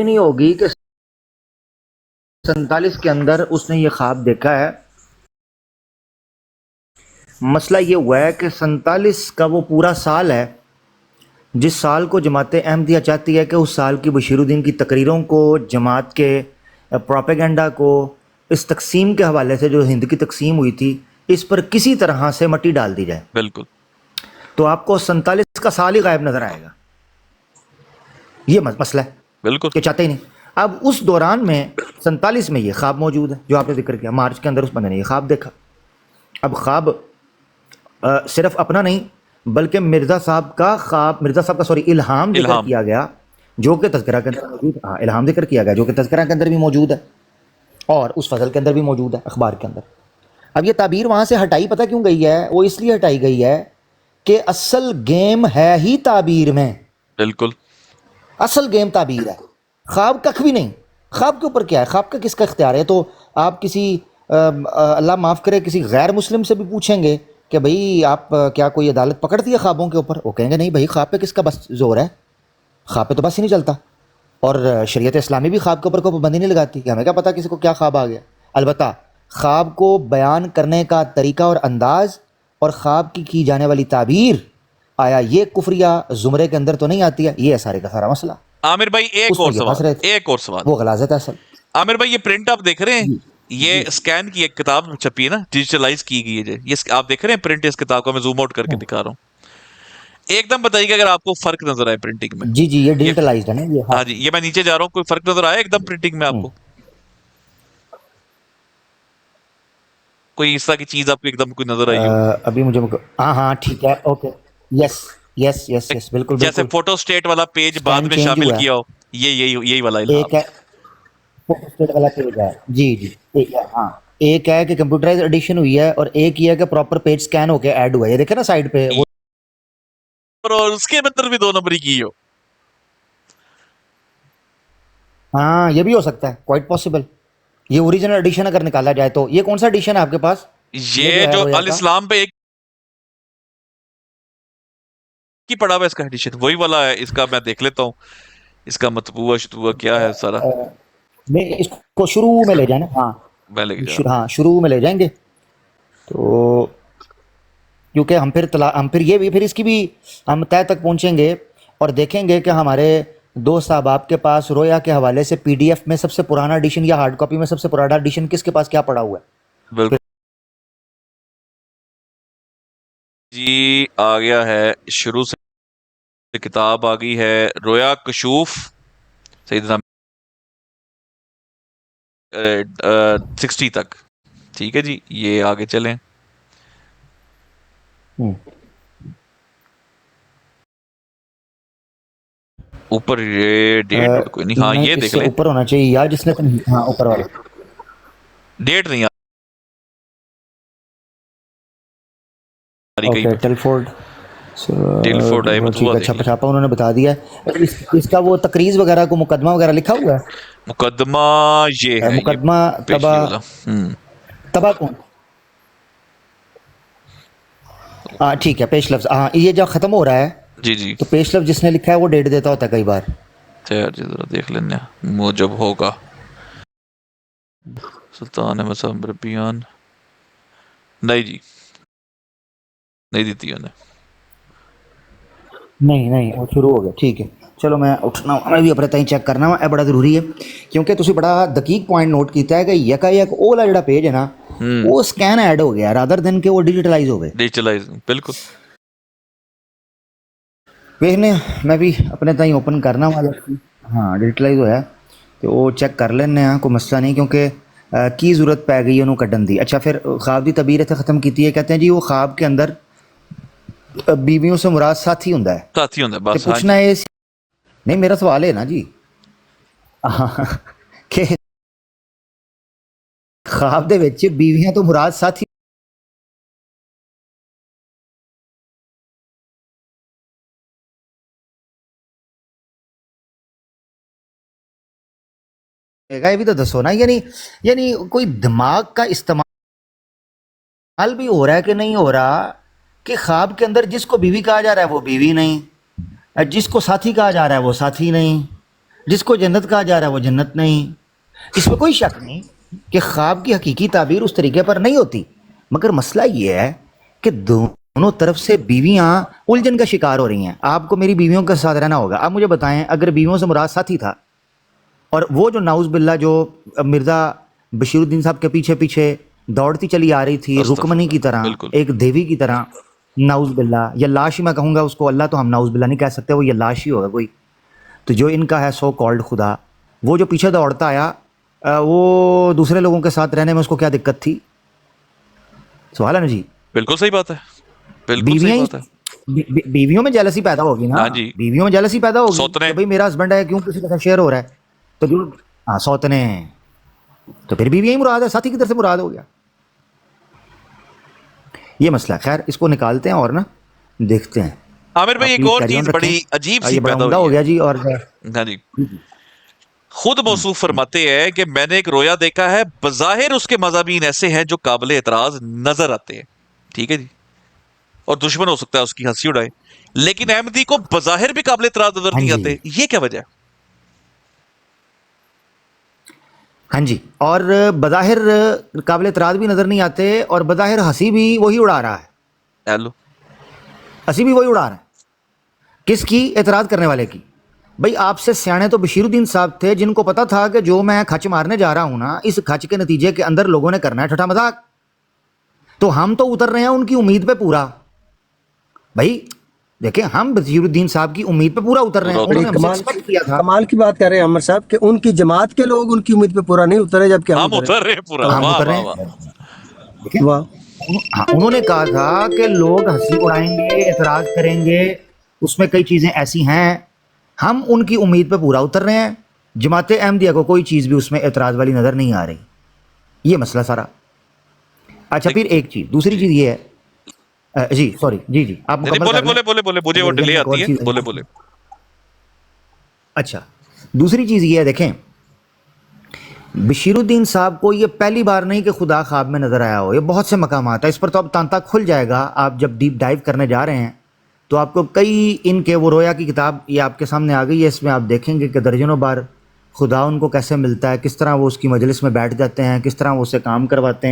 नहीं होगी कि 47 के अंदर उसने ये ख्वाब देखा है। मसला ये हुआ है कि 47 का वो पूरा साल है जिस साल को जमात अहमदिया चाहती है कि उस साल की बशीरुद्दीन की तकरीरों को, जमात के प्रोपेगेंडा को, इस तकसीम के हवाले से जो हिंद की तकसीम हुई थी, इस पर किसी तरह से मट्टी डाल दी जाए। बिल्कुल। तो आपको 47 का साल ही गायब नजर आएगा, ये मसला है बिल्कुल, कि चाहते ही नहीं। अब उस दौरान में 47 में ये ख्वाब मौजूद है जो आपने जिक्र किया, मार्च के अंदर उस बंदे ने ये ख्वाब देखा। अब ख्वाब सिर्फ अपना नहीं बल्कि मिर्ज़ा साहब का सॉरी इल्हाम जिक्र किया गया जो कि तज़किरा के अंदर मौजूद है। इल्हाम जिक्र किया गया जो कि तज़किरा के अंदर भी मौजूद है और उस फजल के अंदर भी मौजूद है, अखबार के अंदर। अब ये ताबीर वहाँ से हटाई पता क्यों गई है? वो इसलिए हटाई गई है कि असल गेम है ही ताबीर में। बिल्कुल, असल गेम ताबीर है, ख्वाब कख भी नहीं। ख्वाब के ऊपर क्या है, ख्वाब का किसका इख्तियार है? तो आप किसी अल्लाह माफ़ करे किसी गैर मुस्लिम से भी पूछेंगे कि भाई आप क्या कोई अदालत पकड़ती है ख्वाबों के ऊपर, वो कहेंगे नहीं भाई, ख्वाब पे किसका बस जोर है, ख्वाब पे तो बस ही नहीं चलता। और शरीयत इस्लामी भी ख्वाब के ऊपर कोई पाबंदी नहीं लगाती कि हमें क्या पता किसी को क्या ख्वाब आ गया। अलबत्ता ख्वाब को बयान करने का तरीका और अंदाज और ख्वाब की जाने वाली ताबीर, आया ये कुफरिया जुमरे के अंदर तो नहीं आती है? ये है सारे का सारा मसला। आमिर भाई एक और सवाल, वो गलाजत है असल। आमिर भाई ये प्रिंट आप देख रहे हैं, ये स्कैन की एक किताब छपी है ना, डिजिटलाइज की गई है, ये आप देख रहे हैं प्रिंट इस किताब को मैं जूम आउट करके दिखा रहा हूँ। एकदम बताइएगा अगर आपको फर्क नजर आए प्रिंटिंग में। जी जी, ये डिजिटलाइज्ड है ना ये। हाँ जी, ये मैं नीचे जा रहा हूँ, कोई फर्क नजर आया एकदम प्रिंटिंग में आपको? कोई इस तरह की चीज आपको एकदम कोई नजर आई हो? अभी मुझे हाँ ठीक है, okay, yes yes yes yes, बिल्कुल। जैसे फोटो स्टेट वाला पेज बाद में शामिल किया हो, यही वाला एक है फोटो स्टेट वाला पेज है। जी जी, हाँ, एक है कि कंप्यूटराइज एडिशन हुई है और एक ये है कि प्रॉपर पेज स्कैन होके ऐड हुआ है, ये देखे ना साइड पे वो, और उसके अंदर भी 2 नंबरी की हो। हाँ ये भी हो सकता है, क्वाइट पॉसिबल। ये ओरिजिनल एडिशन अगर निकाला जाए तो ये कौन सा एडिशन है आपके पास? ये जो अल इस्लाम पे एक की पड़ा हुआ इसका एडिशन वही वाला है, इसका मैं देख लेता हूँ, इसका मतबूआ शतबूआ क्या है सारा। मैं इसको शुरू में ले जाना, हाँ मैं लेके जा रहा हूं। हाँ शुरू में ले जाएंगे। तो क्योंकि हम फिर इसकी भी हम तय तक पहुंचेंगे और देखेंगे कि हमारे दोस्त अहबाब के पास रोया के हवाले से PDF में सबसे पुराना एडिशन या हार्ड कॉपी में सबसे पुराना एडिशन किसके पास क्या पड़ा हुआ है। बिल्कुल जी, आ गया है शुरू से किताब आ गई है रोया कशूफ सैयदना 60 तक। ठीक है जी, ये आगे चलें। ऊपर ये डेट कोई नहीं, हाँ ये देख लें, ऊपर होना चाहिए यार जिसने, हाँ ऊपर वाला डेट नहीं आ रही कहीं पे। टेलफोर्ड आई मतलब छापा उन्होंने बता दिया है। इसका वो तकरीज वगैरह को मुकदमा वगैरह लिखा हुआ है। मुकदमा ये है, मुकदमा तबा कौन, हाँ ठीक है, पेश लफ्ज, हाँ ये जब खत्म हो रहा है जी जी, तो पेश लफ्ज जिसने लिखा है वो डेट देता होता है कई बार। यार जी जरा देख लेने मुजब होगा। सुल्तान अहमद रबियान नहीं जी, नहीं दी थी उन्हें, नहीं वो शुरू हो गया। ठीक है चलो मैं उठना, मैं भी अपने ताई चेक करना वा, बड़ा जरूरी है क्योंकि तुसी बड़ा दकीक पॉइंट नोट किया है कि यकायक ओ वाला जिहड़ा पेज है ना वो स्कैन ऐड हो गया रादर देन के वो डिजिटलाइज हो गए। डिजिटलाइज बिल्कुल। देखने मैं भी अपने ताई ओपन करना वाला, हाँ डिजिटलाइज होया तो वो चेक कर लेने हैं, कोई मसला नहीं, क्योंकि की जरूरत पै गई उन्होंने कड्डन दी। अच्छा फिर ख्वाब की तबीर इत्थे खत्म की है, कहते हैं जी वो ख्वाब के अंदर बीवियों से मुराद साथी हुंदा है, साथी हुंदा है बस। पूछना है नहीं, मेरा सवाल है ना जी कि ख्वाब दे विच बीवियां तो मुराद साथी ये भी तो दसो ना, यानी कोई दिमाग का इस्तेमाल भी हो रहा है कि नहीं हो रहा कि ख्वाब के अंदर जिसको बीवी कहा जा रहा है वो बीवी नहीं, जिसको साथी कहा जा रहा है वो साथी नहीं, जिसको जन्नत कहा जा रहा है वो जन्नत नहीं। इसमें कोई शक नहीं कि ख्वाब की हकीकी ताबीर उस तरीके पर नहीं होती, मगर मसला ये है कि दोनों तरफ से बीवियां उलझन का शिकार हो रही हैं। आपको मेरी बीवियों के साथ रहना होगा, आप मुझे बताएं अगर बीवियों से मुराद साथी था और वो जो नाउज बिल्ला जो मिर्ज़ा बशीरुद्दीन साहब के पीछे पीछे दौड़ती चली आ रही थी रुकमनी की तरह, एक देवी की तरह, नाउज बिल्ला या लाश ही मैं कहूँगा उसको, अल्लाह तो हम नाउज बिल्ला नहीं कह सकते, वो ये लाश ही होगा कोई, तो जो इनका है सो कॉल्ड खुदा, वो जो पीछे दौड़ता आया वो दूसरे लोगों के साथ रहने में उसको क्या दिक्कत थी? सवाल है ना जी। बिल्कुल सही बात है, बिल्कुल सही बात है। बीवियों में जेलसी पैदा होगी ना, बीवियों में जेलसी पैदा होगी, तो भाई मेरा हस्बैंड है क्यों किसी के साथ शेयर हो रहा है, तो जो हाँ सौतने, तो फिर बीवी यही मुराद है, साथी की तरफ से मुराद हो गया। ये मसला, खैर इसको निकालते हैं और ना देखते हैं। आमिर भाई एक और चीज बड़ी अजीब सी पैदा हो गया जी। और हाँ जी, खुद मौसूफ फरमाते हैं कि मैंने एक रोया देखा है, बज़ाहिर उसके मज़ाबीन ऐसे हैं जो काबिल एतराज नजर आते हैं, ठीक है जी, और दुश्मन हो सकता है उसकी हंसी उड़ाए, लेकिन अहमदी को बज़ाहिर भी काबिल एतराज नजर नहीं आते, ये क्या वजह है? हाँ जी, और बज़ाहिर काबिल एतराज भी नजर नहीं आते और बज़ाहिर हंसी भी वही उड़ा रहा है। हेलो, हंसी भी वही उड़ा रहा है, किसकी? एतराज करने वाले की। भाई आपसे सियाने तो बशीरुद्दीन साहब थे जिनको पता था कि जो मैं खच मारने जा रहा हूं ना, इस खच के नतीजे के अंदर लोगों ने करना है ठट्ठा मजाक, तो हम तो उतर रहे हैं उनकी उम्मीद पे पूरा। भाई देखिए हम बशीरुद्दीन साहब की उम्मीद पे पूरा उतर रहे हैं, उन्होंने हमसे एक्सपेक्ट किया था। कमाल की बात कर रहे हैं अमर साहब कि उनकी जमात के लोग उनकी उम्मीद पे पूरा नहीं उतरे, जबकि हम उतर रहे हैं पूरा। हम उतर रहे हैं। वाह, उन्होंने कहा था कि लोग हंसी उड़ाएंगे, एतराज करेंगे, उसमें कई चीजें ऐसी हैं, हम उनकी उम्मीद पे पूरा उतर रहे हैं। जमात अहमदिया को कोई चीज भी उसमें एतराज वाली नजर नहीं आ रही, ये मसला सारा। अच्छा फिर एक चीज, दूसरी चीज ये है जी, सॉरी जी जी आप बोले मुझे वो डिले आती है, बोले। अच्छा दूसरी चीज ये है, देखें बशीरुद्दीन साहब को ये पहली बार नहीं कि खुदा ख्वाब में नजर आया हो, ये बहुत से मकामात है, इस पर तो अब तांता खुल जाएगा। आप जब डीप डाइव करने जा रहे हैं तो आपको कई इनके, वो रोया की किताब ये आपके सामने आ गई है, इसमें आप देखेंगे कि दर्जनों बार खुदा उनको कैसे मिलता है, किस तरह वो उसकी मजलिस में बैठ जाते हैं, किस तरह वो उससे काम करवाते हैं।